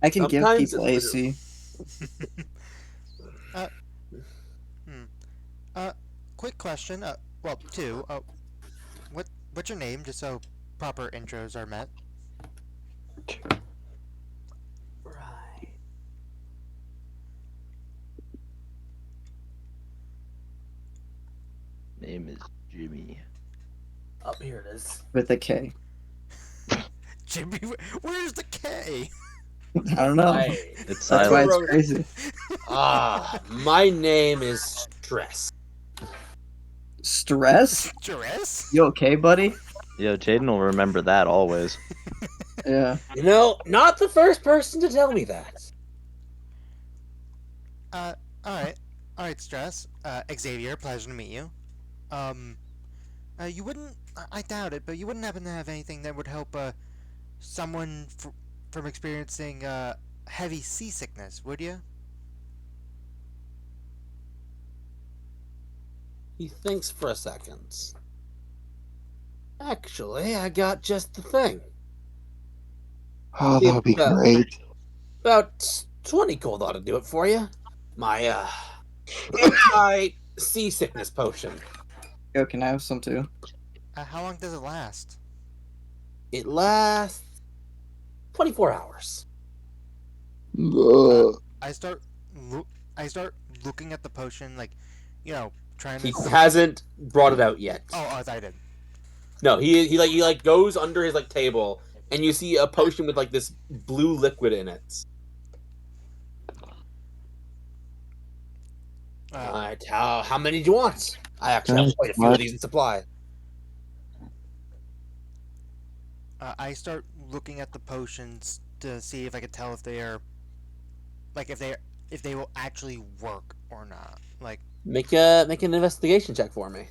I can give Sometimes people it's AC. uh, hmm. Uh, quick question. Well, two. What's your name, just so proper intros are met? right. Name is Jimmy. Up here it is. With a K. Jimmy, where's the K? I don't know. Right. It's That's why silent. it's crazy. My name is Stress. Stress? Dress? You okay, buddy? Yo, Jaden will remember that always. Yeah. You know, not the first person to tell me that. Uh, alright. Alright, Stress. Xavier, pleasure to meet you. Um, you wouldn't, I doubt it, but you wouldn't happen to have anything that would help, someone from experiencing, heavy seasickness, would you? He thinks for a second. Actually, I got just the thing. Oh, that would be Well, great. About 20 gold ought to do it for you. My, anti-seasickness potion. Yo, can I have some too? How long does it last? It lasts 24 hours. Ugh. I start, I start looking at the potion, like, trying to. He hasn't brought it out yet. Oh, I did. No, he goes under his table, and you see a potion with this blue liquid in it. All right, how many do you want? I actually have quite a few of these in supply. I start looking at the potions to see if I could tell if they are, like, if they will actually work or not. Like, Make an investigation check for me.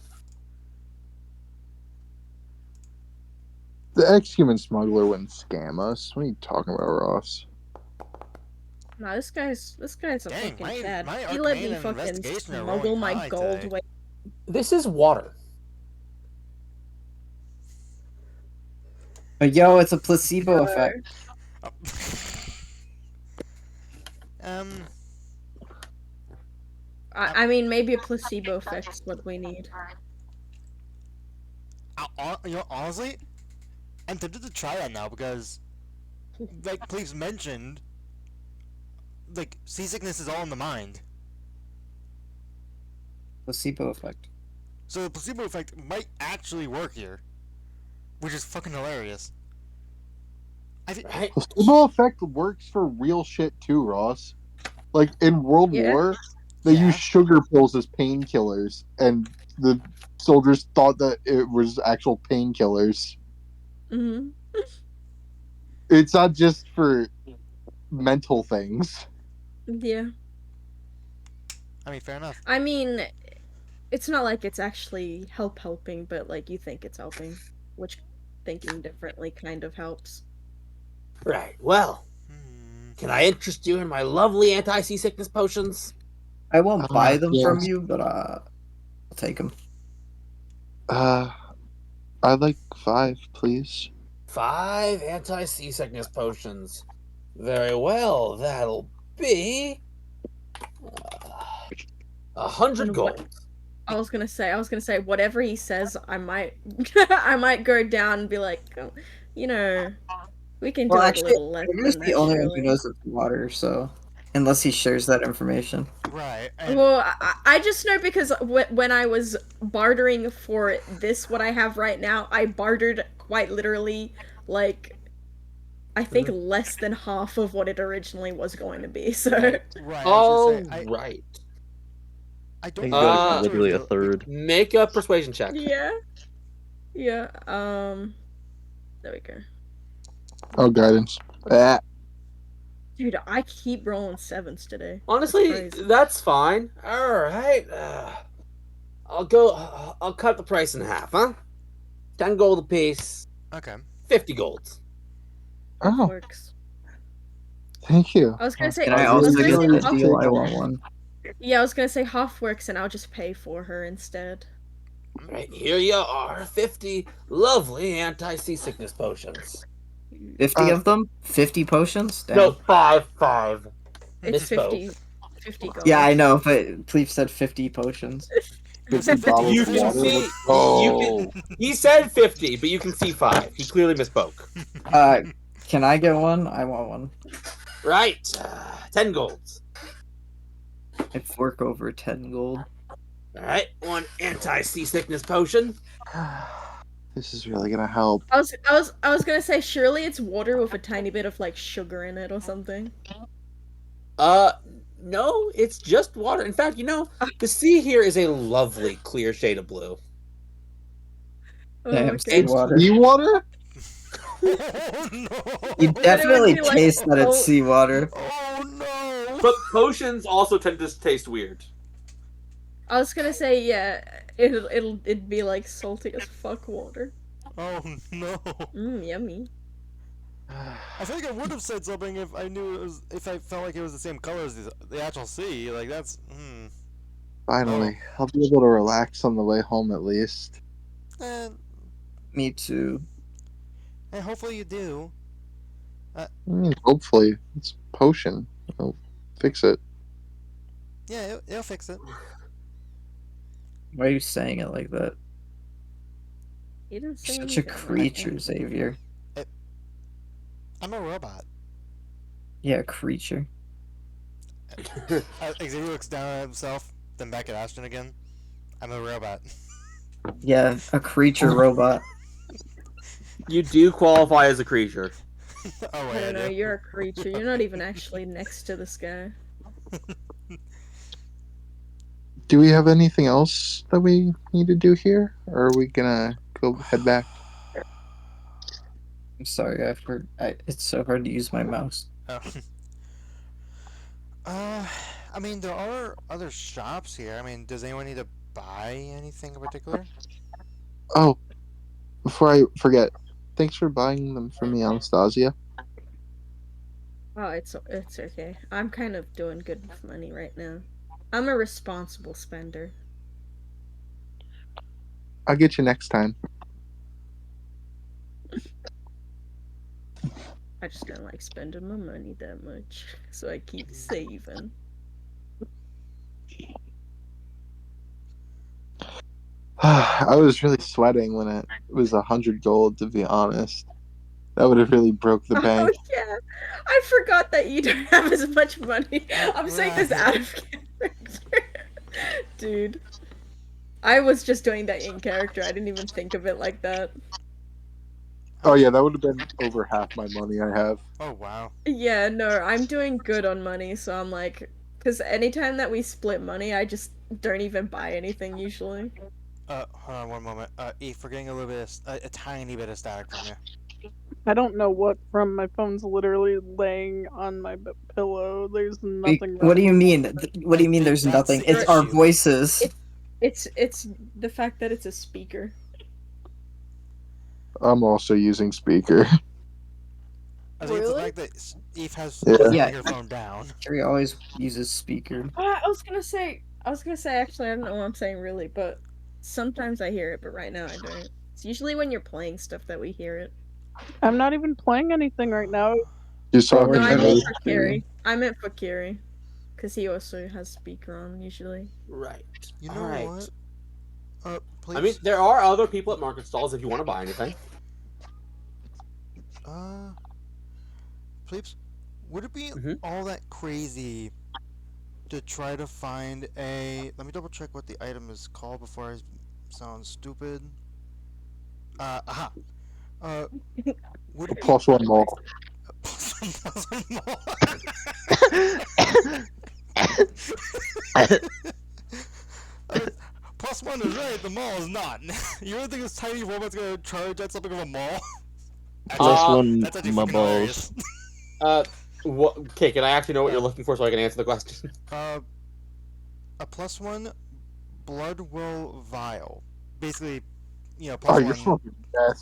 The ex-human smuggler wouldn't scam us. What are you talking about, Ross? Nah, this guy's a dang, fucking Chad. my He let arcane me and fucking investigation are smuggle rolling my high gold today. away. This is water. But yo, it's a placebo effect. um, I mean, maybe a placebo effect's what we need. honestly, I'm tempted to try that now because, like, please mentioned, like, seasickness is all in the mind. Placebo effect. So the placebo effect might actually work here, which is fucking hilarious. Right? Placebo effect works for real shit too, Ross. Like in World Yeah. War, they used sugar pills as painkillers, and the soldiers thought that it was actual painkillers. Mm-hmm. It's not just for mental things. Yeah. I mean, fair enough. I mean, it's not like it's actually helping, but like you think it's helping, which thinking differently kind of helps. Right. Well, can I interest you in my lovely anti-seasickness potions? I won't buy them yes. from you, but I'll take them. I'd like 5, please. 5 anti-seasickness potions. Very well. That'll be 100 And gold. I was gonna say whatever he says, I might I might go down and be like, oh, we can do Well, it a actually, little less Edgar's than the that, only one who surely. knows it's water, so unless he shares that information. Right. And Well, I just know because when I was bartering for this, what I have right now, I bartered quite literally, like, I think less than half of what it originally was going to be. So right. I was All gonna say, right. I I don't think want it's to literally a reveal. third. Make a persuasion check. yeah, yeah. There we go. Oh, guidance. Ah. Dude, I keep rolling 7s today. Honestly, That's crazy. that's fine. All right. I'll cut the price in half, huh? 10 gold apiece. Okay. 50 gold. Oh, Works. thank you. I was gonna say. Can I I also was gonna seal say the half. deal? I want one. Yeah, I was gonna say half works, and I'll just pay for her instead. Right, here you are. 50 lovely anti-seasickness potions. 50 of them? 50 potions? Damn. No, five. It's Misspoke. 50 gold. Yeah, I know, but Pleef said 50 potions. 50 bottles You of can water. see. Let's go. He said 50, but you can see 5. He clearly misspoke. Can I get one? I want one. Right. 10 golds. I fork over 10 gold. All right. 1 anti-seasickness potion. This is really gonna help. I was gonna say surely it's water with a tiny bit of like sugar in it or something. No, it's just water. In fact, the sea here is a lovely clear shade of blue. Oh, Damn, okay. seawater. Seawater? Oh no! You definitely be like, taste that it's seawater. Oh no! But potions also tend to taste weird. I was gonna say yeah, it'd be like salty as fuck water. Oh no! Yummy. I think I would have said something if I knew if I felt like it was the same color as the actual sea. Like that's. Finally, I'll be able to relax on the way home at least. And Me too. hopefully you do. Hopefully, it's potion. I'll fix it. Yeah, it'll fix it. Why are you saying it like that? You didn't say You're such a anything, creature, nothing. Xavier. I'm a robot. Yeah, creature. Xavier looks down at himself, then back at Ashton again. I'm a robot. Yeah, a creature robot. You do qualify as a creature. Oh I wait, don't know. do. You're a creature. You're not even actually next to this guy. Do we have anything else that we need to do here? Or are we gonna go head back? I'm sorry, it's so hard to use my mouse. Oh. I mean, there are other shops here. I mean, does anyone need to buy anything in particular? Oh, before I forget, thanks for buying them for me, Anastasia. Oh, it's okay. I'm kind of doing good with money right now. I'm a responsible spender. I'll get you next time. I just don't like spending my money that much, so I keep saving. I was really sweating when it was 100 gold, to be honest. That would have really broke the bank. Oh yeah, I forgot that you don't have as much money. I'm saying this out of character, dude. I was just doing that in character. I didn't even think of it like that. Oh yeah, that would have been over half my money I have. Oh wow. Yeah, no, I'm doing good on money, so I'm like, because anytime that we split money, I just don't even buy anything usually. Hold on one moment. Eve, we're getting a little bit, a tiny bit of static from you. I don't know what from. My phone's literally laying on my pillow. There's nothing. What do you wrong. mean? What do you mean there's That's nothing? the It's our issue. voices. It's the fact that it's a speaker. I'm also using speaker. I think it's the Really? fact that Eve has Yeah. the Yeah. microphone down. Carrie always uses speaker. I was gonna say actually I don't know what I'm saying really, but sometimes I hear it, but right now I don't. It's usually when you're playing stuff that we hear it. I'm not even playing anything right now. Just Oh, talking No, we're I to meant me. for Kiri. I meant for Kiri. Because he also has speaker on usually. Right. You know Alright. what? Please. I mean, there are other people at market stalls if you want to buy anything. Please, would it be Mhm. all that crazy to try to find a? Let me double check what the item is called before I sound stupid. Aha. Would it be Plus one more. plus one more? Plus one is right, the mall is not. You really think this tiny robot's gonna charge at something of a mall? Plus one, That's actually my fucking balls. hilarious. Okay, can I actually know what you're looking for so I can answer the question? A plus one blood will vial. Basically, plus Oh, you're one. smoking meth.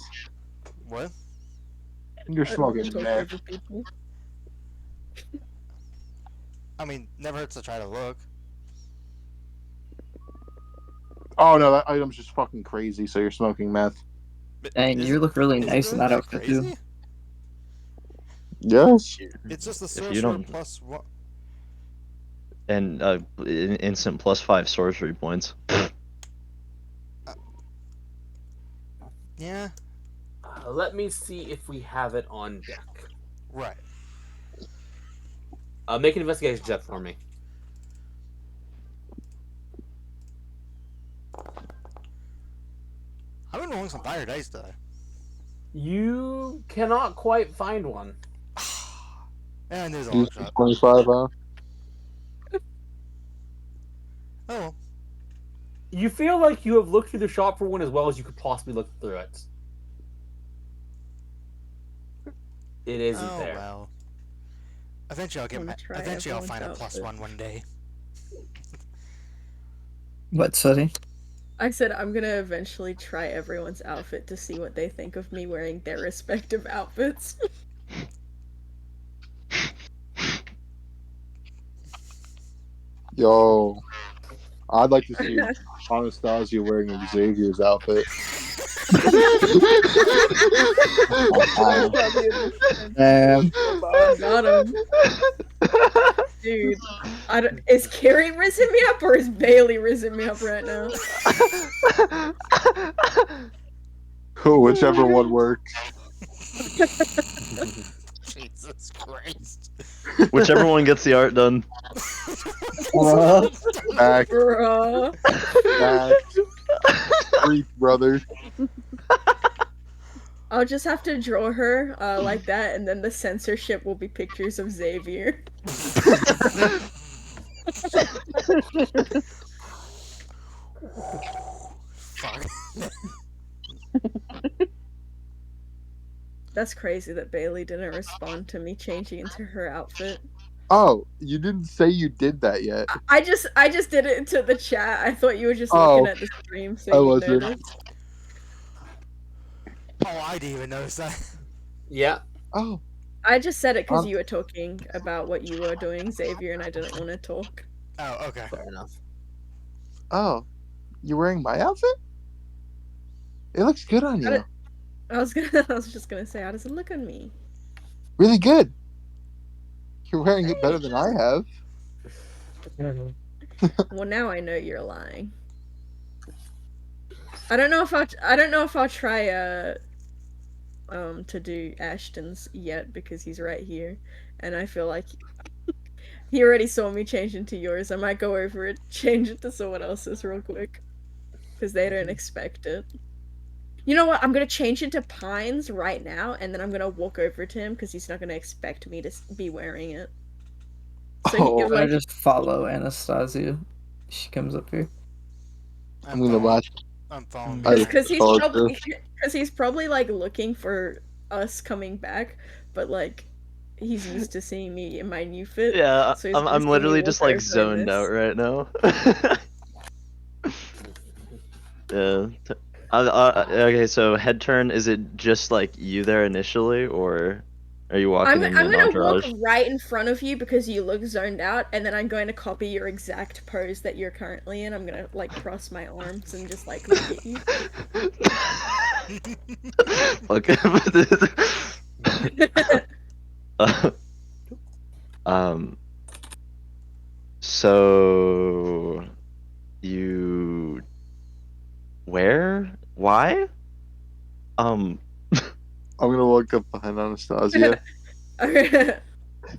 What? You're I don't smoking talk meth. over people. I mean, never hurts to try to look. Oh no, that item's just fucking crazy. So you're smoking meth. But Dang, is you it- look really is it nice in really that outfit too. Yes. It's just the If you sorcerer don't- plus one. And instant +5 sorcery points. Yeah, Let me see if we have it on deck. right. Make an investigation check for me. I've been rolling some fire dice today. You cannot quite find one. And there's a Use long shot. 25, huh? Oh, You feel like you have looked through the shop for one as well as you could possibly look through it. It isn't oh there. well. Eventually, Eventually, I'll find a +1 day. What, sorry? I said I'm gonna eventually try everyone's outfit to see what they think of me wearing their respective outfits. Yo, I'd like to see Anastasia wearing Xavier's outfit. Damn. Got him. Dude, is Carrie risen me up or is Bailey risen me up right now? Whichever one works. Jesus Christ. Whichever one gets the art done. Back, Bruh. back. Freak, brother. I'll just have to draw her like that, and then the censorship will be pictures of Xavier. Fuck. That's crazy that Bailey didn't respond to me changing into her outfit. Oh, you didn't say you did that yet. I just did it into the chat. I thought you were just Oh, looking at the stream, so I you wasn't. noticed. Oh, I didn't even notice that. Yeah. Oh, I just said it because you were talking about what you were doing, Xavier, and I didn't want to talk. Oh, okay. Fair enough. oh. You're wearing my outfit? It looks good on you. I was just gonna say, how does it look on me? Really good. You're wearing it better than I have. Well, now I know you're lying. I don't know if I'll try to do Ashton's yet because he's right here, and I feel like he already saw me change into yours. I might go over it, change it to someone else's real quick, because they don't expect it. You know what? I'm gonna change into Pines right now, and then I'm gonna walk over to him because he's not gonna expect me to be wearing it. So Oh, I just follow Anastasia. She comes up here. I'm gonna watch. I'm following. because I- he's probably like looking for us coming back, but like he's used to seeing me in my new fit. Yeah, so he's gonna I'm see me literally walk just like over in zoned this. out right now. Yeah. Okay, so head turn, is it just like you there initially, or are you walking in I'm an gonna entourage? walk right in front of you because you look zoned out, and then I'm going to copy your exact pose that you're currently in. I'm gonna like cross my arms and just like look at you. Okay. um. So you where? Why? I'm gonna walk up behind Anastasia.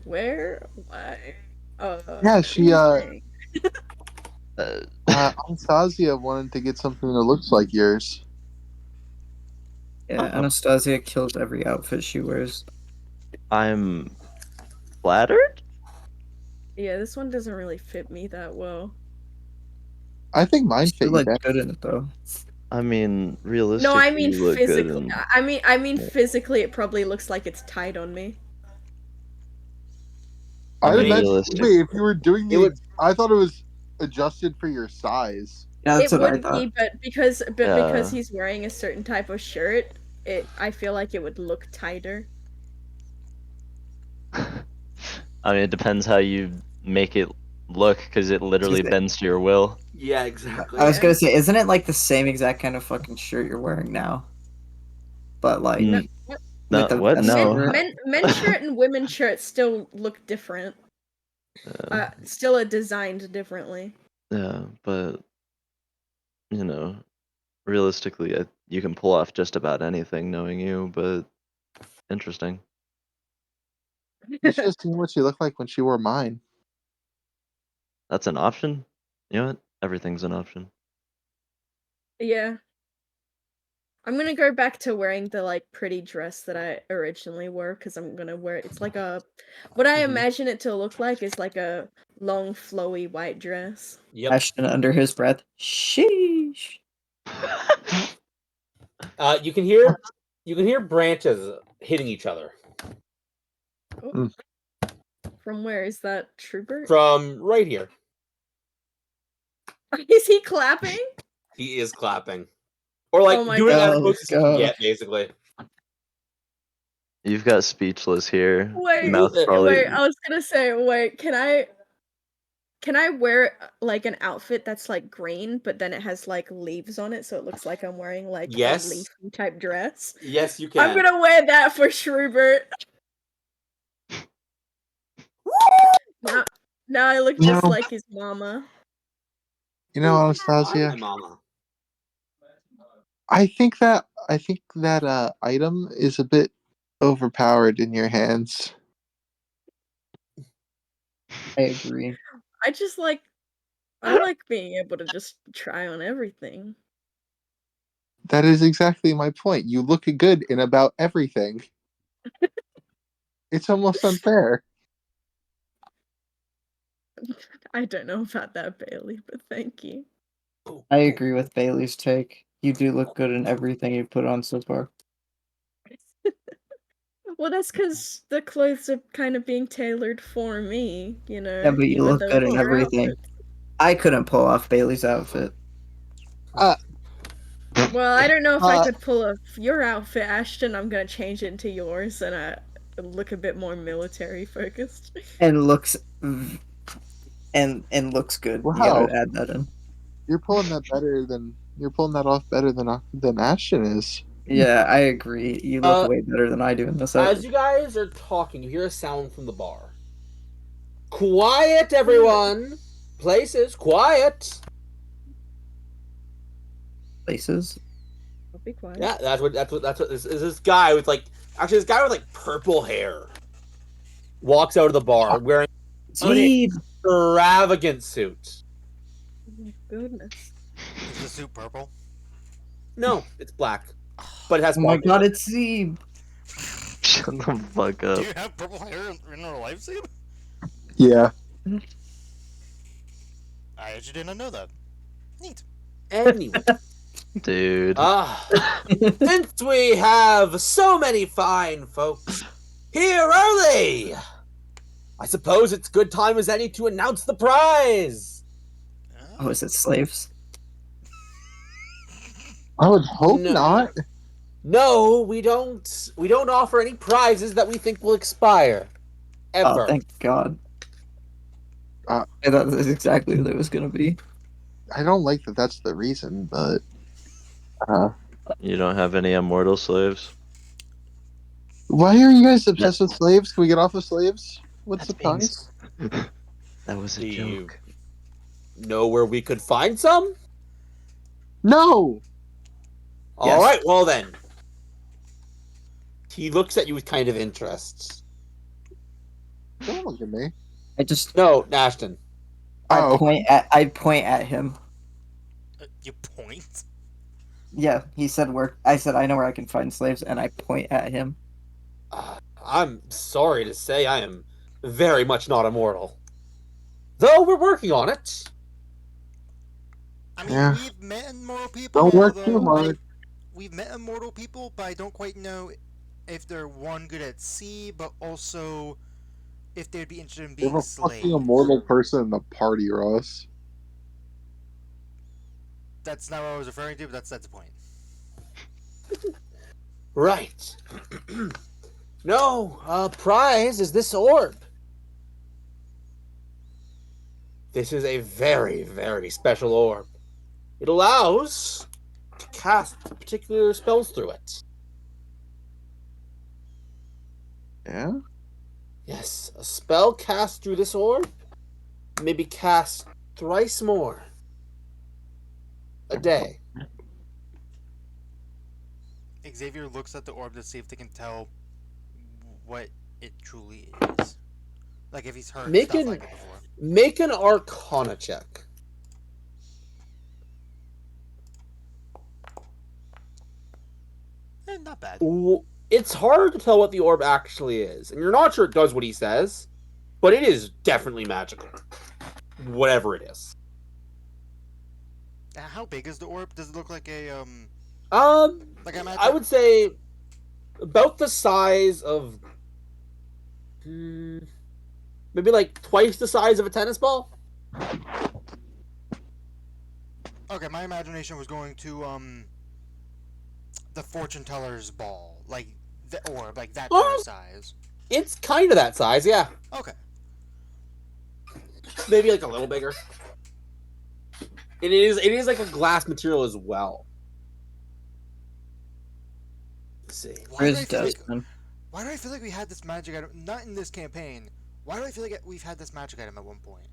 Where? Why? Yeah, she dang. Anastasia wanted to get something that looks like yours. Yeah, Anastasia kills every outfit she wears. I'm flattered. Yeah, this one doesn't really fit me that well. I think mine She fit you look better. good in it though. I mean, realistically, No, I mean you look good physically. in... I mean physically. It probably looks like it's tight on me. I'd mean, imagine. realistic. Wait, if you were doing It would- I thought it was adjusted for your size. Yeah, that's It what I would thought. be, but because Yeah. he's wearing a certain type of shirt, I feel like it would look tighter. I mean, it depends how you make it look, because it literally bends to your will. Yeah, exactly. I was gonna say, isn't it like the same exact kind of fucking shirt you're wearing now? But like, Mm, No, With a what? vest No. over it. men's shirt and women's shirt still look different. Still are designed differently. Yeah, but realistically, you can pull off just about anything knowing you, but interesting. You should have seen what she looked like when she wore mine. That's an option? You know what? Everything's an option. Yeah. I'm gonna go back to wearing the like pretty dress that I originally wore because I'm gonna wear it. It's like what I imagine it to look like is like a long flowy white dress. Yep. Ashton under his breath. Sheesh. You can hear branches hitting each other From where is that, Trooper? from right here. Is he clapping? He is clapping, or like Oh my doing God. as close as he can Go. get, basically. You've got speechless here. Wait, Mouth probably. wait. I was gonna say, wait. Can I wear like an outfit that's like green, but then it has like leaves on it, so it looks like I'm wearing like Yes. a leafy type dress? Yes, you I'm can. gonna wear that for Schubert. Now I look just No. like his mama. You know, My Anastasia, mama. I think that item is a bit overpowered in your hands. I agree. I like being able to just try on everything. That is exactly my point. You look good in about everything. It's almost unfair. I don't know about that, Bailey, but thank you. I agree with Bailey's take. You do look good in everything you've put on so far. Well, that's because the clothes are kind of being tailored for me, you know. Yeah, but you even look though good it's in your everything. outfit. I couldn't pull off Bailey's outfit. Well, I don't know if I Uh, could pull off your outfit, Ashton. I'm gonna change it into yours and look a bit more military focused. And looks and looks good. You Wow. gotta add that in. You're pulling that off better than Ashton is. Yeah, I agree. You look Uh, way better than I do in this As outfit. you guys are talking, you hear a sound from the bar. Quiet, everyone. Places, quiet. Places. I'll be quiet. Yeah, that's what is this guy with this guy with purple hair walks out of the bar wearing an Zeeb. extravagant suit. Oh my goodness. Is the suit purple? No, it's black, but it has Oh my sparkles. god, it's Zeeb. Shut the fuck Do up. you have purple hair in real life, Steve? Yeah. I actually didn't know that. Neat. Anyway, Dude. since we have so many fine folks here early, I suppose it's good time as any to announce the prize. Oh, is it slaves? I would hope No. not. No, we don't. We don't offer any prizes that we think will expire. Ever. Oh, thank God. Uh, I thought that's exactly what it was gonna be. I don't like that that's the reason, but You don't have any immortal slaves? why are you guys obsessed with slaves? Can we get off of slaves? What's the That's being price? That was a Do you joke. know where we could find some? No. All right, well then. He looks at you with kind of interest. Don't look at me. I just No, Ashton. Oh. I point at him. You point? Yeah, he said where I said I know where I can find slaves and I point at him. I'm sorry to say I am very much not immortal. Though we're working on it. I mean, Yeah. we've met immortal people. Don't work although, too hard. we've met immortal people, but I don't quite know if they're one good at sea, but also if they'd be interested in We have being a slaves. fucking immortal person in the party, Ross. That's not what I was referring to, but that's the point. Right. No, prize is this orb. This is a very, very special orb. It allows to cast particular spells through it. Yeah? Yes, a spell cast through this orb may be cast thrice more a day. Xavier looks at the orb to see if they can tell what it truly is. Like if he's heard Make stuff an like it before. make an Arcana check. Not bad. It's hard to tell what the orb actually is, and you're not sure it does what he says, but it is definitely magical. Whatever it is. How big is the orb? Does it look like a Like I I would say about the size of maybe like twice the size of a tennis ball. Okay, my imagination was going to the fortune teller's ball, like the orb, like that kind of size. It's kind of that size, yeah. Okay. Maybe like a little bigger. It is like a glass material as well. Let's see. Where's why Desmond? do I feel like we had this magic item? Not in this campaign. Why do I feel like we've had this magic item at one point?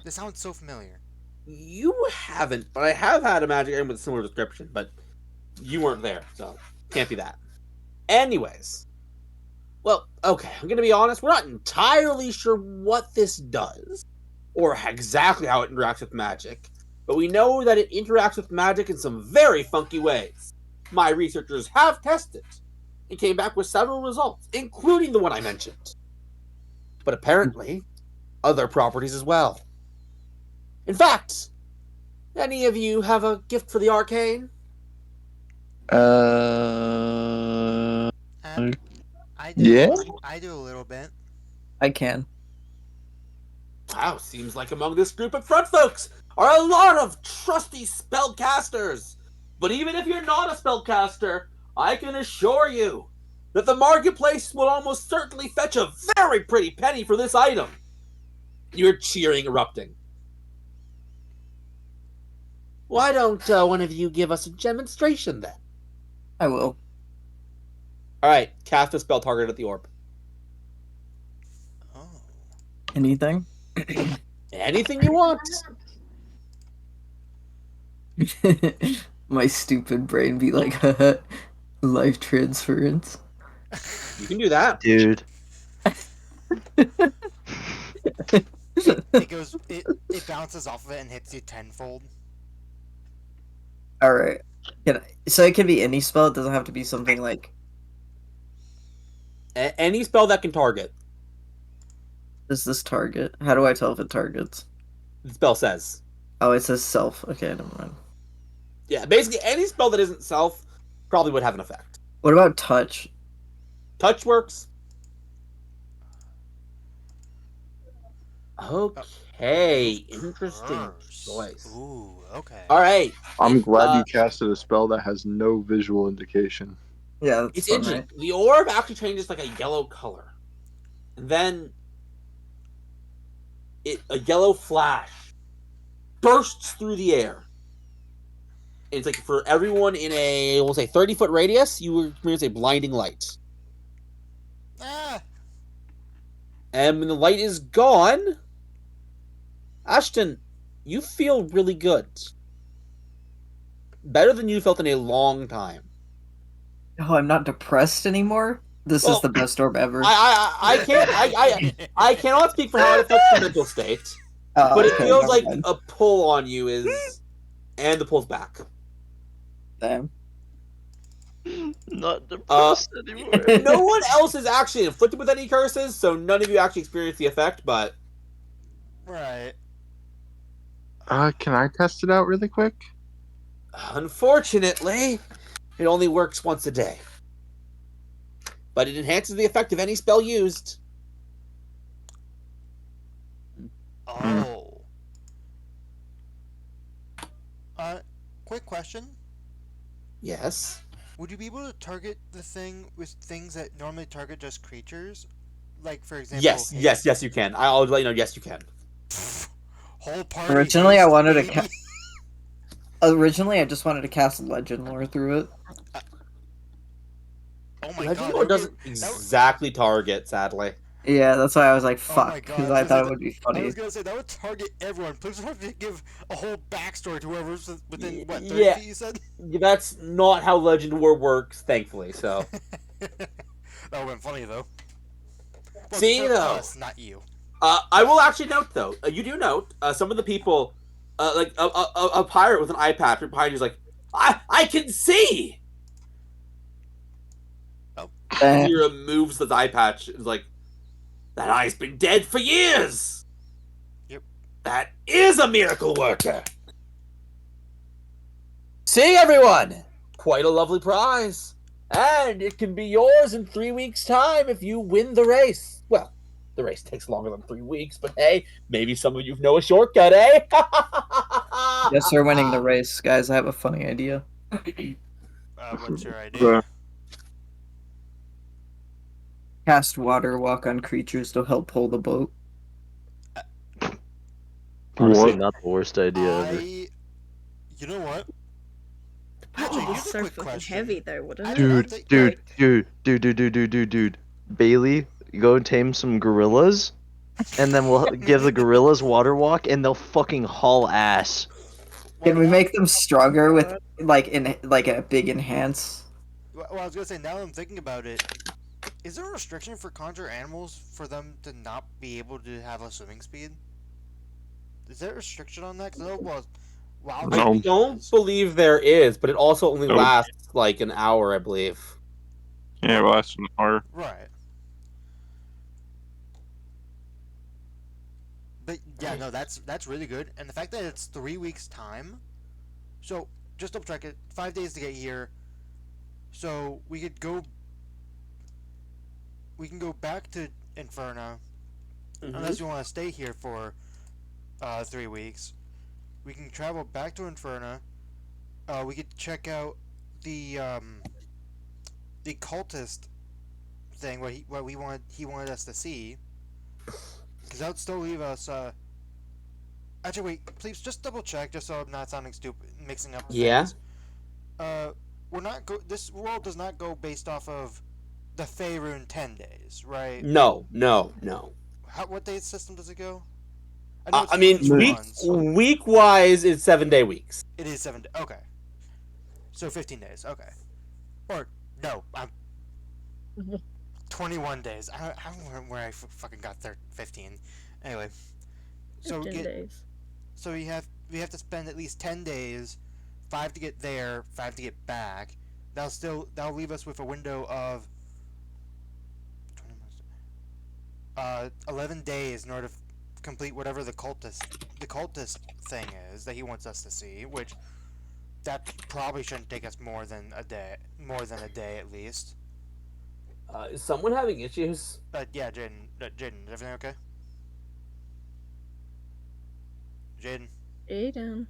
This sounds so familiar. You haven't, but I have had a magic item with a similar description, but you weren't there, so can't be that. Anyways. Well, okay, I'm gonna be honest, we're not entirely sure what this does, or exactly how it interacts with magic, but we know that it interacts with magic in some very funky ways. My researchers have tested and came back with several results, including the one I mentioned. But apparently, other properties as well. In fact, any of you have a gift for the arcane? I do. Yeah? I do a little bit. I can. Wow, seems like among this group of front folks are a lot of trusty spellcasters. But even if you're not a spellcaster, I can assure you that the marketplace will almost certainly fetch a very pretty penny for this item. You're cheering, erupting. Why don't one of you give us a demonstration then? I will. Alright, cast a spell target at the orb. Oh. Anything? Anything you want. My stupid brain be like, life transference. You can do that. Dude. It bounces off of it and hits you tenfold. Alright. So it can be any spell, it doesn't have to be something like... Any spell that can target. Does this target? How do I tell if it targets? The spell says. Oh, it says self. Okay, never mind. Yeah, basically any spell that isn't self probably would have an effect. What about touch? Touch works. Okay, interesting choice. Ooh, okay. Alright. I'm glad you casted a spell that has no visual indication. Yeah, that's It's fun, interesting. right? The orb actually changes like a yellow color. And then a yellow flash bursts through the air. It's like for everyone in a, we'll say 30-foot radius, you will experience a blinding light. Ah! And when the light is gone, Ashton, you feel really good. Better than you felt in a long time. Oh, I'm not depressed anymore? This is the best orb ever. I cannot speak for how it affects the mental state, but it feels like a pull on you is, and the pull's back. Damn. Not depressed anymore. No one else is actually inflicted with any curses, so none of you actually experience the effect, but... Right. Can I test it out really quick? Unfortunately, it only works once a day. But it enhances the effect of any spell used. Oh. Quick question. Yes. Would you be able to target the thing with things that normally target just creatures? Like, for example... Yes, you can. I'll let you know, yes, you can. Whole party Originally, I haste, wanted baby. to... Originally, I just wanted to cast Legend Lore through it. Oh my Legend god, Lore that would doesn't be, exactly target, sadly. Yeah, that's why I was like, oh my fuck, god, because I was I gonna say thought it that. would be I funny. was gonna say that would target everyone. Please don't have to give a whole backstory to whoever's within what 30 Yeah, feet. You said. that's not how Legend War works, thankfully. So, That would have been funny though. Well, see, for though, us, not you. I will actually note though. You do note some of the people, like a pirate with an eye patch behind you is like, I can see. Oh, He removes the eye patch. Is like, that eye's been dead for years. yep. That is a miracle worker. See, everyone, quite a lovely prize, and it can be yours in 3 weeks' time if you win the race. Well, the race takes longer than 3 weeks, but hey, maybe some of you know a shortcut, eh? Yes, we're winning the race, guys. I have a funny idea. What's your idea? Yeah. Cast water, walk on creatures to help pull the boat. Honestly, What? not the worst idea ever. You know what? That Actually, would be here's a so quick fucking question. heavy, though, wouldn't it? Actually, I'm Dude, think- dude, Like, dude. Bailey, go tame some gorillas, and then we'll give the gorillas water walk, and they'll fucking haul ass. Can we now- make them stronger with like a big enhance? Well, I was gonna say, now that I'm thinking about it, is there a restriction for conjure animals for them to not be able to have a swimming speed? Is there a restriction on that? Because I know, well, wild I No. swimming don't is. believe there is, but it also only Nope. lasts like an hour, I believe. Yeah, it lasts an hour. Right. But yeah, no, that's really good, and the fact that it's 3 weeks time. So just double check it. 5 days to get here. So we could go. We can go back to Inferno, unless you want to stay here for 3 weeks. We can travel back to Inferno. We could check out the cultist thing. What he wanted us to see, because that would still leave us. Actually, wait. Please just double check, just so I'm not sounding stupid, mixing up Yeah. things. We're not go. This world does not go based off of the Faerun 10 days, right? No. What day system does it go? I know it's I mean, units runs. week wise, it's 7-day weeks. It is 7 days. Okay. So 15 days. Okay. Or no, I'm 21 days. I don't know where I fucking got 15. Anyway, so 15 days. so we have to spend at least 10 days, 5 to get there, 5 to get back. That'll leave us with a window of 11 days in order to complete whatever the cultist thing is that he wants us to see, which that probably shouldn't take us more than a day at least. Is someone having issues? Yeah, Jaden, is everything okay? Jaden, Aiden.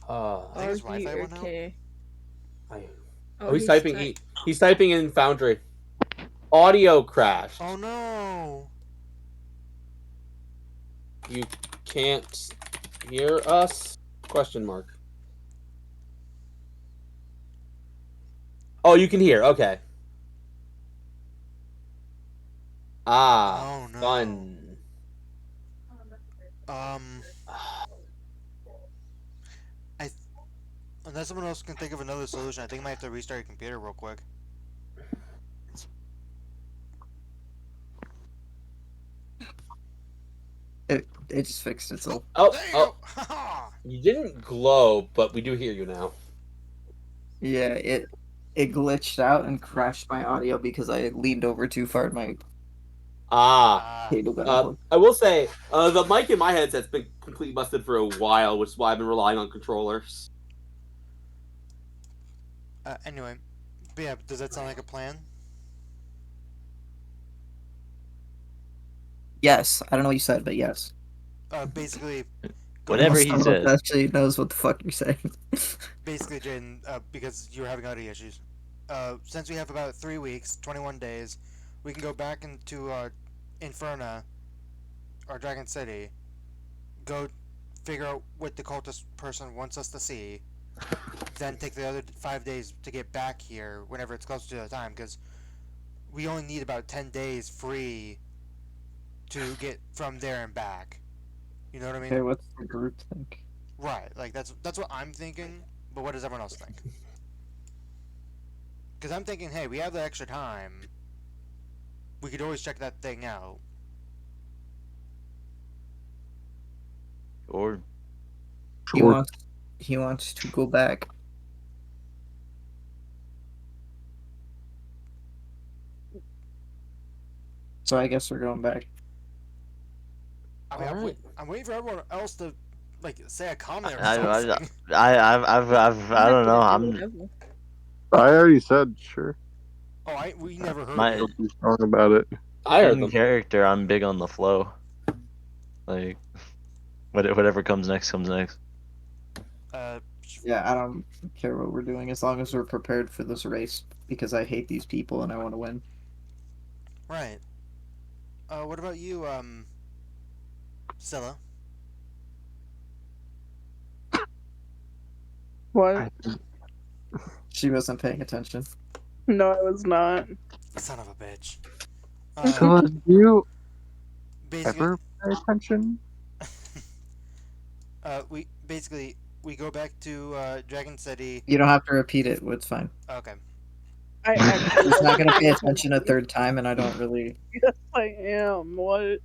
I think his Are you Wi-Fi went out. okay? Oh, he's typing. He's typing in Foundry. Audio crash. Oh no! You can't hear us? Question mark. Oh, you can hear. Okay. Oh no. Fun. Unless someone else can think of another solution, I think I might have to restart your computer real quick. It just fixed itself. Oh, There you oh, go! Haha! you didn't glow, but we do hear you now. Yeah, it glitched out and crashed my audio because I leaned over too far and my cable got unplugged. I will say, the mic in my headset's been completely busted for a while, which is why I've been relying on controllers. Anyway, but yeah, does that sound like a plan? Yes, I don't know what you said, but yes. Basically, Whatever he Someone says. actually knows what the fuck you're saying. basically, Jaden, because you're having audio issues. Since we have about 3 weeks, 21 days, we can go back into Inferna, or Dragon City, go figure out what the cultist person wants us to see, then take the other 5 days to get back here whenever it's close to the time, because we only need about 10 days free to get from there and back. You know what I mean? Okay, what's the group think? Right. Like that's what I'm thinking. But what does everyone else think? Because I'm thinking, hey, we have the extra time. We could always check that thing out. Or He Sure. wants to go back. So I guess we're going back. I mean, Alright. I'm waiting for everyone else to like say a comment or I something. I don't know. Whatever. I already said sure. Oh, we never heard My it. Don't be strong about it. I heard in them. character. I'm big on the flow. Like whatever comes next comes next. Uh, Yeah, I don't care what we're doing as long as we're prepared for this race because I hate these people and I want to win. right. What about you, Scylla? What? She wasn't paying attention. No, I was not. Son of a bitch. So, do you Basically, ever pay attention? we go back to Dragon City. You don't have to repeat it. It's fine. Okay. I actually He's not gonna pay was attention a third time, and I don't really. Yes, I am. What?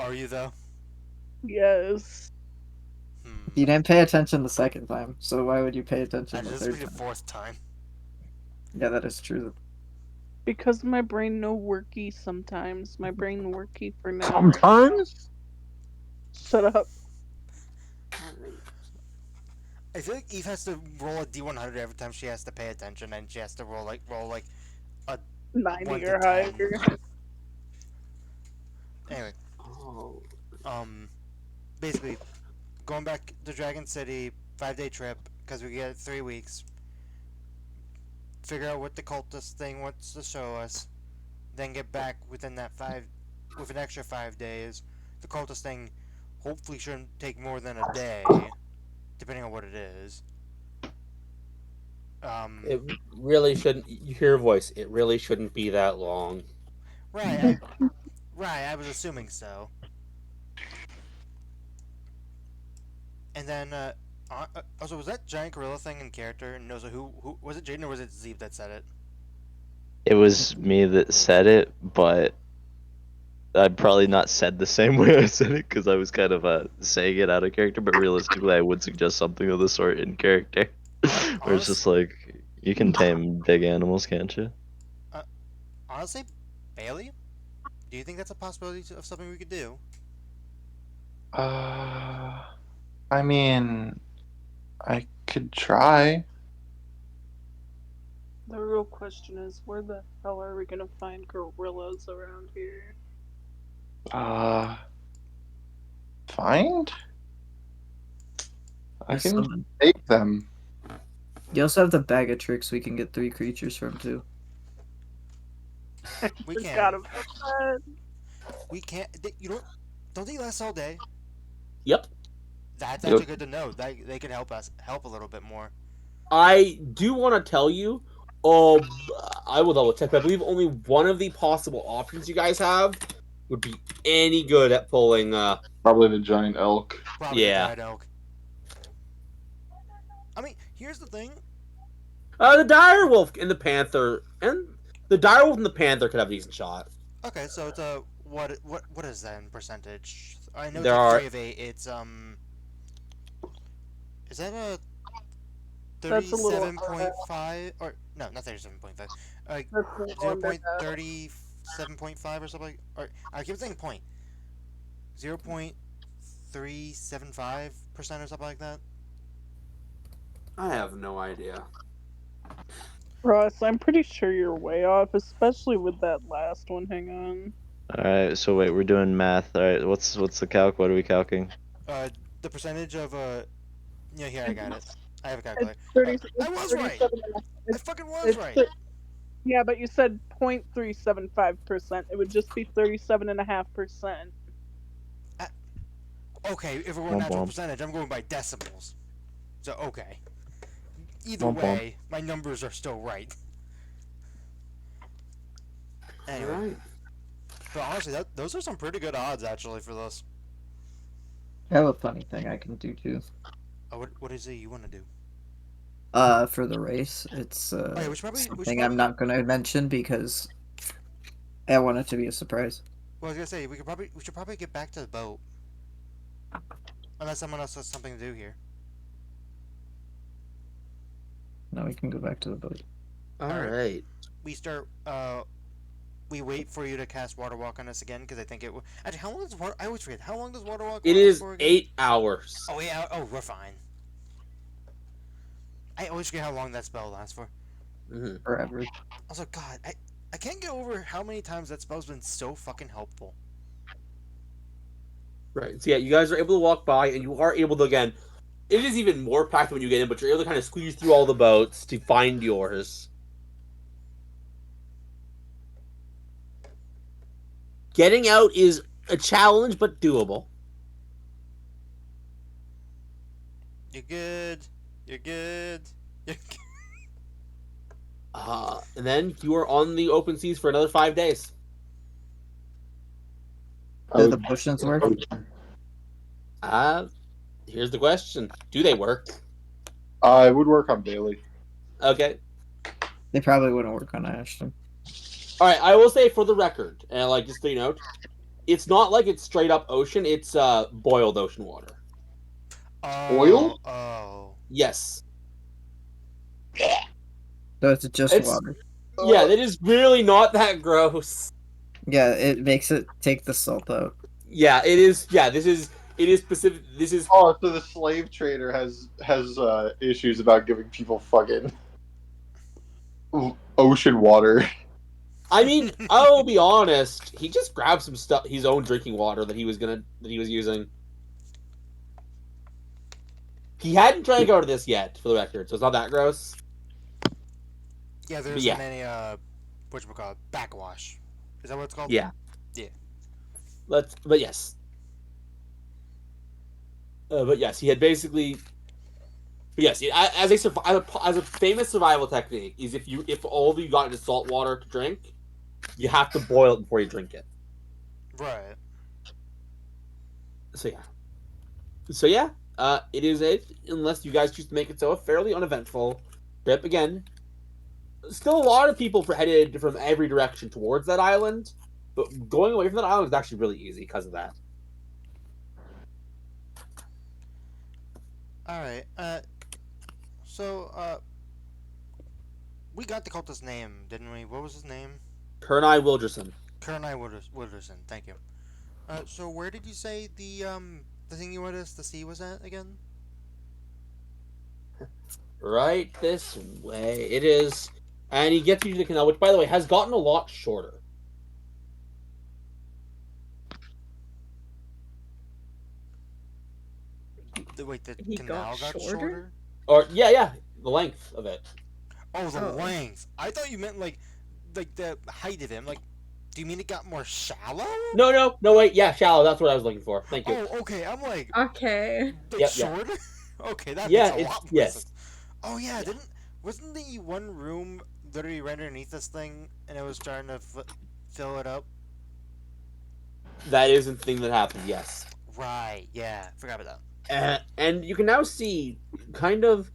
Are you though? Yes. You didn't pay attention the second time, so why would you pay attention the This third will be the time? fourth time. Yeah, that is true. Because my brain no worky sometimes. My brain worky for now. Sometimes. Shut up. I feel like Eve has to roll a D100 every time she has to pay attention, and she has to roll like a 90 1 or to 10. higher. Anyway, Oh. basically, going back to Dragon City, 5-day trip, because we get 3 weeks. Figure out what the cultist thing wants to show us, then get back within that with an extra 5 days. The cultist thing hopefully shouldn't take more than a day, depending on what it is. It really shouldn't. You hear a voice. It really shouldn't be that long. Right, I was assuming so. And then, also, was that giant gorilla thing in character? And also, who was it? Jaden or was it Zeeb that said it? It was me that said it, but I'd probably not said the same way I said it because I was kind of saying it out of character. But realistically, I would suggest something of the sort in character, where it's just like you can tame big animals, can't you? Honestly, Bailey, do you think that's a possibility of something we could do? I mean, I could try. The real question is, where the hell are we gonna find gorillas around here? Find? I There's can someone. take them. You also have the bag of tricks we can get 3 creatures from too. We Forgot can. about that. We can't. You don't they last all day? Yep. That's Yep. actually good to know. They could help a little bit more. I do want to tell you. I will double check. But I believe only one of the possible options you guys have would be any good at pulling. Probably the giant elk. Probably the Yeah. giant elk. I mean, here's the thing. The direwolf and the panther, and the direwolf and the panther could have a decent shot. Okay, so it's what is that in percentage? I know There it's like are- 3 of 8. It's is that a That's a little 37.5 or no, not 37.5. That's a little under that. 0.37.5 or something. Or I keep saying point. 0.375% or something like that. I have no idea. Ross, I'm pretty sure you're way off, especially with that last one. Hang on. All right, so wait, we're doing math. All right, what's the calc? What are we calcing? The percentage of yeah, here I got it. I have a calculator. It's 30, I was right. 37 I fucking was it's right. Yeah, but you said 0.375%. It would just be 37.5%. Okay, if we're going Womp natural womp. percentage, I'm going by decimals. So okay. Either Womp womp. way, my numbers are still right. Anyway, All right. but honestly, those are some pretty good odds actually for this. I have a funny thing I can do too. Oh, what is it you want to do? For the race, it's Oh yeah, we should something I'm probably. not gonna mention because I want it to be a surprise. Well, I was gonna say we should probably get back to the boat, unless someone else has something to do here. Now we can go back to the boat. All Alright. right. We start. We wait for you to cast Water Walk on us again because I think it. Actually, how long does water? I always forget. How long does Water Walk It last is for again? 8 hours. Oh yeah. Oh, we're fine. I always forget how long that spell lasts for. Mm-hmm. Forever. Also, God, I can't get over how many times that spell's been so fucking helpful. Right. So yeah, you guys are able to walk by, and you are able to again. It is even more packed when you get in, but you're able to kind of squeeze through all the boats to find yours. Getting out is a challenge, but doable. You're good. You're good. You're good. And then you are on the open seas for another 5 days. Do the potions work? Here's the question: do they work? It would work on Bailey. Okay. They probably wouldn't work on Ashton. All right. I will say for the record, and like just so you know, it's not like it's straight up ocean. It's boiled ocean water. Oil? Oh. Yes. So it's just It's- water. Yeah, that is really not that gross. Yeah, it makes it take the salt out. Yeah, it is. Yeah, this is. It is specific. This is. Oh, so the slave trader has issues about giving people fucking ocean water. I mean, I'll be honest. He just grabbed some stuff, his own drinking water that he was using. He hadn't drank out of this yet, for the record, so it's not that gross. Yeah, there But isn't yeah. any whatchamacallit, backwash. Is that what it's called? Yeah. Yeah. But yes. But yes, he had basically. But yes, as a famous survival technique is if all you got is salt water to drink, you have to boil it before you drink it. Right. So yeah. It is unless you guys choose to make it so a fairly uneventful trip. Again, still a lot of people headed from every direction towards that island, but going away from that island is actually really easy because of that. Alright, we got the cultist's name, didn't we? What was his name? Kernai Wilderson. Kernai Wooderson, thank you. So where did you say the thing you wanted us to see was at again? Right this way. It is. And he gets you to the canal, which, by the way, has gotten a lot shorter. The He canal got got shorter? shorter? Or, yeah, the length of it. Oh, the Oh. length. I thought you meant like the height of him. Like, do you mean it got more shallow? No, wait, yeah, shallow, that's what I was looking for. Thank you. Oh, okay. I'm like, Okay. Yep. shorter? Okay, that Yeah, makes a it's- lot more yes. sense. Oh yeah, wasn't the one room literally right underneath this thing, and it was trying to fill it up? That isn't the thing that happened, yes. Right. Yeah. Forgot about that. And you can now see, kind of,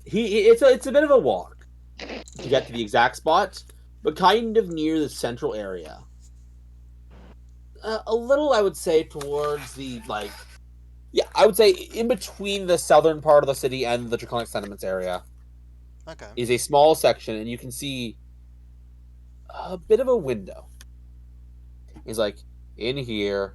it's a bit of a walk to get to the exact spot, but kind of near the central area. A little, I would say, towards the, I would say in between the southern part of the city and the Draconic Sentiments area Okay. is a small section, and you can see a bit of a window. He's like, in here.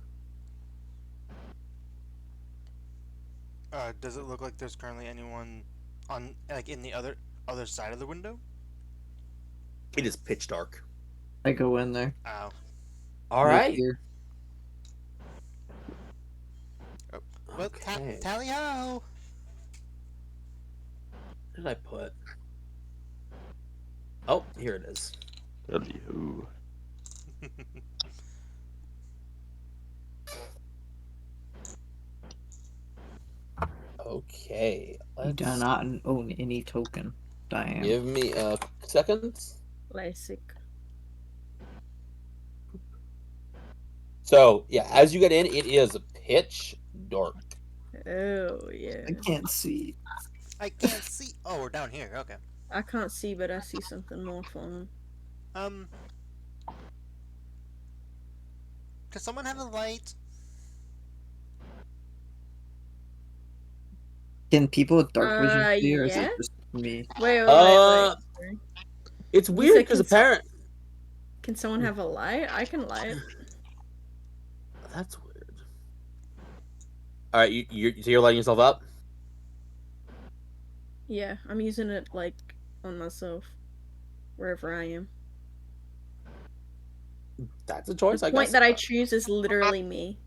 Does it look like there's currently anyone on in the other side of the window? It is pitch dark. I go in there. Oh. All Right right. here. Well, Okay. tally ho! What did I put? Oh, here it is. W. Okay. You do Let's not own any token. Damn. give me a second. Classic. So yeah, as you get in, it is pitch dark. Oh yeah. I can't see. I can't see. Oh, we're down here. Okay. I can't see, but I see something more fun. Does someone have a light? Can people with dark vision see, or is Yeah. it just me? Wait. It's You weird said because apparent. Can someone have a light? I can light. That's weird. All right, so you're lighting yourself up. Yeah, I'm using it like on myself, wherever I am. That's a choice, The I point guess. that I choose is literally me.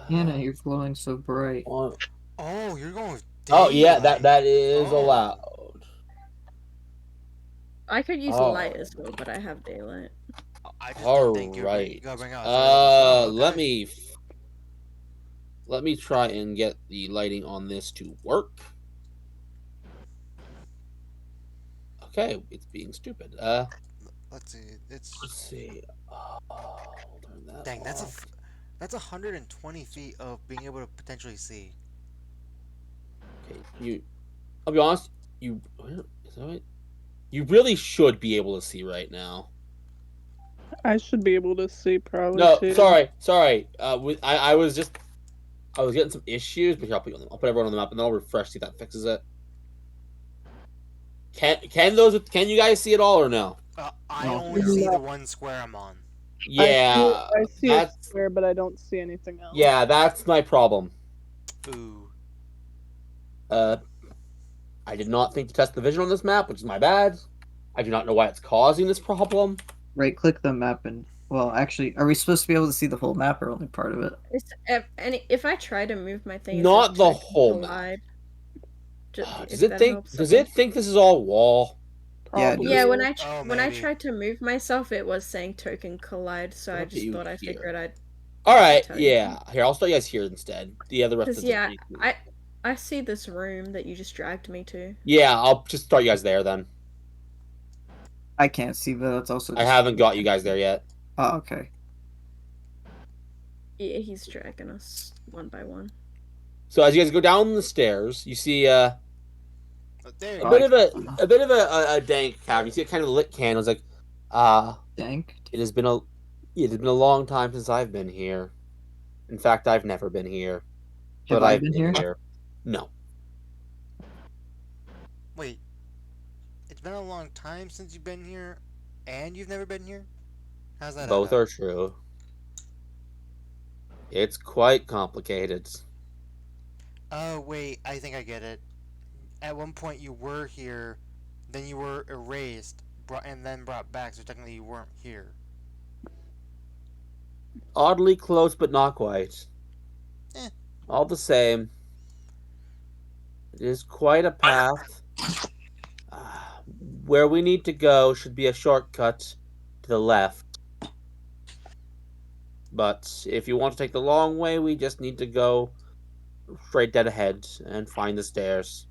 Hannah, you're glowing so bright. Oh you're going with yeah, daylight. that is Oh. allowed. I could use light as well, but I have daylight. I just All didn't think you'd right. bring out early. So, okay. Let me try and get the lighting on this to work. Okay, it's being stupid. Let's see. Let's see. Turn that Dang, off. that's 120 feet of being able to potentially see. Okay, I'll be honest. Is that right? You really should be able to see right now. I should be able to see probably No, too. sorry. I was getting some issues, but here, I'll put everyone on the map and then I'll refresh, see if that fixes it. Can you guys see it all or no? I No. only see the one square I'm on. Yeah, I see a square, but I don't see anything else. Yeah, that's my problem. Ooh. I did not think to test the vision on this map, which is my bad. I do not know why it's causing this problem. Right click the map and, well, actually, are we supposed to be able to see the whole map or only part of it? If I try to move my thing, Not it says the token whole collide. Does it think this is all wall? Probably. Yeah, when I maybe. tried to move myself, it was saying token collide, so I just thought I figured I'd. All right, tell you. yeah. Here, I'll start you guys here instead. The other rest Because of the I see this room that you just dragged me to. Yeah, I'll just start you guys there then. I can't see, but that's also I just... haven't got you guys there yet. Oh, okay. Yeah, he's dragging us one by one. So as you guys go down the stairs, you see a There bit of a dank cavern. You see a kind of lit candle. It's like, dank. it has been a long time since I've been here. In fact, I've never been here. Have But I I've been here? No. Wait. It's been a long time since you've been here, and you've never been here? How's that? Both are true. It's quite complicated. Oh, wait. I think I get it. At one point you were here, then you were erased, and then brought back, so technically you weren't here. Oddly close, but not quite. Eh. All the same, it is quite a path. Where we need to go should be a shortcut to the left. But if you want to take the long way, we just need to go straight dead ahead and find the stairs.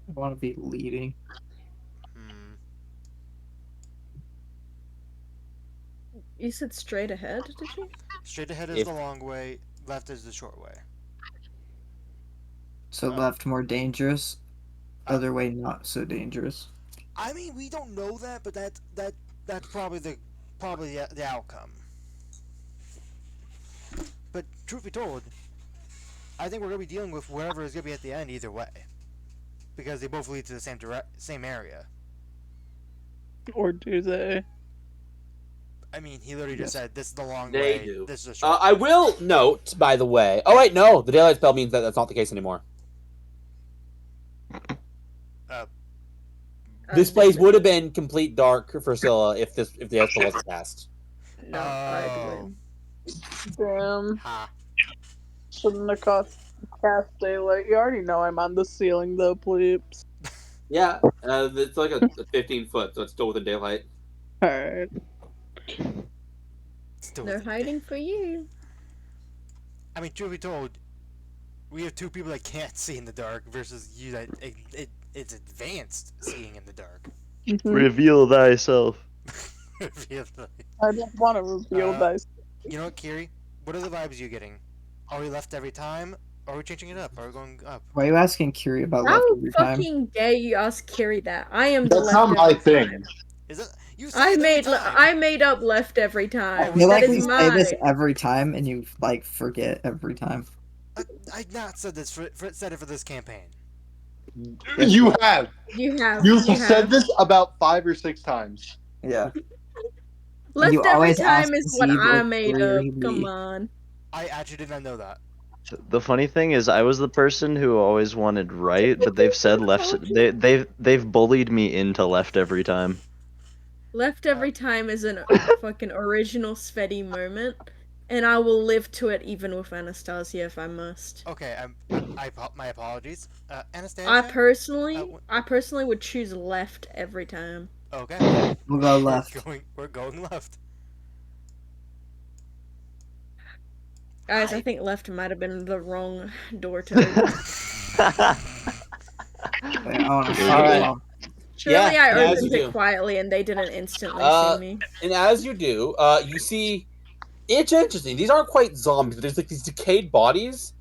I want to be leading. You said straight ahead, did you? Straight ahead is the long way, left is the short way. So left more dangerous, other way not so dangerous. I mean, we don't know that, but that's probably the outcome. But truth be told, I think we're gonna be dealing with whatever is gonna be at the end either way, because they both lead to the same area. Or do they? I mean, he literally just said, "This is the long They way. do. This is the short." I will note, by the way. Oh wait, no, the daylight spell means that that's not the case anymore. This place would have been complete dark for Scylla if the spell wasn't cast. No, I'd win. Damn. Ha. Shouldn't have cast daylight. You already know I'm on the ceiling though, please. Yeah, it's like a 15 foot, so it's still within daylight. Alright. They're hiding for you. I mean, truth be told, We have two people that can't see in the dark versus you that it's advanced seeing in the dark. Mhm. Reveal thyself. I don't want to reveal this. You know what, Kiri? What are the vibes you're getting? Are we left every time? Or are we changing it up? Are we going up? Why are you asking Kiri about left How every time? fucking dare you ask Kiri that? I am the That's left not my every thing. time. Is it? You say it every time. I made up left every time. Oh, You That like is we say this mine. every time, and you like forget every time. I not said this said it for this campaign. Yes, You have. You have. You've You said have. this about 5 or 6 times. Yeah. Left you every always ask time is to what see I both made Kiri or up. Come me. on. I actually did not know that. The funny thing is, I was the person who always wanted right, but they've said left. They've bullied me into left every time. Left every time is an fucking original Sveti moment, and I will live to it even with Anastasia if I must. Okay, my apologies. Anastasia? I personally Uh, would choose left every time. Okay. We'll go left. We're going left. Guys, I think left might have been the wrong door to open. Wait, I want to see. Alright. Well, Surely Yeah, I and as opened you it do. quietly and they didn't instantly see me. And as you do, you see it's interesting. These aren't quite zombies, but there's like these decayed bodies,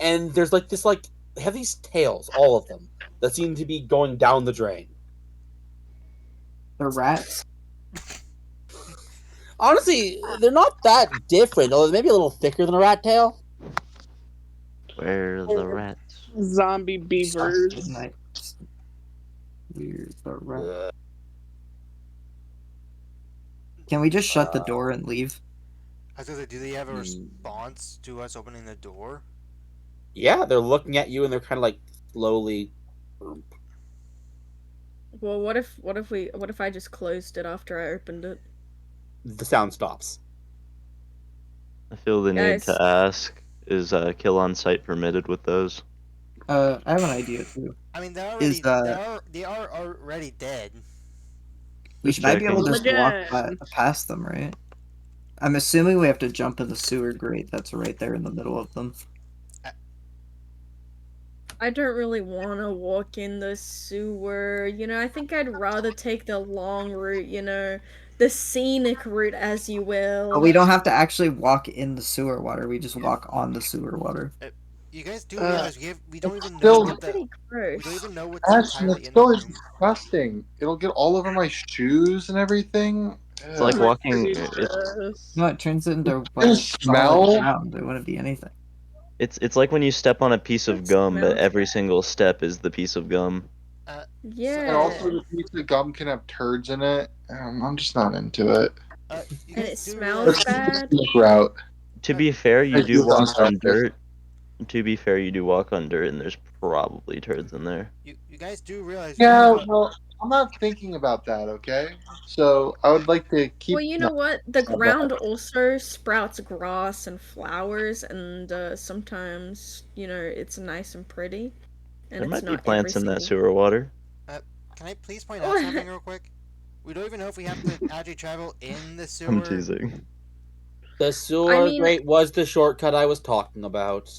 and there's like this like they have these tails, all of them, that seem to be going down the drain. they're rats. Honestly, they're not that different, although maybe a little thicker than a rat tail. Where are the rats? Zombie beavers. Nice. Weird, the rat. Uh, Can we just shut the door and leave? I was gonna say, do they have a response to us opening the door? yeah, they're looking at you and they're kind of like slowly. Well, what if I just closed it after I opened it? The sound stops. I feel the need Guys. to ask: is kill on sight permitted with those? I have an idea too. I mean, Is, they are already dead. We Just might be able to checking. just walk Legend. past them, right? I'm assuming we have to jump in the sewer grate that's right there in the middle of them. I don't really want to walk in the sewer. I think I'd rather take the long route, the scenic route, as you will. But we don't have to actually walk in the sewer water. We just walk on the sewer water. You guys do realize we don't even know still- what the Pretty gross. we don't even know what's Ashton, entirely it's in the still room. disgusting. It'll get all over my shoes and everything. It's like Ugh. walking. No, it turns into gonna like smell. solid ground. It wouldn't be anything. It's like when you step on a piece of It gum, but smells every bad. single step is the piece of gum. Yeah. And also, the piece of gum can have turds in it. I'm just not into it. You And guys it do smells realize- Let's keep bad. the route. To be fair, you I do feel walk on unselfish. dirt. To be fair, you do walk on dirt, and there's probably turds in there. You guys do realize Yeah, you have a- well, I'm not thinking about that, okay? So I would like to keep. Well, you know what? The not ground bad. also sprouts grass and flowers, and sometimes, it's nice and pretty. And There it's might be not plants in every that single... sewer water. Can I please point out something real quick? We don't even know if we have to actually travel in the sewer. I'm teasing. The sewer mean- grate was the shortcut I was talking about.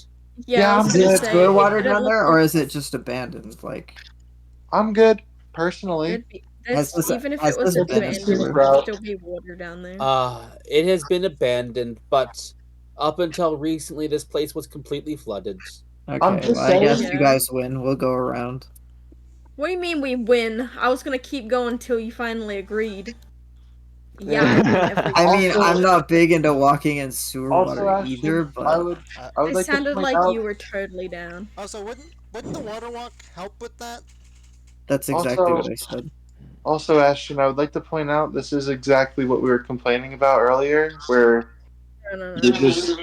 Yeah, I was I'm gonna Is good. say, sewer it water didn't down look there, like or is it just abandoned? Like, I'm good, personally. it'd be- Has this- even if has it was this been a abandoned, sewer? there'd still be water down there. It has been abandoned, but up until recently, this place was completely flooded. okay, just well, I guess saying- you guys win. We'll go around. What do you mean we win? I was gonna keep going until you finally agreed. Yeah, I win every I mean, Also- I'm not big into walking in sewer Also, water Ashton, either, I but would It like sounded to point like out. you were totally down. Also, wouldn't the water walk help with that? that's exactly Also- what I said. Also, Ashton, I would like to point out this is exactly what we were complaining about earlier, where No. you just,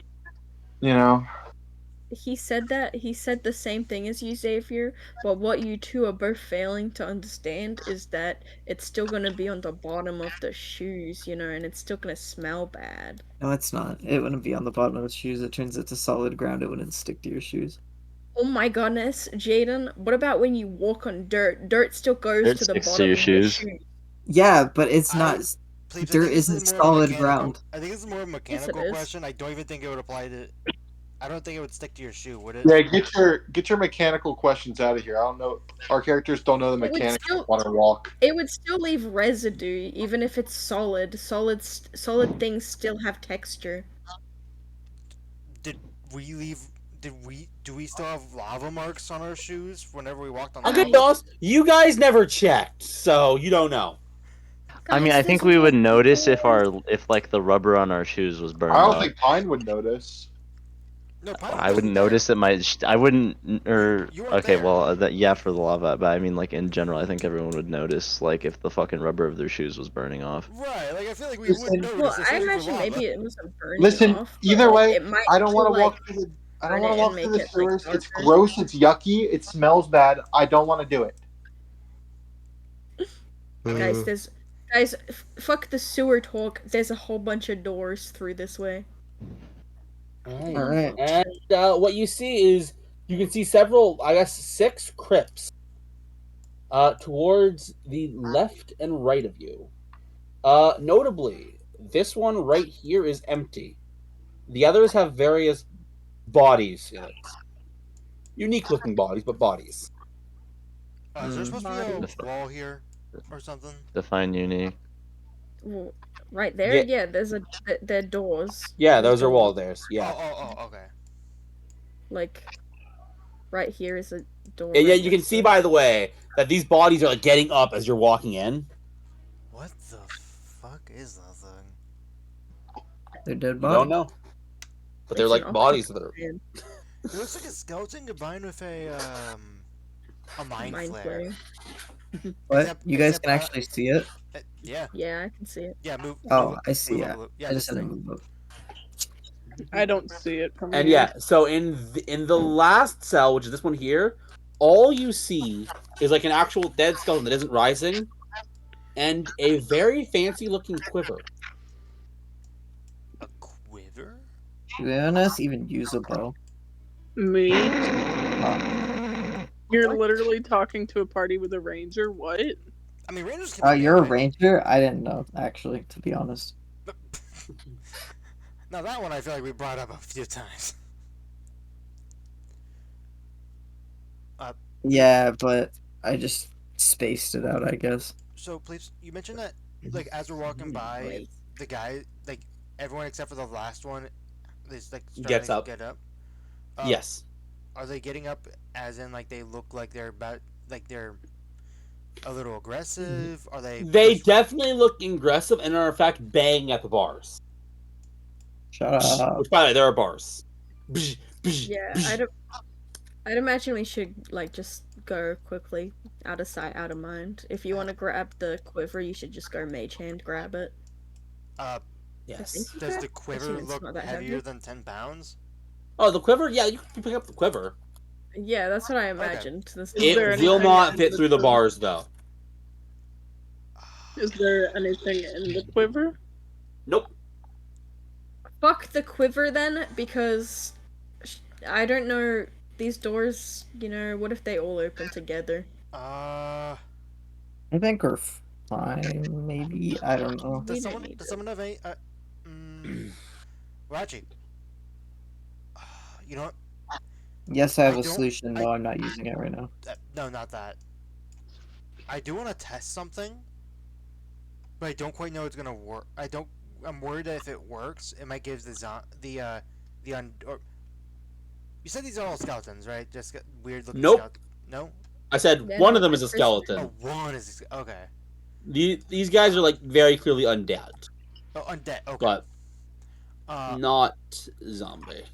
He said the same thing as you, Xavier, but what you two are both failing to understand is that it's still gonna be on the bottom of the shoes, and it's still gonna smell bad. No, it's not. It wouldn't be on the bottom of the shoes. It turns it to solid ground. It wouldn't stick to your shoes. Oh my goodness, Jaden, what about when you walk on dirt? Dirt still goes Dirt to the sticks to bottom your of your shoes. shoes. Yeah, but it's I- not. Please, I Dirt think this isn't is more of a solid mechanical- ground. I think this is more of a mechanical is. question. I don't even think it would apply to I don't think it would stick to your shoe, would it? Yeah, get your mechanical questions out of here. I don't know. Our characters don't know the It would mechanics still- of water walk. It would still leave residue, even if it's solid. Solid things still have texture. Did we leave? Do we still have lava marks on our shoes whenever we walked on I'll get lava? lost. You guys never checked, so you don't know. I mean, Guys, I think there's we would water notice if there. if like the rubber on our shoes was burned I don't off. think Pine would notice. No, Pine I wouldn't wasn't there. notice that I wouldn't, or You weren't okay, there. well, yeah, for the lava, but I mean, like in general, I think everyone would notice, like if the fucking rubber of their shoes was burning off. Right, like I feel like we Listen- would notice. Well, I especially for imagine lava. maybe it wasn't burning Listen, off. but, either like, way, it might I don't want to like, walk through the. I burn don't want it to walk and through make the it, like, sewers. It's darker. gross. It's yucky. It smells bad. I don't want to do it. Guys, fuck the sewer talk. There's a whole bunch of doors through this way. Alright. And what you see is you can see several, I guess, 6 crypts towards the left and right of you. Notably, this one right here is empty. The others have various bodies in it. Unique looking bodies, but bodies. Is there supposed to be Body. a wall here or something? Define unique. Well, right there, Yeah. yeah. There are doors. Yeah, There's those are wall doors. theirs. Yeah. Oh, okay. Like, right here is a door. And yeah, right you can next see, to it. by the way, that these bodies are like getting up as you're walking in. What the fuck is that thing? They're dead You bodies. don't know. But they're It's like an bodies that are. octopus It looks like a skeleton combined with a mind mind flare. flare. What? Except- You guys except, can actually see it? Yeah, Yeah, I can see it. yeah. Move. Oh, move, I see move it. up a little. Yeah, I just this had to thing. move up. I don't see it from And here. yeah, so in the last cell, which is this one here, all you see is like an actual dead skeleton that isn't rising, and a very fancy looking quiver. A quiver? Do any of us even use a bow? Me? Oh, You're literally talking to a party with a ranger? What? I mean, rangers can. oh be you're a melee. ranger? I didn't know, actually, to be honest. Now that one I feel like we brought up a few times. Yeah, but I just spaced it out, I guess. So please, you mentioned that like as we're walking by, Wait. the guy, like everyone except for the last one, is like starting Gets to up. get up. Yes. Are they getting up as in like they look like they're about like they're a little aggressive? Are they? They definitely look aggressive and are in fact banging at the bars. Shut up. Which, by the way, there are bars. Bzz, bzz, Yeah, bzz. I'd imagine we should like just go quickly, out of sight, out of mind. If you want to grab the quiver, you should just go mage hand grab it. Yes. Does the quiver Assuming it's look not that heavier heavy. than 10 pounds? Oh, the quiver? Yeah, you can pick up the quiver. Yeah, that's what I imagined. This Is there It will anything not in fit the through the quiver? bars, though. Is there anything in the quiver? Nope. Fuck the quiver then, because I don't know these doors. You know, what if they all open together? Uh, I think we're fine, maybe. I don't know. We does don't someone need does to. someone have any? Well, actually, you know what? Yes, I have I a don't- solution, I- though I'm not using it right now. No, not that. I do want to test something, but I don't quite know it's gonna work. I'm worried that if it works, it might give or. You said these are all skeletons, right? Just weird looking Nope. skeletons. No. I said Yeah, one no, of them is a it's- skeleton. Oh, one is okay. These guys are like very clearly undead, Oh, undead. Okay. but Uh, not zombie.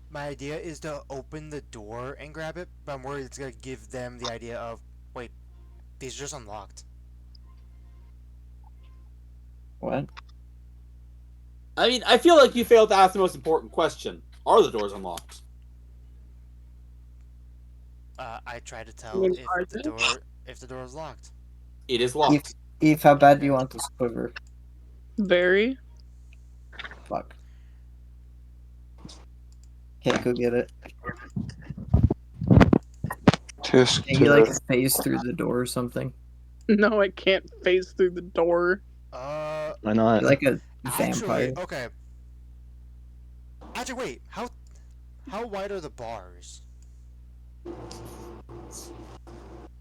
my idea is to open the door and grab it, but I'm worried it's gonna give them the idea of, wait, these are just unlocked. What? I mean, I feel like you failed to ask the most important question. Are the doors unlocked? I tried to tell mean, if are the they? door is locked. It is locked. Eve, how bad do you want this quiver? Very. Fuck. Okay, go get it. Tisk, Can you, like, tisk. phase through the door or something? No, I can't phase through the door. Why not? You're like a Actually, vampire. okay. Actually, wait. How wide are the bars?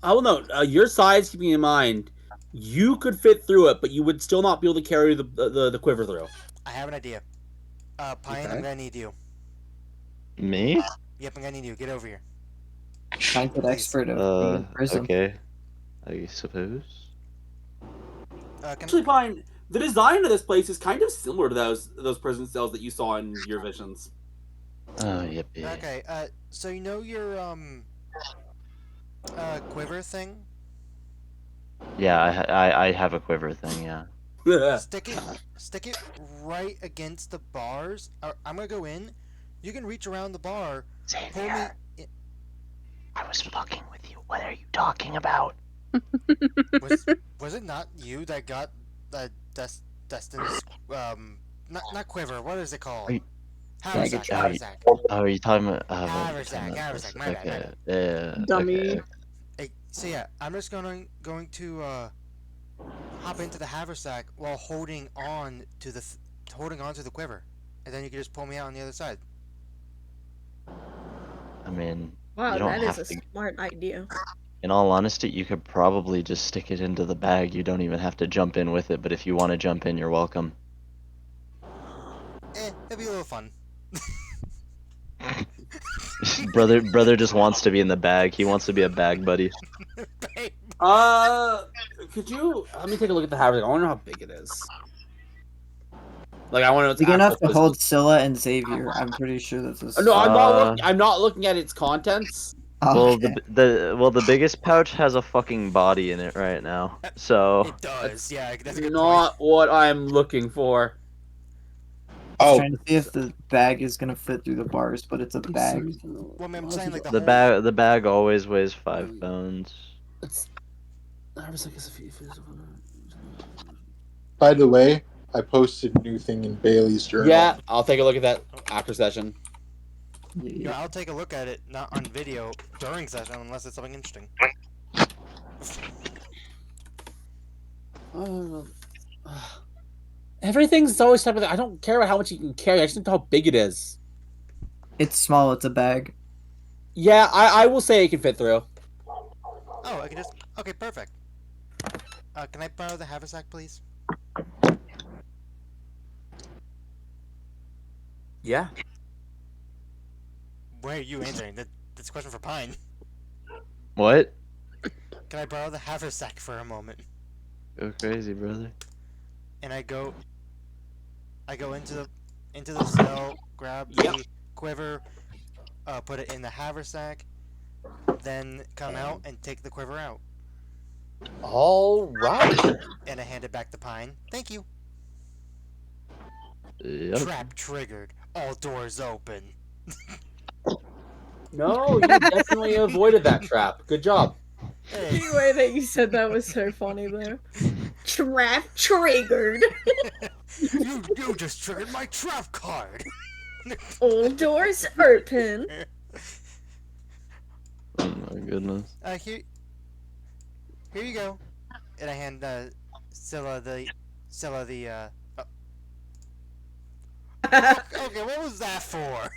I will note your size. Keeping in mind, you could fit through it, but you would still not be able to carry the quiver through. I have an idea. Pine, Okay. I'm gonna need you. Me? Yep, I'm gonna need you. Get over here. Mine's an Please. expert of being in prison. Okay. I suppose. Can Actually, Pine, the design of this place is kind of similar to those prison cells that you saw in your visions. Oh, yep. Okay. So you know your quiver thing? Yeah, I have a quiver thing. Yeah. Stick it right against the bars. I'm gonna go in. You can reach around the bar. Pull me. Xavier, I was fucking with you. What are you talking about? Was it not you that got Destin's not quiver? What is it called? Are you- Haversack. Bag of Haversack. Oh, are you talking about? Haversack. My bad. Okay. Yeah. Dummy. Okay. Hey, so yeah, I'm just going to hop into the haversack while holding on to the quiver, and then you can just pull me out on the other side. I mean, Wow, you don't that have is a to. smart idea. In all honesty, you could probably just stick it into the bag. You don't even have to jump in with it. But if you want to jump in, you're welcome. It'd be a little fun. brother just wants to be in the bag. He wants to be a bag buddy. Could you let me take a look at the haversack? I want to know how big it is. Like, I want to know its Big enough actual to hold Scylla and Xavier. I'm pretty sure that's a. No, I'm not looking at its contents. Well, Okay. the biggest pouch has a fucking body in it right now. So It does. Yeah, that's a good Not what I'm looking for. I was Oh, trying to see if the bag is gonna fit through the bars, but it's a bag. point. Well, I'm saying like the bag always weighs 5 pounds. It's. by the way, I posted a new thing in Bailey's journal. Yeah, I'll take a look at that after session. I'll take a look at it, not on video during session, unless it's something interesting. Everything's always type of. I don't care about how much you can carry. I just need to know how big it is. It's small. It's a bag. Yeah, I will say it can fit through. Oh, I can just. Okay, perfect. Can I borrow the haversack, please? Yeah. Why are you answering? That's a question for Pine. What? Can I borrow the haversack for a moment? Go crazy, brother. And I go into the cell, grab the quiver, put it in the haversack, then come out and take the quiver out. All right. And I hand it back to Pine. Thank you. Yep. Trap triggered. All doors open. No, you definitely avoided that trap. Good job. Hey. The way that you said that was so funny though. Trap triggered. you just triggered my trap card. All doors open. Oh my goodness. Here you go. And I hand Scylla the Okay, what was that for?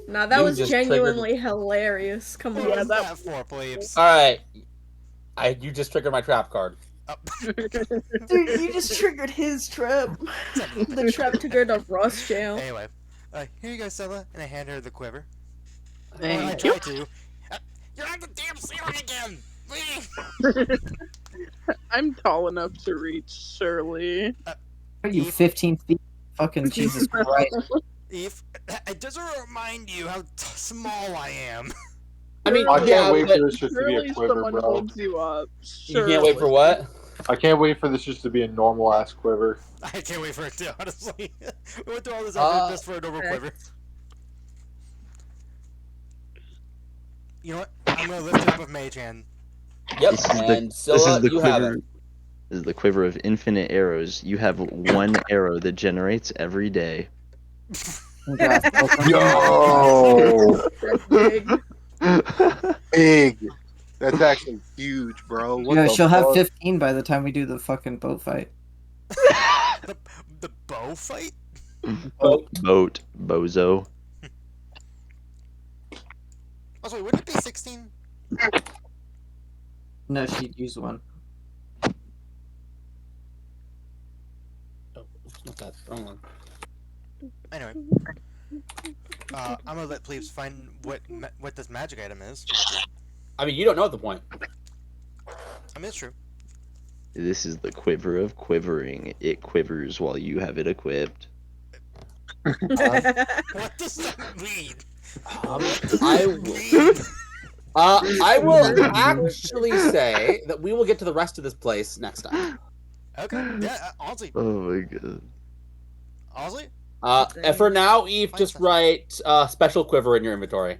Nah, that You was just genuinely hilarious. Come What on. was that for, plebes? All right. You just triggered my trap card. Oh. Dude, you just triggered his trap. The trap triggered of Ross jail. Anyway, here you go, Scylla, and I hand her the quiver. Thank Or I you. try to. You're on the damn ceiling again! I'm tall enough to reach Shirley. Are you 15 feet? Fucking Jesus Christ. Eve, it doesn't remind you how small I am. I mean, I can't yeah, wait but for this just to be Surely a quiver, someone bro. holds you up. you can't wait for what? I can't wait for this just to be a normal ass quiver. I can't wait for it to, honestly. We went through all this effort just for a normal quiver. You know what? I'm gonna lift it up with Mage Hand. Yep, This is the- and Scylla, you have it. This is the quiver of infinite arrows. You have one arrow that generates every day. Congrats, welcome. Yo, That's big. big. That's actually huge, bro. What Yeah, the she'll have fuck? 15 by the time we do the fucking boat fight. The bow fight? Boat, bozo. No, she'd use one. Oh, not that. Wrong one. Anyway, I'm gonna let Plebes find what this magic item is. I mean, you don't know at the point. I mean, it's true. This is the quiver of quivering. It quivers while you have it equipped. What does that mean? What does I that will. mean? I will actually say that we will get to the rest of this place next time. Okay. Yeah. Honestly, Oh my god. honestly, And for now, Eve, Fine just stuff. write special quiver in your inventory.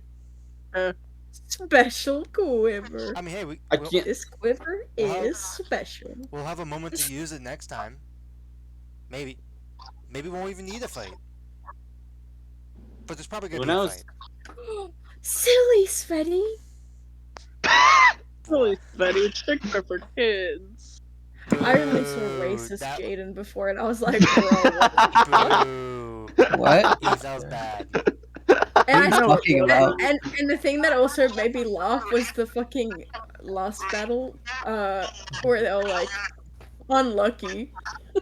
Special quiver. I mean, hey, I can't. This quiver Wow. is special. we'll have a moment to use it next time. Maybe we won't even need a fight. But there's probably gonna Who be a knows? fight. Silly Svetty. Holy Betty, TikTok for kids. I remember so Boo, racist that- Jaden before, and I was like, bro, what? Boo. What? Eve, that was bad. And What are you talking about? and the thing that also made me laugh was the fucking last battle, where they were like, unlucky.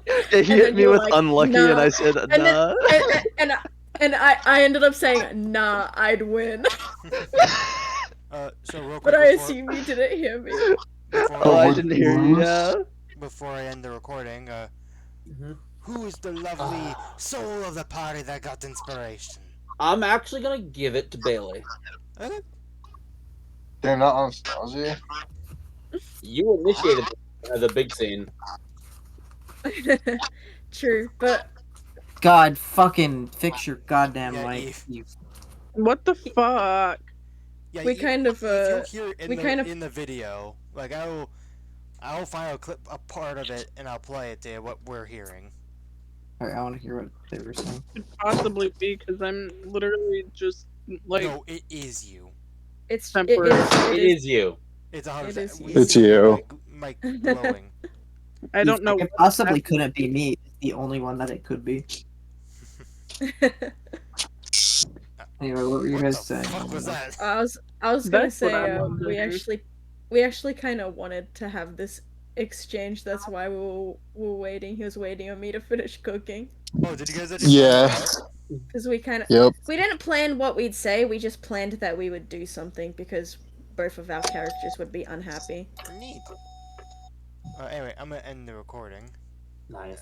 Yeah, he And hit then me you were with like, unlucky, and I "Nah." said, And then nah. and I ended up saying, nah, I'd win. So real quick, But I before, assume you didn't hear me. before, Oh, I would didn't hear you. Yeah. before I end the recording, Mhm. who is the lovely soul of the party that got inspiration? I'm actually gonna give it to Bailey. Okay. They're not Anastasia. You initiated the big scene. True, but God, fucking fix your goddamn Yeah, mic. Eve. You What the fuck? Yeah, we kind of, if you'll hear we kind of- in the video, like I'll find a part of it and I'll play it to what we're hearing. Alright, I want to hear what they were saying. Could possibly be because I'm literally just like No, it is you. Temporary. It is you. It's It is 100%. you. We It's see you. Mike glowing. I don't know. It possibly couldn't be me. It's the only one that it could be. Anyway, what were you What guys the saying? fuck was that? I was gonna That's what say I'm wondering. we actually kind of wanted to have this exchange. That's why we were waiting. He was waiting on me to finish cooking Oh, did you guys actually Yeah. plan this out? because we kind of Yep. we didn't plan what we'd say. We just planned that we would do something because both of our characters would be unhappy. Neat. Anyway, I'm gonna end the recording. Nice.